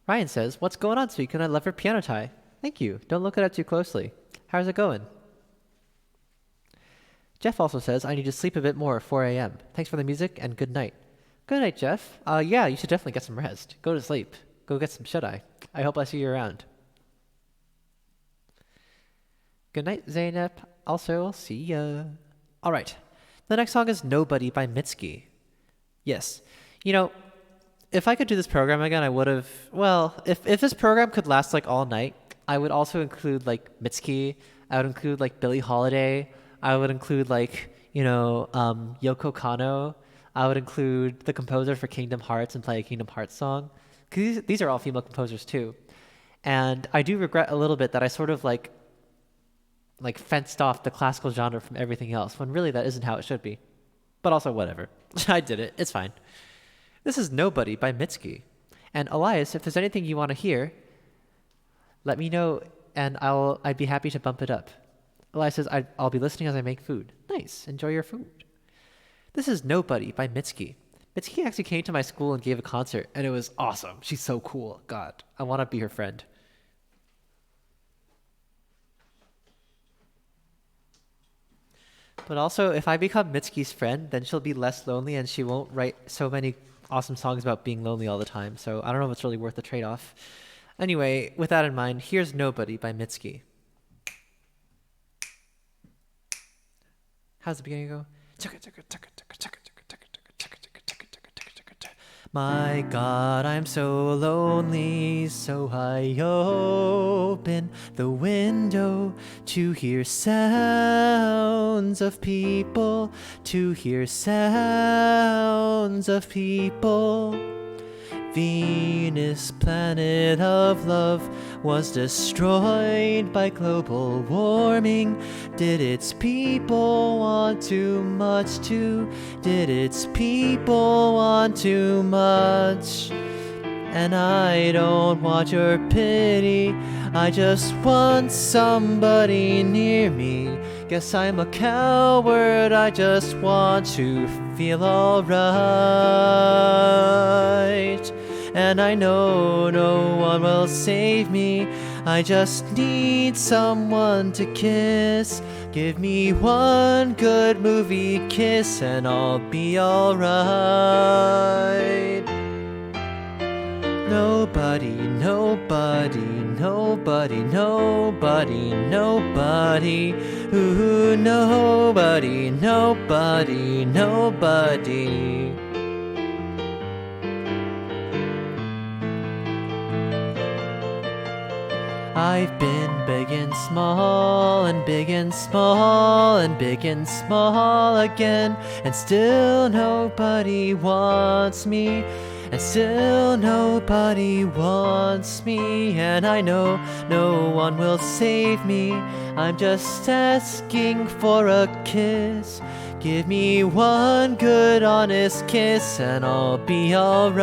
Ryan says, what's going on, Suikun? I love your piano tie. Thank you. Don't look at it too closely. How's it going? Jeff also says, I need to sleep a bit more at 4 a.m. Thanks for the music and good night. Good night, Jeff. Yeah, you should definitely get some rest. Go to sleep. Go get some shut-eye. I hope I see you around. Good night, Zainab. Also, I'll see ya. All right. The next song is Nobody by Mitski. Yes. You know, if I could do this program again, I would have... Well, if this program could last like all night, I would also include like Mitski. I would include like Billie Holiday. I would include like, you know, Yoko Kanno. I would include the composer for Kingdom Hearts and play a Kingdom Hearts song. Because these are all female composers too. And I do regret a little bit that I sort of like fenced off the classical genre from everything else, when really that isn't how it should be. But also whatever. I did it. It's fine. This is Nobody by Mitski. And Elias, if there's anything you want to hear, let me know and I'd be happy to bump it up. Elias says, I'll be listening as I make food. Nice. Enjoy your food. This is Nobody by Mitski. Mitski actually came to my school and gave a concert, and it was awesome. She's so cool. God, I want to be her friend. But also, if I become Mitski's friend, then she'll be less lonely and she won't write so many awesome songs about being lonely all the time. So I don't know if it's really worth the trade-off. Anyway, with that in mind, here's Nobody by Mitski. How's the beginning go? My God, I'm so lonely, so I open the window to hear sounds of people, to hear sounds of people. Venus, planet of love, was destroyed by global warming. Did its people want too much too? Did its people want too much? And I don't want your pity, I just want somebody near me. Guess I'm a coward, I just want to feel alright. And I know no one will save me, I just need someone to kiss. Give me one good movie kiss and I'll be alright. Nobody, nobody, nobody, nobody, nobody. Ooh, nobody, nobody, nobody. I've been big and small, and big and small, and big and small again, and still nobody wants me, and still nobody wants me, and I know no one will save me. I'm just asking for a kiss. Give me one good honest kiss and I'll be alright.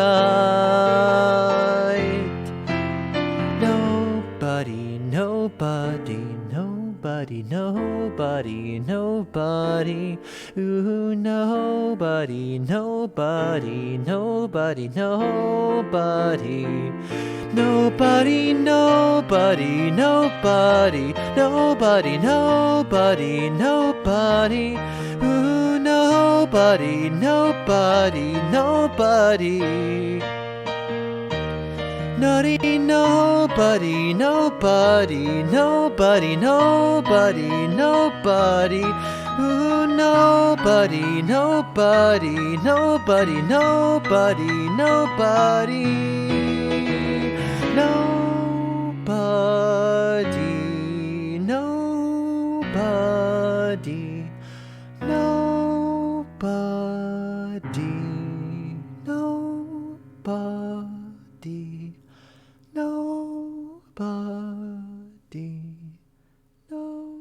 Nobody, nobody, nobody, nobody, nobody. Ooh, nobody, nobody, nobody, nobody. Nobody, nobody, nobody, nobody, nobody, nobody. Ooh, nobody, nobody, nobody. Nobody, nobody, nobody, nobody, nobody, nobody. Ooh, nobody, nobody, nobody, nobody, nobody. Nobody, nobody, nobody, nobody. Nobody, no.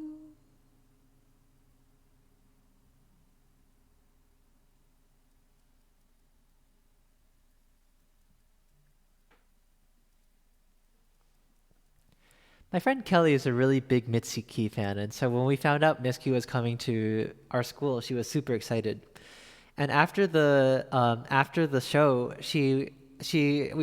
My friend Kelly is a really big Mitsuki fan, and so when we found out Mitsuki was coming to our school, she was super excited. And after the show, we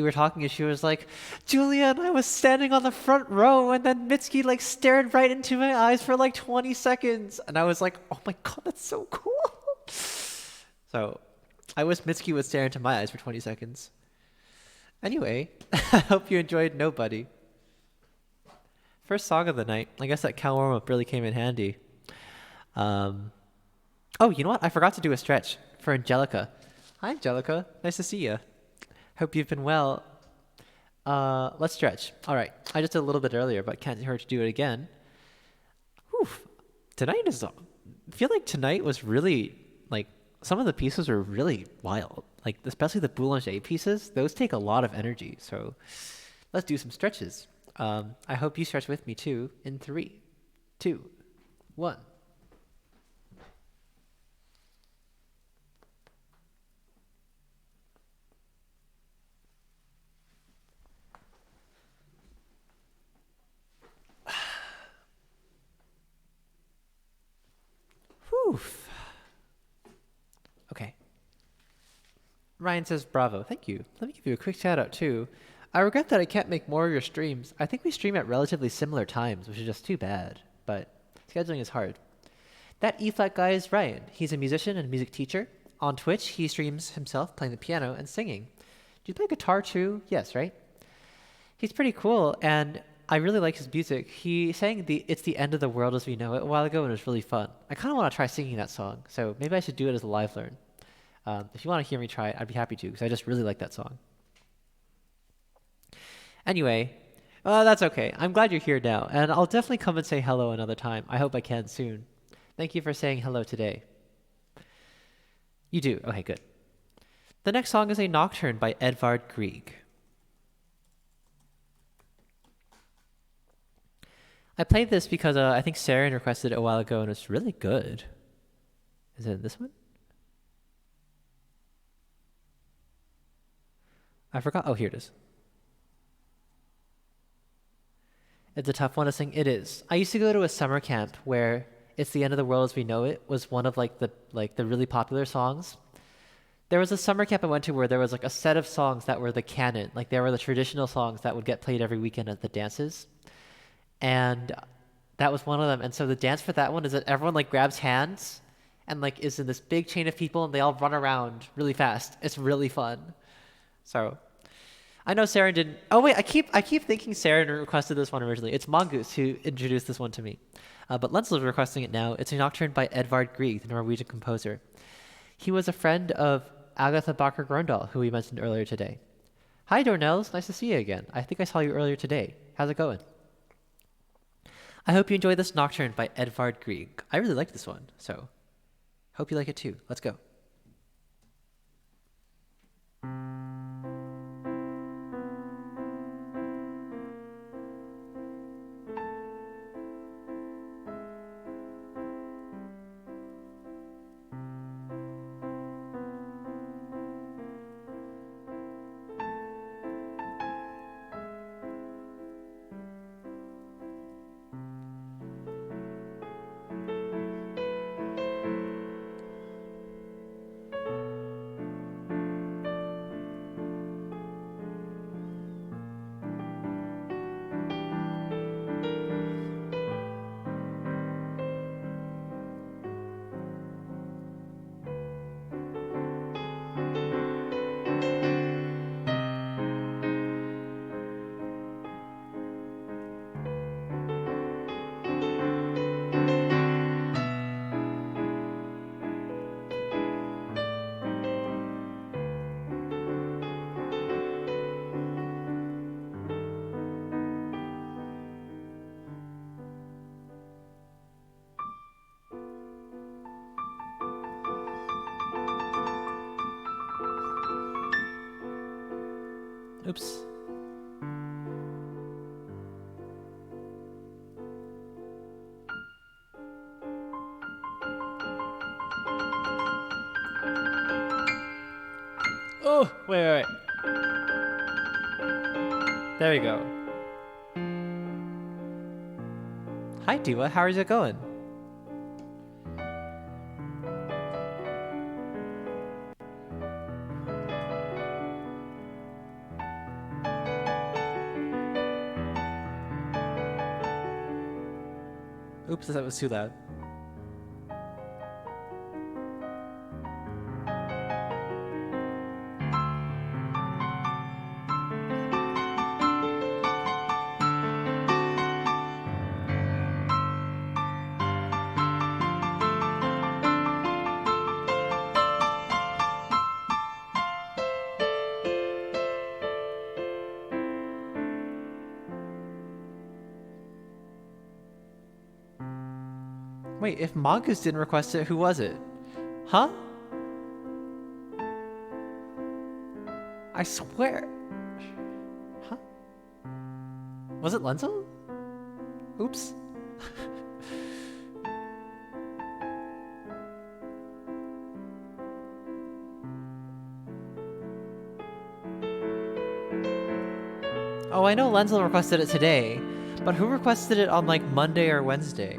were talking and she was like, Julia and I was standing on the front row and then Mitsuki like stared right into my eyes for like 20 seconds. And I was like, oh my God, that's so cool. So I wish Mitsuki would stare into my eyes for 20 seconds. Anyway, I hope you enjoyed Nobody. First song of the night. I guess that cow warm-up really came in handy. Oh, you know what? I forgot to do a stretch for Angelica. Hi, Angelica. Nice to see you. Hope you've been well. Let's stretch. All right. I just did a little bit earlier, but can't hurt to do it again. Whew. Tonight I feel like tonight was really, like, some of the pieces were really wild. Like, especially the boulanger pieces. Those take a lot of energy. So let's do some stretches. I hope you stretch with me too in 3, 2, 1. Okay. Ryan says, bravo. Thank you. Let me give you a quick shout out too. I regret that I can't make more of your streams. I think we stream at relatively similar times, which is just too bad. But scheduling is hard. That E-flat guy is Ryan. He's a musician and music teacher. On Twitch, he streams himself playing the piano and singing. Do you play guitar too? Yes, right? He's pretty cool, and I really like his music. He sang It's the End of the World as We Know It a while ago, and it was really fun. I kind of want to try singing that song, so maybe I should do it as a live learn. If you want to hear me try it, I'd be happy to, because I just really like that song. Anyway, that's okay. I'm glad you're here now, and I'll definitely come and say hello another time. I hope I can soon. Thank you for saying hello today. You do? Okay, good. The next song is a nocturne by Edvard Grieg. I played this because I think Saren requested it a while ago, and it's really good. Is it this one? I forgot. Oh, here it is. It's a tough one to sing. It is. I used to go to a summer camp where It's the End of the World as We Know It was one of the really popular songs. There was a summer camp I went to where there was like a set of songs that were the canon. Like there were the traditional songs that would get played every weekend at the dances. And that was one of them. And so the dance for that one is that everyone like grabs hands and like is in this big chain of people and they all run around really fast. It's really fun. So I know Saren didn't. Oh wait, I keep thinking Saren requested this one originally. It's Mongoose who introduced this one to me, but Lenzel is requesting it now. It's a nocturne by Edvard Grieg, the Norwegian composer. He was a friend of Agatha Bacher Grøndahl, who we mentioned earlier today. Hi Dornelles, nice to see you again. I think I saw you earlier today. How's it going? I hope you enjoy this nocturne by Edvard Grieg. I really like this one, so hope you like it too. Let's go. Oops. Oh, wait. There we go. Hi, Diva. How is it going? Oops, that was too loud. Wait, if Mongoose didn't request it, who was it? Huh? I swear. Huh? Was it Lenzel? Oops. Oh, I know Lenzel requested it today, but who requested it on like Monday or Wednesday?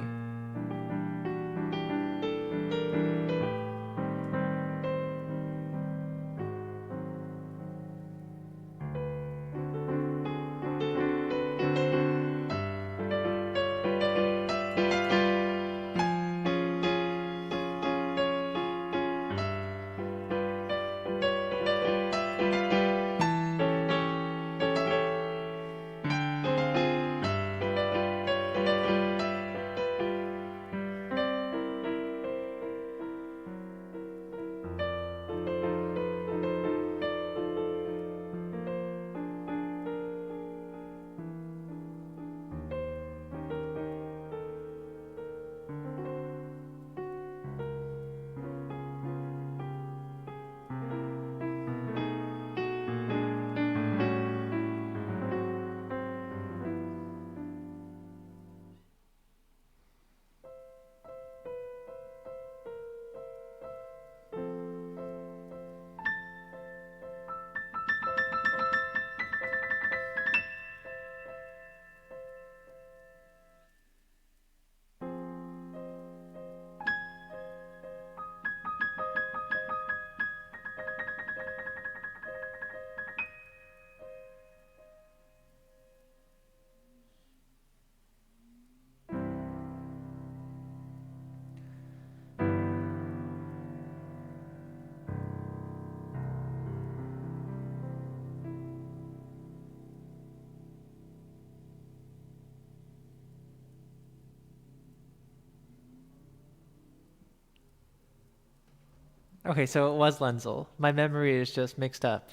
Okay, so it was Lenzel. My memory is just mixed up.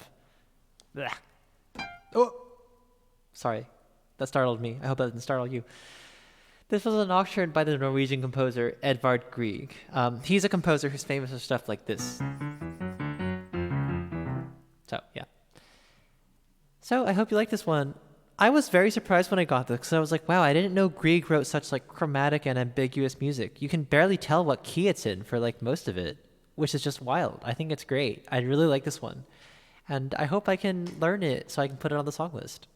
Blech. Oh, sorry. That startled me. I hope that didn't startle you. This was a nocturne by the Norwegian composer Edvard Grieg. He's a composer who's famous for stuff like this. So, yeah. So, I hope you like this one. I was very surprised when I got this because I was like, wow, I didn't know Grieg wrote such like chromatic and ambiguous music. You can barely tell what key it's in for like most of it, which is just wild. I think it's great. I really like this one. And I hope I can learn it so I can put it on the song list.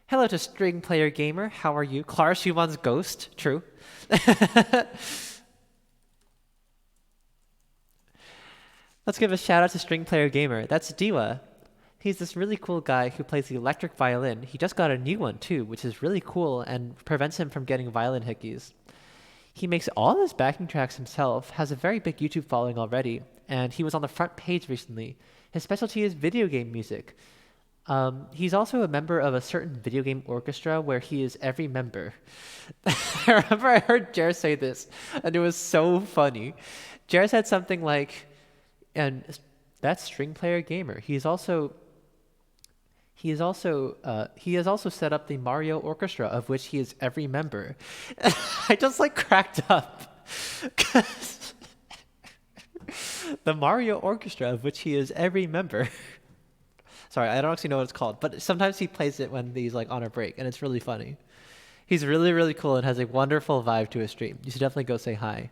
Hello to String Player Gamer. How are you? Clara Schumann's Ghost. True. Let's give a shout out to String Player Gamer. That's Diwa. He's this really cool guy who plays the electric violin. He just got a new one too, which is really cool and prevents him from getting violin hickeys. He makes all his backing tracks himself, has a very big YouTube following already, and he was on the front page recently. His specialty is video game music. He's also a member of a certain video game orchestra where he is every member. I remember I heard Jer say this, and it was so funny. Jer said something like, and that's String Player Gamer. He has also set up the Mario Orchestra, of which he is every member. I just like cracked up. The Mario Orchestra, of which he is every member. Sorry, I don't actually know what it's called, but sometimes he plays it when he's like on a break, and it's really funny. He's really, really cool and has a wonderful vibe to his stream. You should definitely go say hi.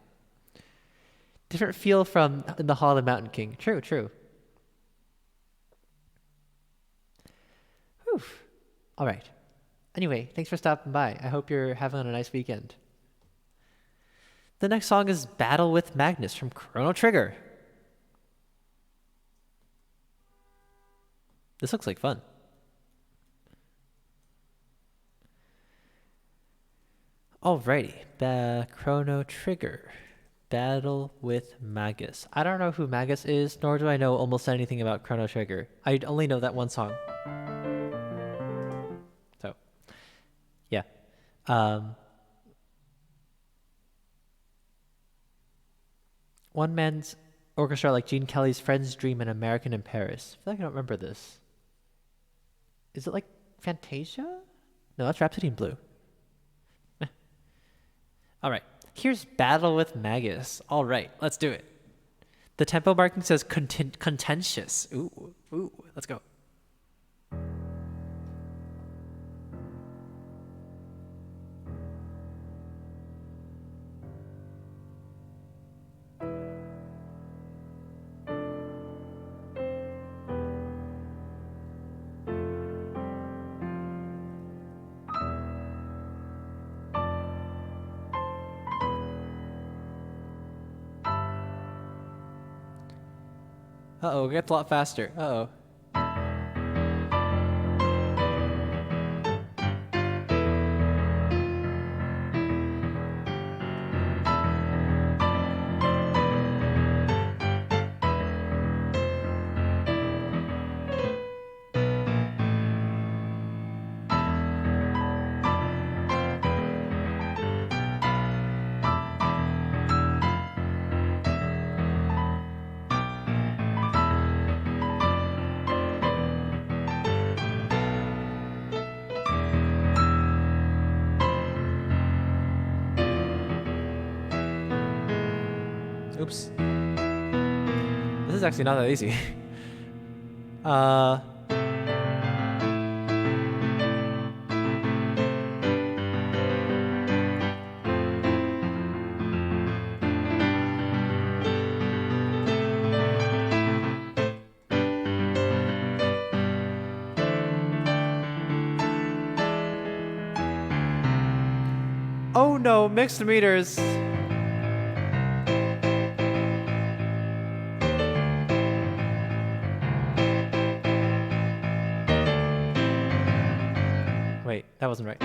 Different feel from In the Hall of the Mountain King. True, true. Whew. All right. Anyway, thanks for stopping by. I hope you're having a nice weekend. The next song is Battle with Magnus from Chrono Trigger. This looks like fun. Alrighty, Chrono Trigger. Battle with Magus. I don't know who Magus is, nor do I know almost anything about Chrono Trigger. I only know that one song. So, yeah. One man's orchestra like Gene Kelly's Friend's Dream and American in Paris. I feel like I don't remember this. Is it like Fantasia? No, that's Rhapsody in Blue. All right. Here's Battle with Magus. All right, let's do it. The tempo marking says contentious. Ooh, let's go. Uh-oh, it gets a lot faster. Uh-oh. Oops. This is actually not that easy. Oh no, mixed meters. Wait, that wasn't right.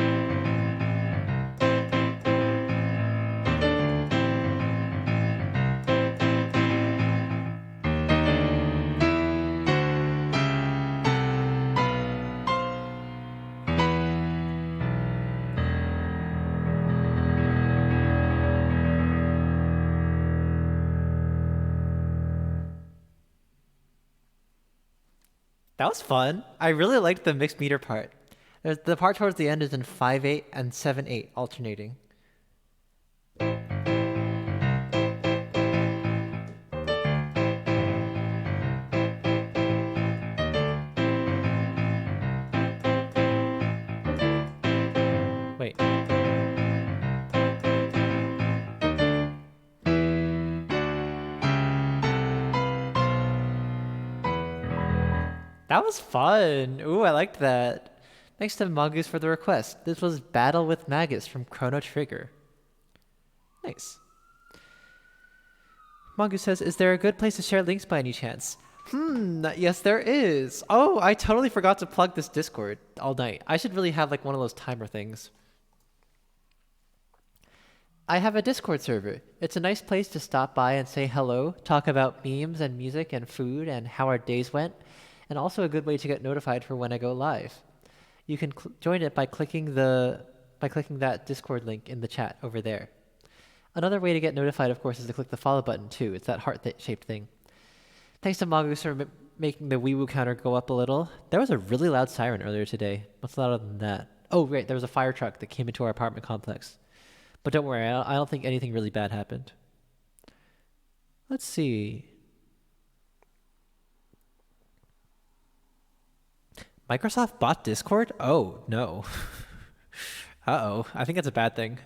That was fun. I really liked the mixed meter part. The part towards the end is in 5/8 and 7/8 alternating. Wait. That was fun. Ooh, I liked that. Thanks to Mongoose for the request. This was Battle with Magus from Chrono Trigger. Nice. Mongoose says, is there a good place to share links by any chance? Yes there is. Oh, I totally forgot to plug this Discord all night. I should really have like one of those timer things. I have a Discord server. It's a nice place to stop by and say hello, talk about memes and music and food and how our days went, and also a good way to get notified for when I go live. You can join it by clicking that Discord link in the chat over there. Another way to get notified, of course, is to click the follow button too. It's that heart-shaped thing. Thanks to Mongoose for making the wee-woo counter go up a little. There was a really loud siren earlier today. What's louder than that? Oh, right, there was a fire truck that came into our apartment complex. But don't worry, I don't think anything really bad happened. Let's see. Microsoft bought Discord? Oh, no. Uh-oh, I think that's a bad thing.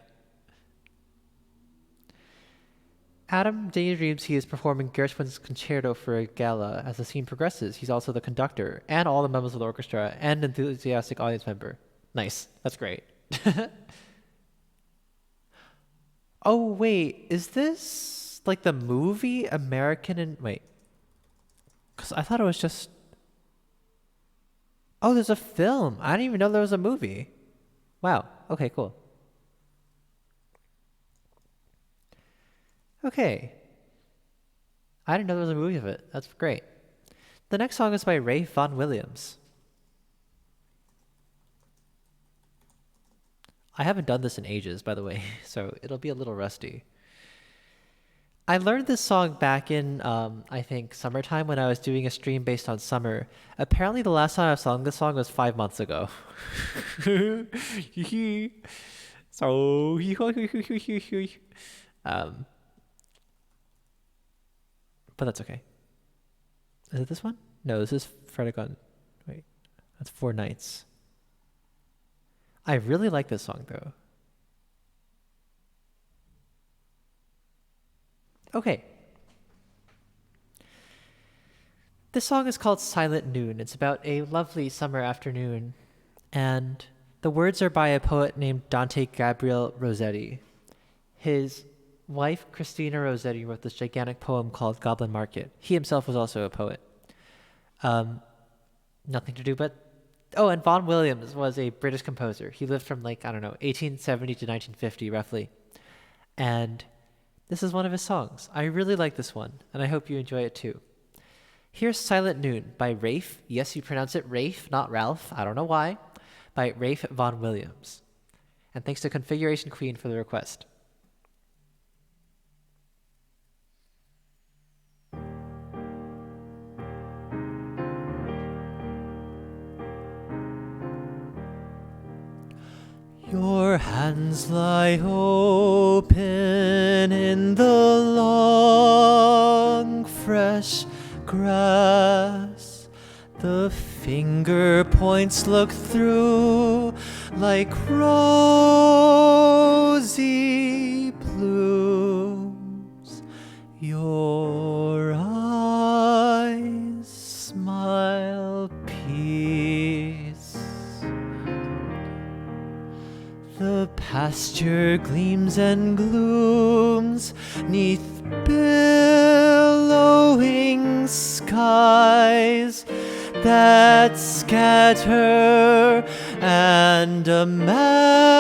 Adam daydreams he is performing Gershwin's concerto for a gala. As the scene progresses, he's also the conductor and all the members of the orchestra and enthusiastic audience member. Nice, that's great. Oh, wait, is this like the movie American and wait. Because I thought it was just... Oh, there's a film. I didn't even know there was a movie. Wow, okay, cool. Okay. I didn't know there was a movie of it. That's great. The next song is by Rafe Vaughan Williams. I haven't done this in ages, by the way, so it'll be a little rusty. I learned this song back in, I think, summertime when I was doing a stream based on summer. Apparently the last time I sung this song was 5 months ago. So, but that's okay. Is it this one? No, this is Fredegon. Wait, that's 4 Nights. I really like this song, though. Okay. This song is called Silent Noon. It's about a lovely summer afternoon, and the words are by a poet named Dante Gabriel Rossetti. His wife, Christina Rossetti, wrote this gigantic poem called Goblin Market. He himself was also a poet. Nothing to do but... Oh, and Vaughan Williams was a British composer. He lived from 1870 to 1950, roughly. And this is one of his songs. I really like this one, and I hope you enjoy it too. Here's Silent Noon by Rafe. Yes, you pronounce it Rafe, not Ralph. I don't know why. By Rafe Vaughan Williams. And thanks to Configuration Queen for the request. Your hands lie open in the long, fresh grass. The finger points look through like rosy blooms. Your eyes smile peace. The pasture gleams and glooms 'neath billowing skies that scatter and amass.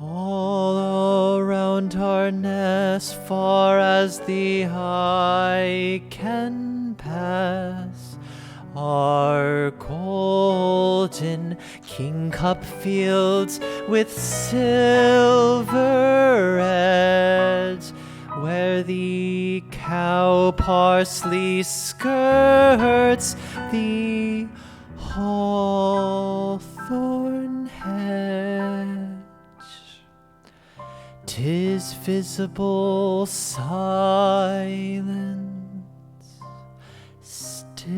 All around our nest, far as the eye can pass, Our golden kingcup fields with silver edge, where the cow parsley skirts the hawthorn hedge. 'Tis visible silence, still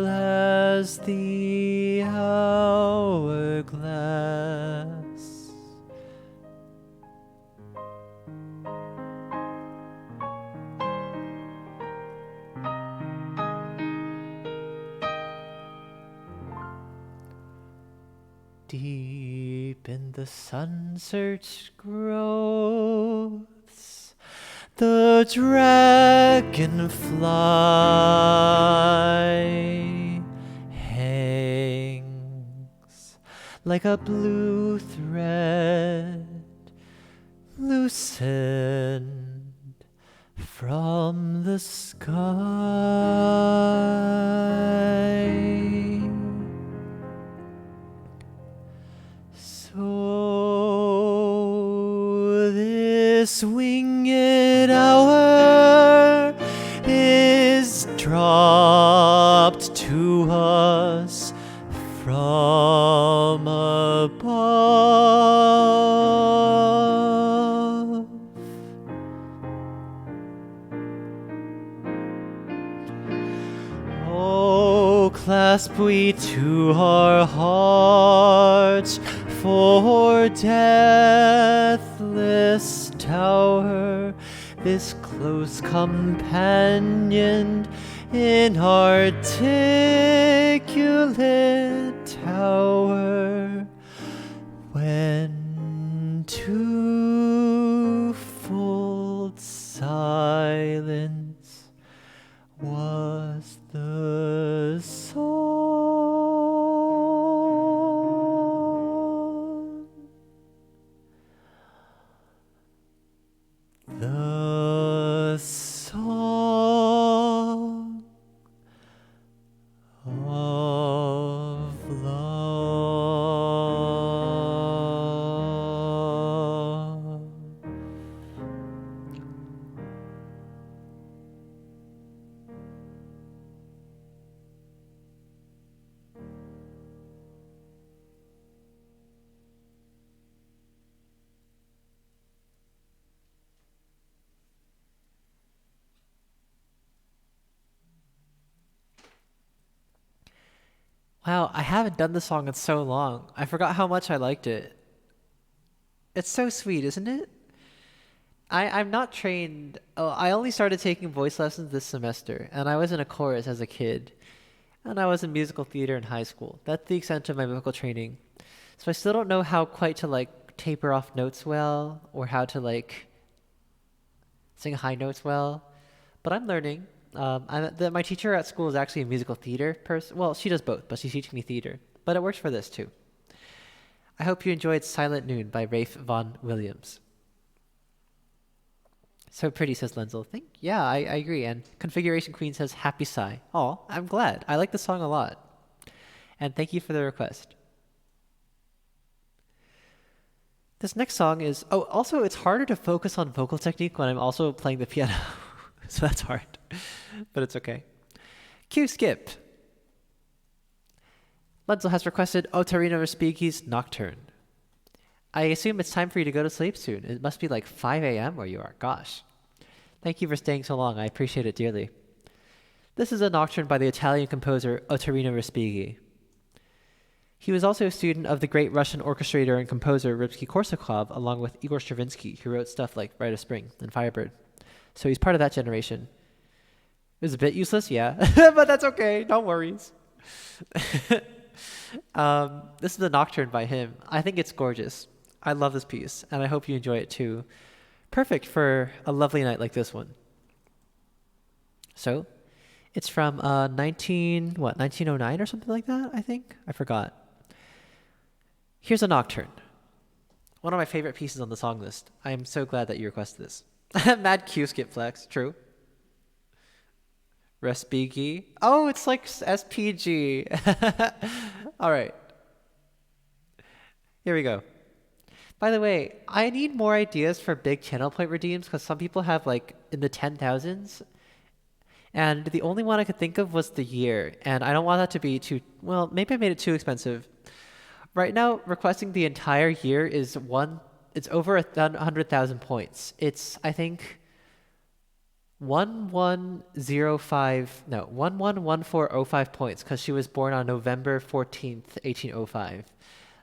as the hourglass. Deep in the sun-searched growths, the dragonfly hangs like a blue thread loosened from the sky. So this winged hour is dropped to us from above. Oh, clasp we to our hearts for deathless tower, this close companion in articulate tower, when twofold silence was the song. The song of love. Wow, I haven't done this song in so long. I forgot how much I liked it. It's so sweet, isn't it? I'm not trained. Oh, I only started taking voice lessons this semester, and I was in a chorus as a kid, and I was in musical theater in high school. That's the extent of my vocal training. So I still don't know how quite to like taper off notes well, or how to like sing high notes well, but I'm learning. My teacher at school is actually a musical theater person. Well, she does both, but she's teaching me theater. But it works for this too. I hope you enjoyed Silent Noon by Rafe Vaughan Williams. So pretty, says Lenzel. Yeah, I agree. And Configuration Queen says happy sigh. Oh, I'm glad. I like the song a lot. And thank you for the request. This next song is, oh, also it's harder to focus on vocal technique when I'm also playing the piano. So that's hard, but it's okay. Cue skip. Lenzel has requested Otarino Respighi's Nocturne. I assume it's time for you to go to sleep soon. It must be like 5 a.m. where you are. Gosh. Thank you for staying so long. I appreciate it dearly. This is a nocturne by the Italian composer Otarino Respighi. He was also a student of the great Russian orchestrator and composer Rimsky-Korsakov, along with Igor Stravinsky, who wrote stuff like Rite of Spring and Firebird. So he's part of that generation. It was a bit useless, yeah, but that's okay. No worries. This is a nocturne by him. I think it's gorgeous. I love this piece, and I hope you enjoy it too. Perfect for a lovely night like this one. So, it's from 1909 or something like that, I think? I forgot. Here's a nocturne. One of my favorite pieces on the song list. I am so glad that you requested this. Mad Q skip flex, true. Respighi. Oh, it's like SPG. All right, here we go. By the way, I need more ideas for big channel point redeems because some people have like in the 10,000s, and the only one I could think of was the year, and I don't want that to be too, well, maybe I made it too expensive. Right now, requesting the entire year is it's over 100,000 points. It's, I think, 1105, no, 111405 points because she was born on November 14th, 1805.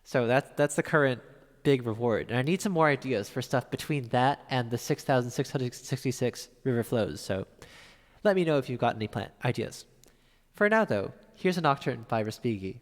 So that's the current big reward. And I need some more ideas for stuff between that and the 6,666 river flows. So let me know if you've got any ideas. For now, though, here's a nocturne by Respighi.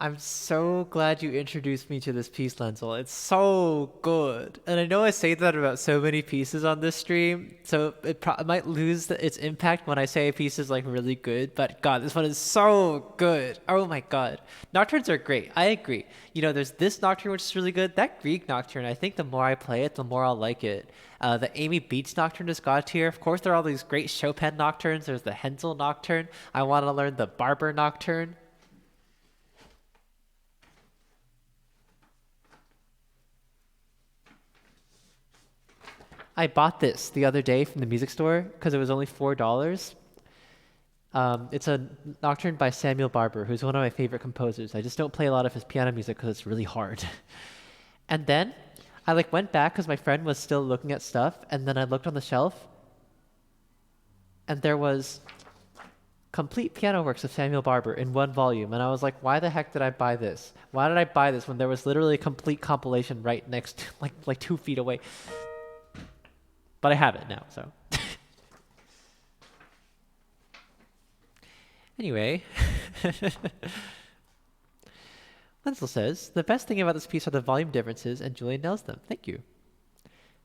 I'm so glad you introduced me to this piece, Lenzel. It's so good. And I know I say that about so many pieces on this stream, so it might lose its impact when I say a piece is like really good, but God, this one is so good. Oh my God. Nocturnes are great. I agree. You know, there's this Nocturne, which is really good. That Greek Nocturne, I think the more I play it, the more I'll like it. The Amy Beats Nocturne is God tier. Of course, there are all these great Chopin Nocturnes. There's the Hensel Nocturne. I want to learn the Barber Nocturne. I bought this the other day from the music store because it was only $4. It's a nocturne by Samuel Barber, who's one of my favorite composers. I just don't play a lot of his piano music because it's really hard. And then I like went back because my friend was still looking at stuff, and then I looked on the shelf, and there was complete piano works of Samuel Barber in one volume, and I was like, why the heck did I buy this? Why did I buy this when there was literally a complete compilation right next, to, like 2 feet away? But I have it now, so. Anyway, Wenzel says, the best thing about this piece are the volume differences, and Julian nails them. Thank you.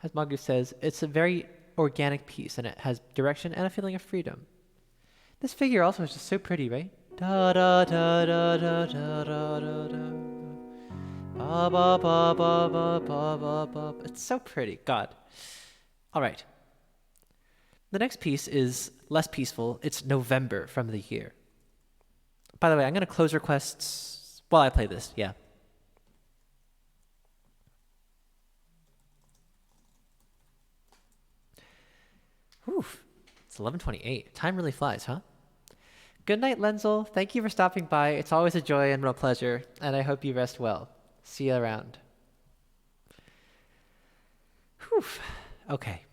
As Mongoose says, it's a very organic piece, and it has direction and a feeling of freedom. This figure also is just so pretty, right? Da da da da da da da da da. Ba ba ba ba ba ba ba ba. It's so pretty. God. All right. The next piece is less peaceful. It's November from the year. By the way, I'm going to close requests while I play this. Yeah. Oof. It's 11:28. Time really flies, huh? Good night, Lenzel. Thank you for stopping by. It's always a joy and a pleasure, and I hope you rest well. See you around. Whew. Okay.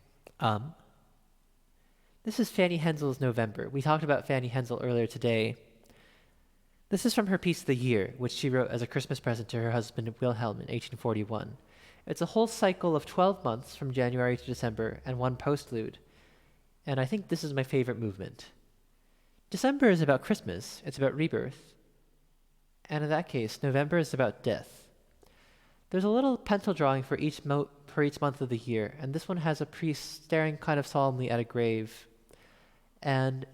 This is Fanny Hensel's November. We talked about Fanny Hensel earlier today. This is from her piece The Year, which she wrote as a Christmas present to her husband Wilhelm in 1841. It's a whole cycle of 12 months from January to December and one postlude. And I think this is my favorite movement. December is about Christmas. It's about rebirth. And in that case, November is about death. There's a little pencil drawing for each month of the year, and this one has a priest staring kind of solemnly at a grave. And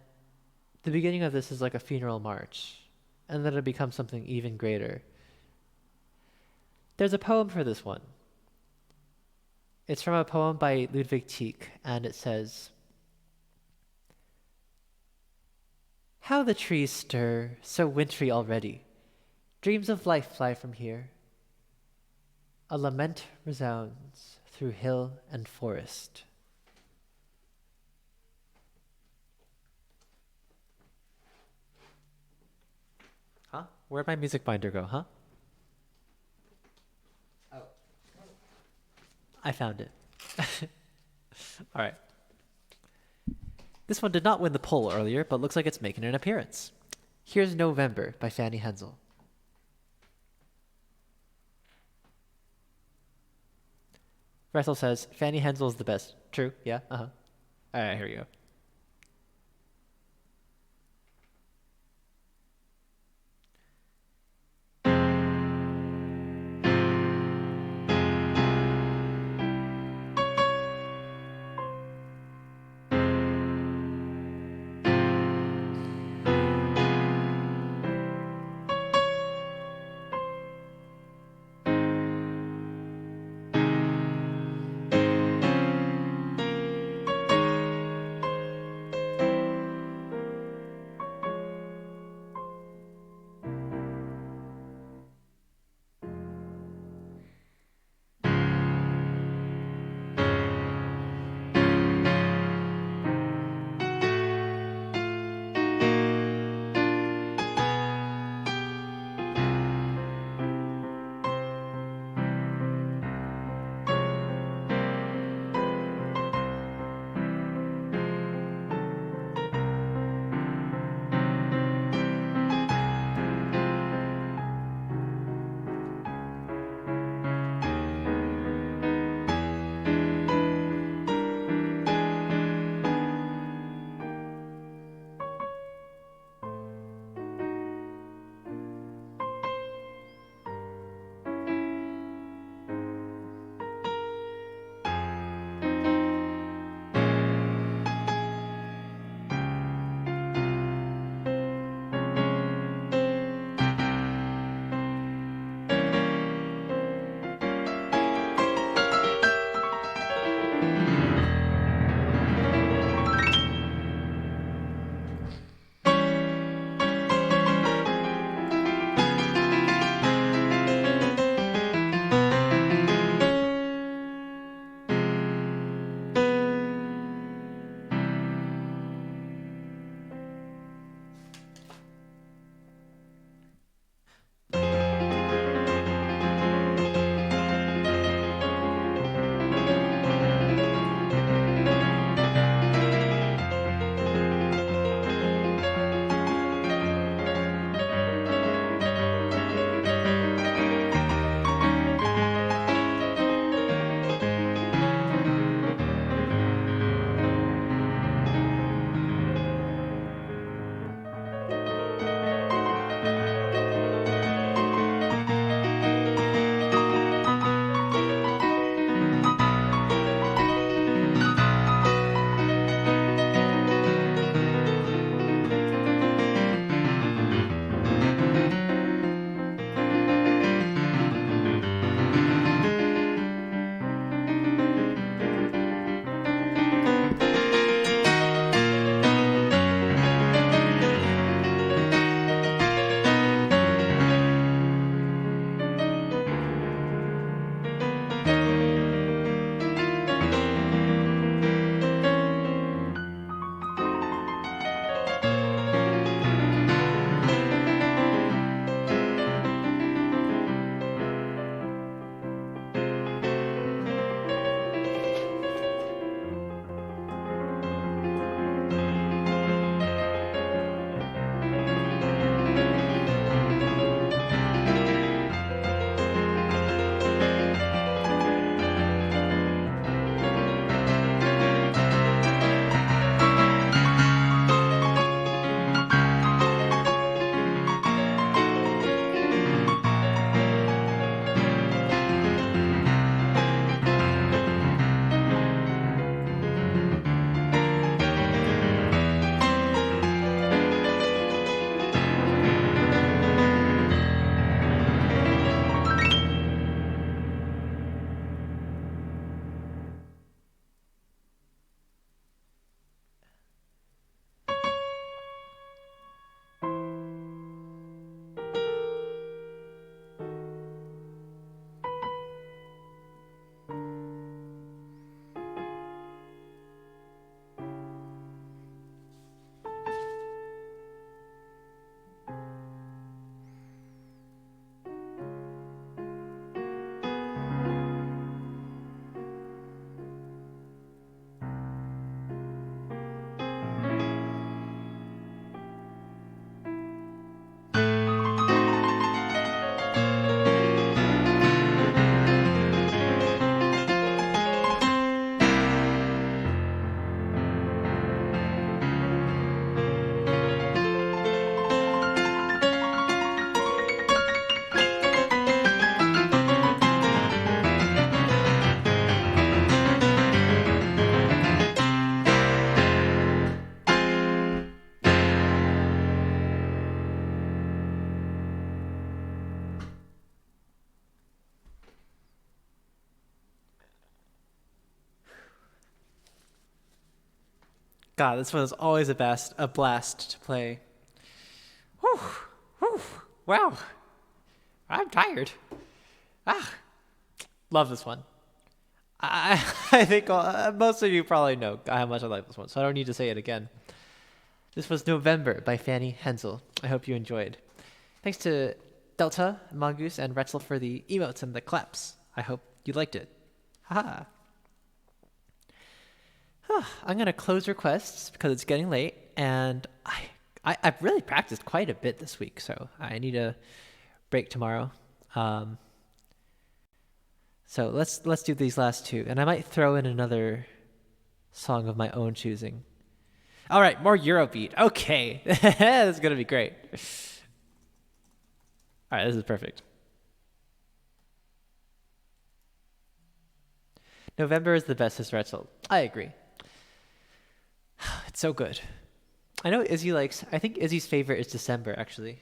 the beginning of this is like a funeral march, and then it becomes something even greater. There's a poem for this one. It's from a poem by Ludwig Tieck, and it says, "How the trees stir, so wintry already. Dreams of life fly from here. A lament resounds through hill and forest." Huh? Where'd my music binder go, huh? Oh. I found it. All right. This one did not win the poll earlier, but looks like it's making an appearance. Here's November by Fanny Hensel. Russell says, Fanny Hensel is the best. True? Yeah? Uh-huh. All right, here we go. God, this one is always a blast to play. Whew, whew, wow, I'm tired. Ah, love this one. I think most of you probably know how much I like this one, so I don't need to say it again. This was November by Fanny Hensel. I hope you enjoyed. Thanks to Delta, Mongoose, and Retzel for the emotes and the claps. I hope you liked it. Haha. I'm going to close requests because it's getting late, and I've really practiced quite a bit this week, so I need a break tomorrow. So let's do these last two, and I might throw in another song of my own choosing. All right, more Eurobeat. Okay, this is going to be great. All right, this is perfect. November is the best, as Retzel. I agree. It's so good. I know Izzy likes, I think Izzy's favorite is December, actually.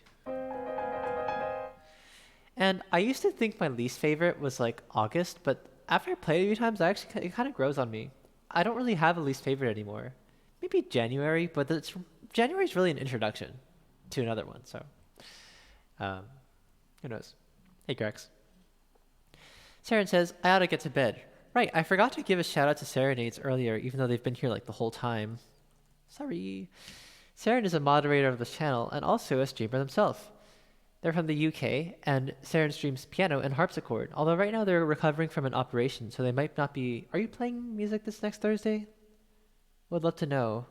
And I used to think my least favorite was like August, but after I played it a few times, it kind of grows on me. I don't really have a least favorite anymore. Maybe January, but January is really an introduction to another one, so who knows? Hey, Grex. Saren says, I ought to get to bed. Right, I forgot to give a shout out to Serenades earlier, even though they've been here like the whole time. Sorry. Saren is a moderator of this channel and also a streamer themselves. They're from the UK, and Saren streams piano and harpsichord, although right now they're recovering from an operation, so they might not be... Are you playing music this next Thursday? Would love to know.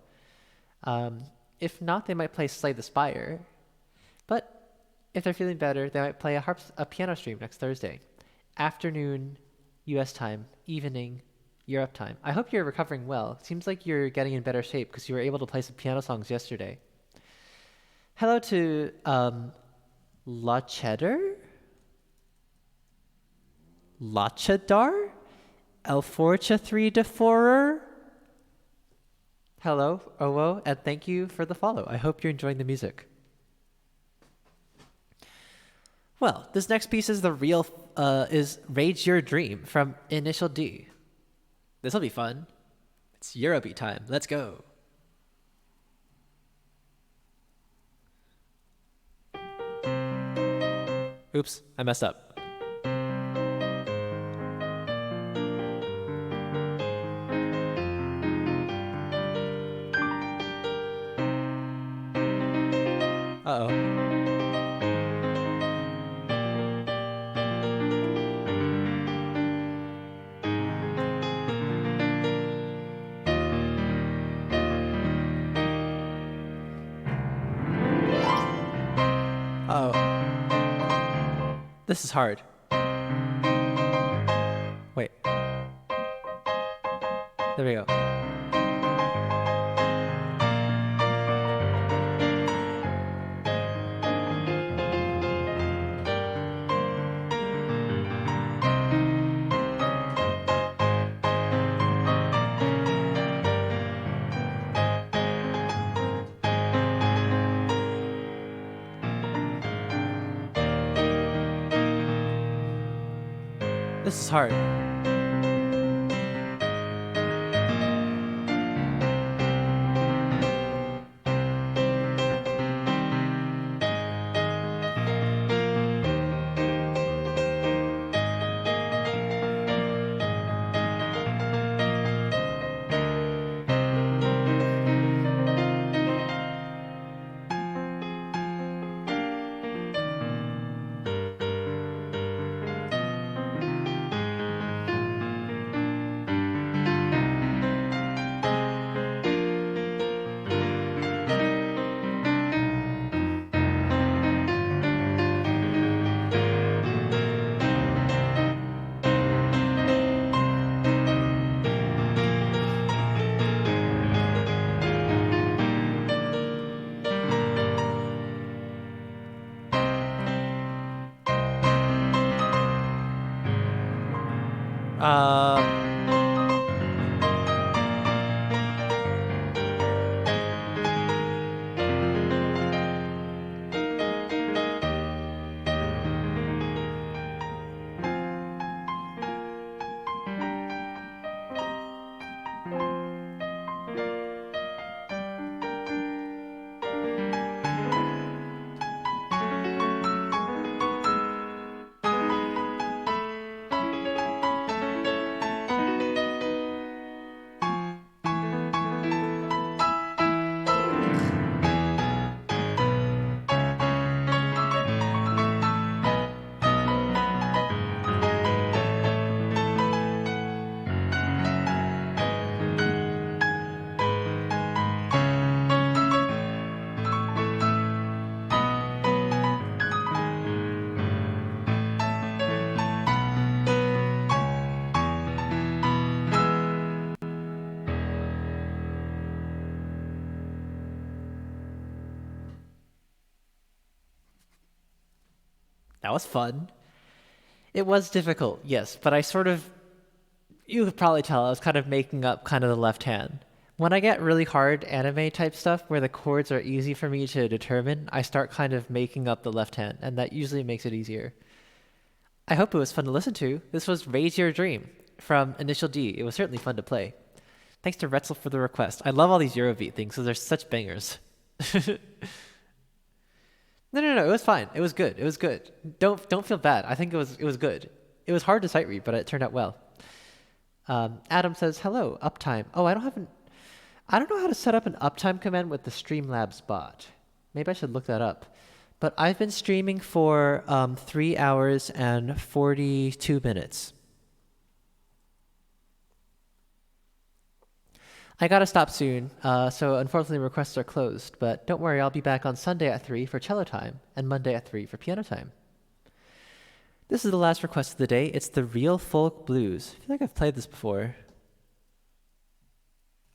If not, they might play Slay the Spire. But if they're feeling better, they might play a piano stream next Thursday. Afternoon, US time, evening, Europe time. I hope you're recovering well. Seems like you're getting in better shape because you were able to play some piano songs yesterday. Hello to La Cheddar? La Cheddar? Elforcha 3 Deforer? Hello, Owo, and thank you for the follow. I hope you're enjoying the music. Well, this next piece is is Rage Your Dream from Initial D. This'll be fun. It's Eurobeat time. Let's go. Oops, I messed up. Uh-oh. This is hard. Wait. There we go. This is hard. That was fun. It was difficult, yes, but you could probably tell I was kind of making up kind of the left hand. When I get really hard anime type stuff where the chords are easy for me to determine, I start kind of making up the left hand, and that usually makes it easier. I hope it was fun to listen to. This was Raise Your Dream from Initial D. It was certainly fun to play. Thanks to Retzel for the request. I love all these Eurobeat things because they're such bangers. No. It was fine. It was good. It was good. Don't feel bad. I think it was good. It was hard to sight read, but it turned out well. Adam says hello. Uptime. Oh, I don't know how to set up an uptime command with the Streamlabs bot. Maybe I should look that up. But I've been streaming for 3 hours and 42 minutes. I gotta stop soon, so unfortunately requests are closed, but don't worry, I'll be back on Sunday at 3 for cello time, and Monday at 3 for piano time. This is the last request of the day. It's the Real Folk Blues. I feel like I've played this before.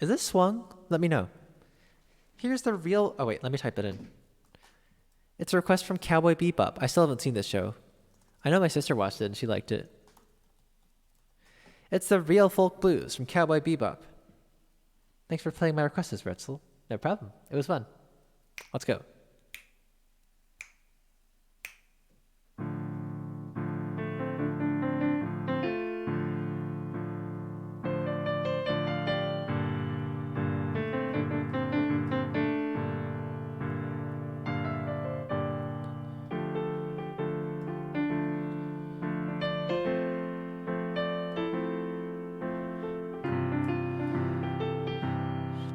Is this swung? Let me know. Here's the real... Oh wait, let me type it in. It's a request from Cowboy Bebop. I still haven't seen this show. I know my sister watched it and she liked it. It's the Real Folk Blues from Cowboy Bebop. Thanks for playing my requests, Retzel. No problem. It was fun. Let's go.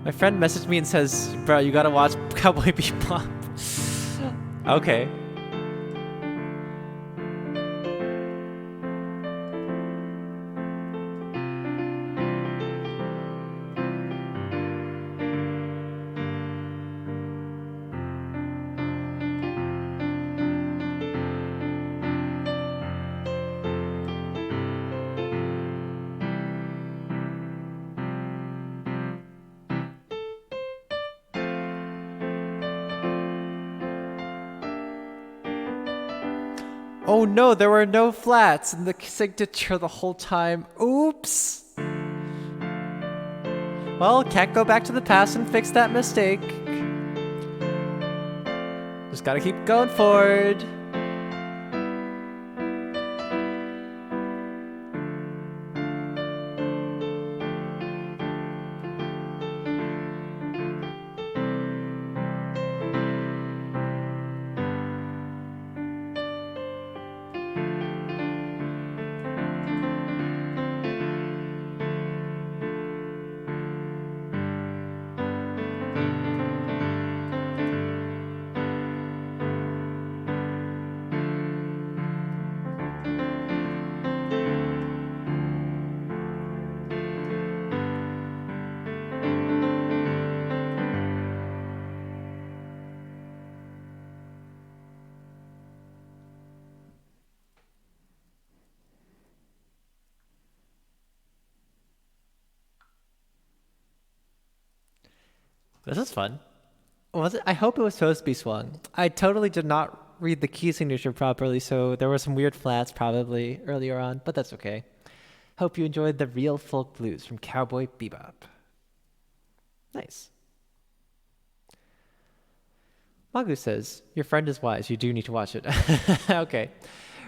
My friend messaged me and says, bro, you gotta watch Cowboy Bebop. Okay. Oh no, there were no flats in the signature the whole time. Oops. Well, can't go back to the past and fix that mistake. Just gotta keep going forward. This is fun. Was it? I hope it was supposed to be swung. I totally did not read the key signature properly, so there were some weird flats probably earlier on, but that's okay. Hope you enjoyed the Real Folk Blues from Cowboy Bebop. Nice. Magu says, your friend is wise. You do need to watch it. Okay.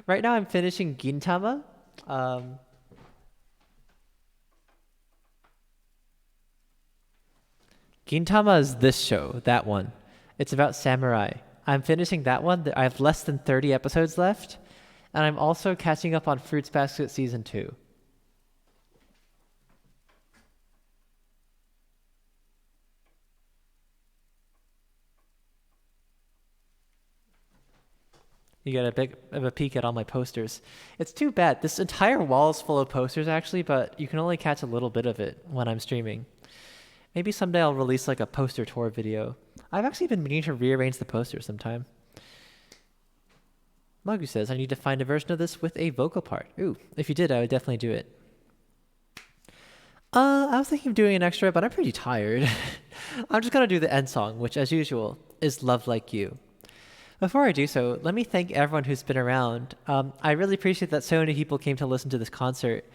Right now I'm finishing Gintama. Gintama is this show, that one. It's about samurai. I'm finishing that one. I have less than 30 episodes left. And I'm also catching up on Fruits Basket Season 2. You get a bit of a peek at all my posters. It's too bad. This entire wall is full of posters, actually, but you can only catch a little bit of it when I'm streaming. Maybe someday I'll release like a poster tour video. I've actually been meaning to rearrange the posters sometime. Magu says, I need to find a version of this with a vocal part. Ooh, if you did, I would definitely do it. I was thinking of doing an extra, but I'm pretty tired. I'm just gonna do the end song, which as usual is Love Like You. Before I do so, let me thank everyone who's been around. I really appreciate that so many people came to listen to this concert.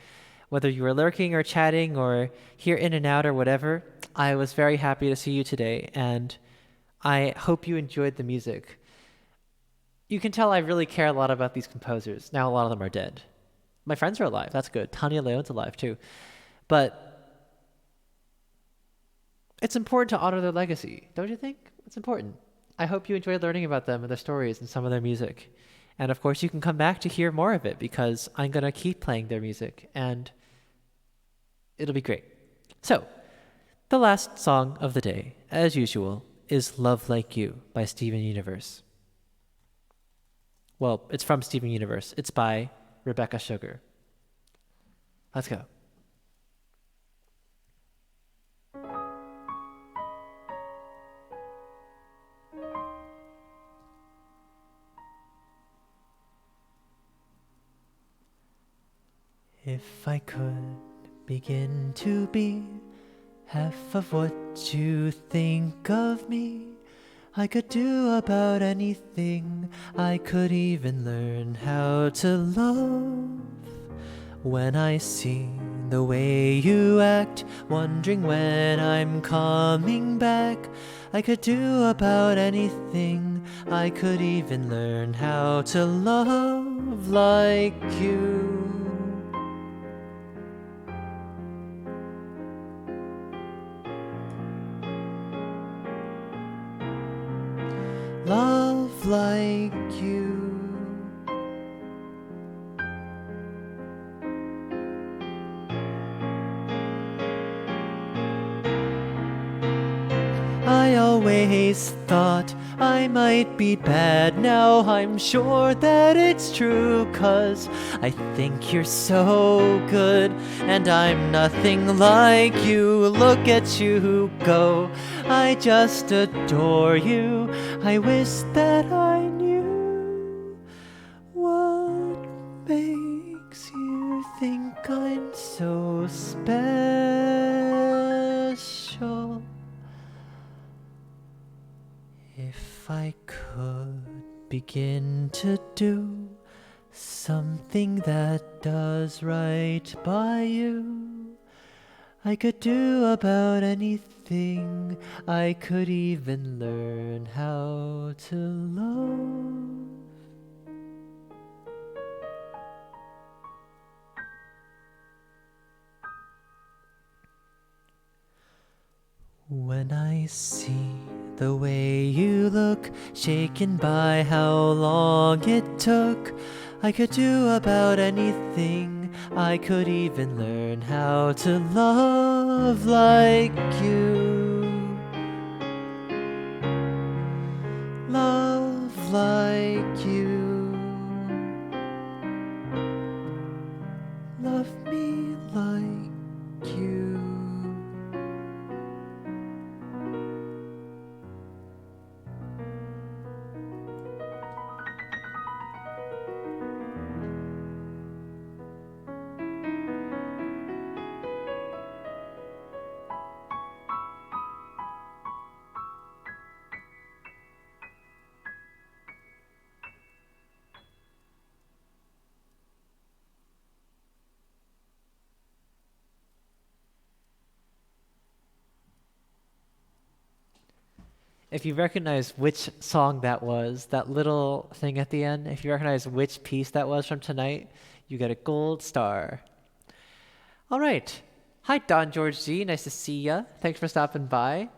Whether you were lurking or chatting or here in and out or whatever, I was very happy to see you today, and I hope you enjoyed the music. You can tell I really care a lot about these composers. Now a lot of them are dead. My friends are alive, that's good. Tanya Leon's alive too. But it's important to honor their legacy, don't you think? It's important. I hope you enjoyed learning about them and their stories and some of their music. And of course, you can come back to hear more of it because I'm going to keep playing their music and it'll be great. So, the last song of the day, as usual, is Love Like You by Steven Universe. Well, it's from Steven Universe. It's by Rebecca Sugar. Let's go. If I could begin to be half of what you think of me, I could do about anything. I could even learn how to love. When I see the way you act, wondering when I'm coming back, I could do about anything. I could even learn how to love like you. Love like you. I always thought I might be bad. Now I'm sure that it's true, 'cause I think you're so good and I'm nothing like you. Look at you go, I just adore you. I wish that I knew what makes you think I'm so special. If I could begin to do something that does right by you, I could do about anything. I could even learn how to love. When I see the way you look, shaken by how long it took, I could do about anything. I could even learn how to love like you. Love like you. Love me like you. If you recognize which song that was, that little thing at the end, if you recognize which piece that was from tonight, you get a gold star. All right. Hi, Don George Z. Nice to see ya. Thanks for stopping by.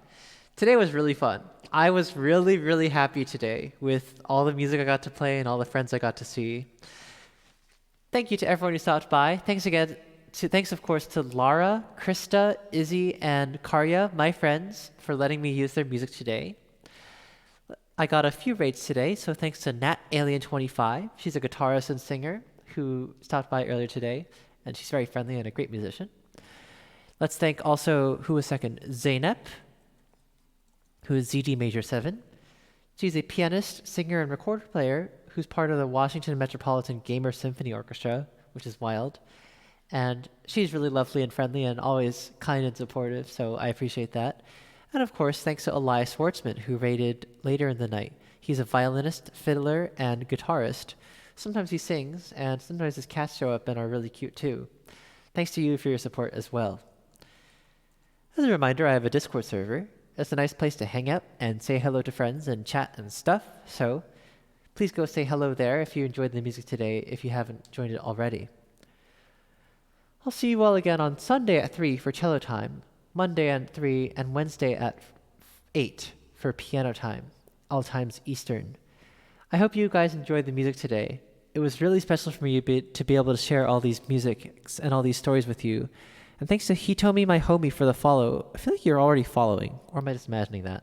Today was really fun. I was really, really happy today with all the music I got to play and all the friends I got to see. Thank you to everyone who stopped by. Thanks of course to Lara, Krista, Izzy, and Karya, my friends, for letting me use their music today. I got a few rates today, so thanks to Nat Alien 25. She's a guitarist and singer who stopped by earlier today, and she's very friendly and a great musician. Let's thank also, who was second? Zeynep, who is ZD Major 7. She's a pianist, singer, and recorder player who's part of the Washington Metropolitan Gamer Symphony Orchestra, which is wild. And she's really lovely and friendly and always kind and supportive, so I appreciate that. And of course, thanks to Elias Schwartzman, who rated later in the night. He's a violinist, fiddler, and guitarist. Sometimes he sings, and sometimes his cats show up and are really cute too. Thanks to you for your support as well. As a reminder, I have a Discord server. It's a nice place to hang out and say hello to friends and chat and stuff, so please go say hello there if you enjoyed the music today, if you haven't joined it already. I'll see you all again on Sunday at 3 for cello time, Monday at 3, and Wednesday at 8 for piano time, all times Eastern. I hope you guys enjoyed the music today. It was really special for me to be able to share all these musics and all these stories with you. And thanks to Hitomi, my homie, for the follow. I feel like you're already following, or am I just imagining that?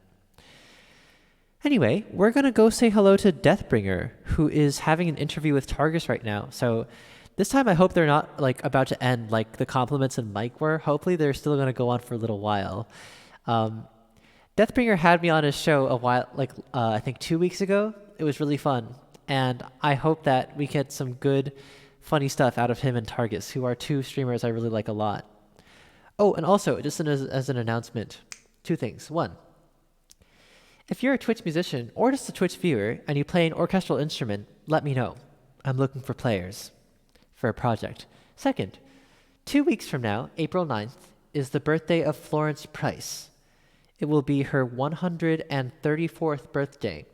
Anyway, we're going to go say hello to Deathbringer, who is having an interview with Targus right now. So this time I hope they're not like about to end like the compliments and Mike were. Hopefully they're still going to go on for a little while. Deathbringer had me on his show a while, I think 2 weeks ago. It was really fun. And I hope that we get some good, funny stuff out of him and Targus, who are two streamers I really like a lot. Oh, and also, just as an announcement, 2 things. 1, if you're a Twitch musician or just a Twitch viewer and you play an orchestral instrument, let me know. I'm looking for players for a project. 2nd, 2 weeks from now, April 9th, is the birthday of Florence Price. It will be her 134th birthday.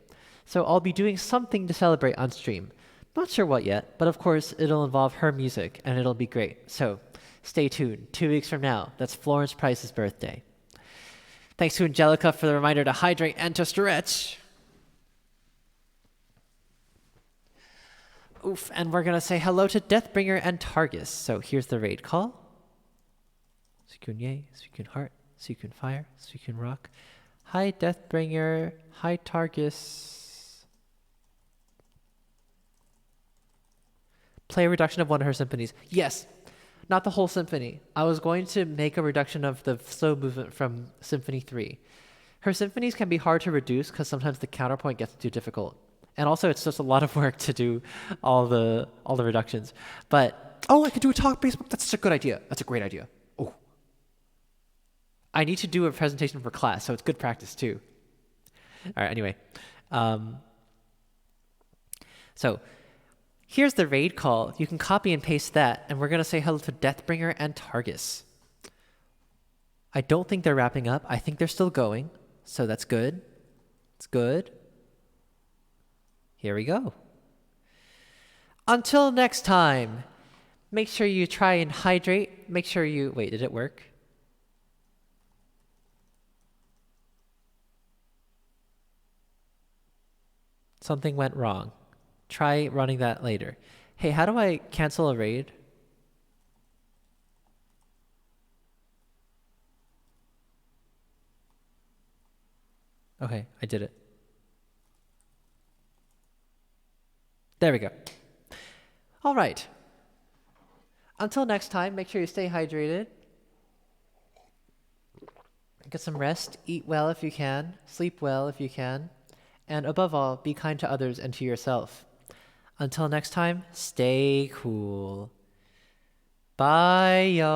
So I'll be doing something to celebrate on stream. Not sure what yet, but of course it'll involve her music and it'll be great. So stay tuned. 2 weeks from now, that's Florence Price's birthday. Thanks to Angelica for the reminder to hydrate and to stretch. Oof, and we're going to say hello to Deathbringer and Targus. So here's the raid call. Suikun Yay, Suikun Heart, Suikun Fire, Suikun Rock. Hi Deathbringer, hi Targus. Play a reduction of one of her symphonies. Yes, not the whole symphony. I was going to make a reduction of the slow movement from Symphony 3. Her symphonies can be hard to reduce because sometimes the counterpoint gets too difficult. And also it's just a lot of work to do all the reductions. But, I could do a talk based. That's such a good idea. That's a great idea. Oh. I need to do a presentation for class, so it's good practice too. All right, anyway. So here's the raid call. You can copy and paste that, and we're going to say hello to Deathbringer and Targus. I don't think they're wrapping up. I think they're still going, so that's good. It's good. Here we go. Until next time, make sure you try and hydrate. Make sure you... Wait, did it work? Something went wrong. Try running that later. Hey, how do I cancel a raid? Okay, I did it. There we go. All right. Until next time, make sure you stay hydrated. Get some rest. Eat well if you can. Sleep well if you can. And above all, be kind to others and to yourself. Until next time, stay cool. Bye, y'all.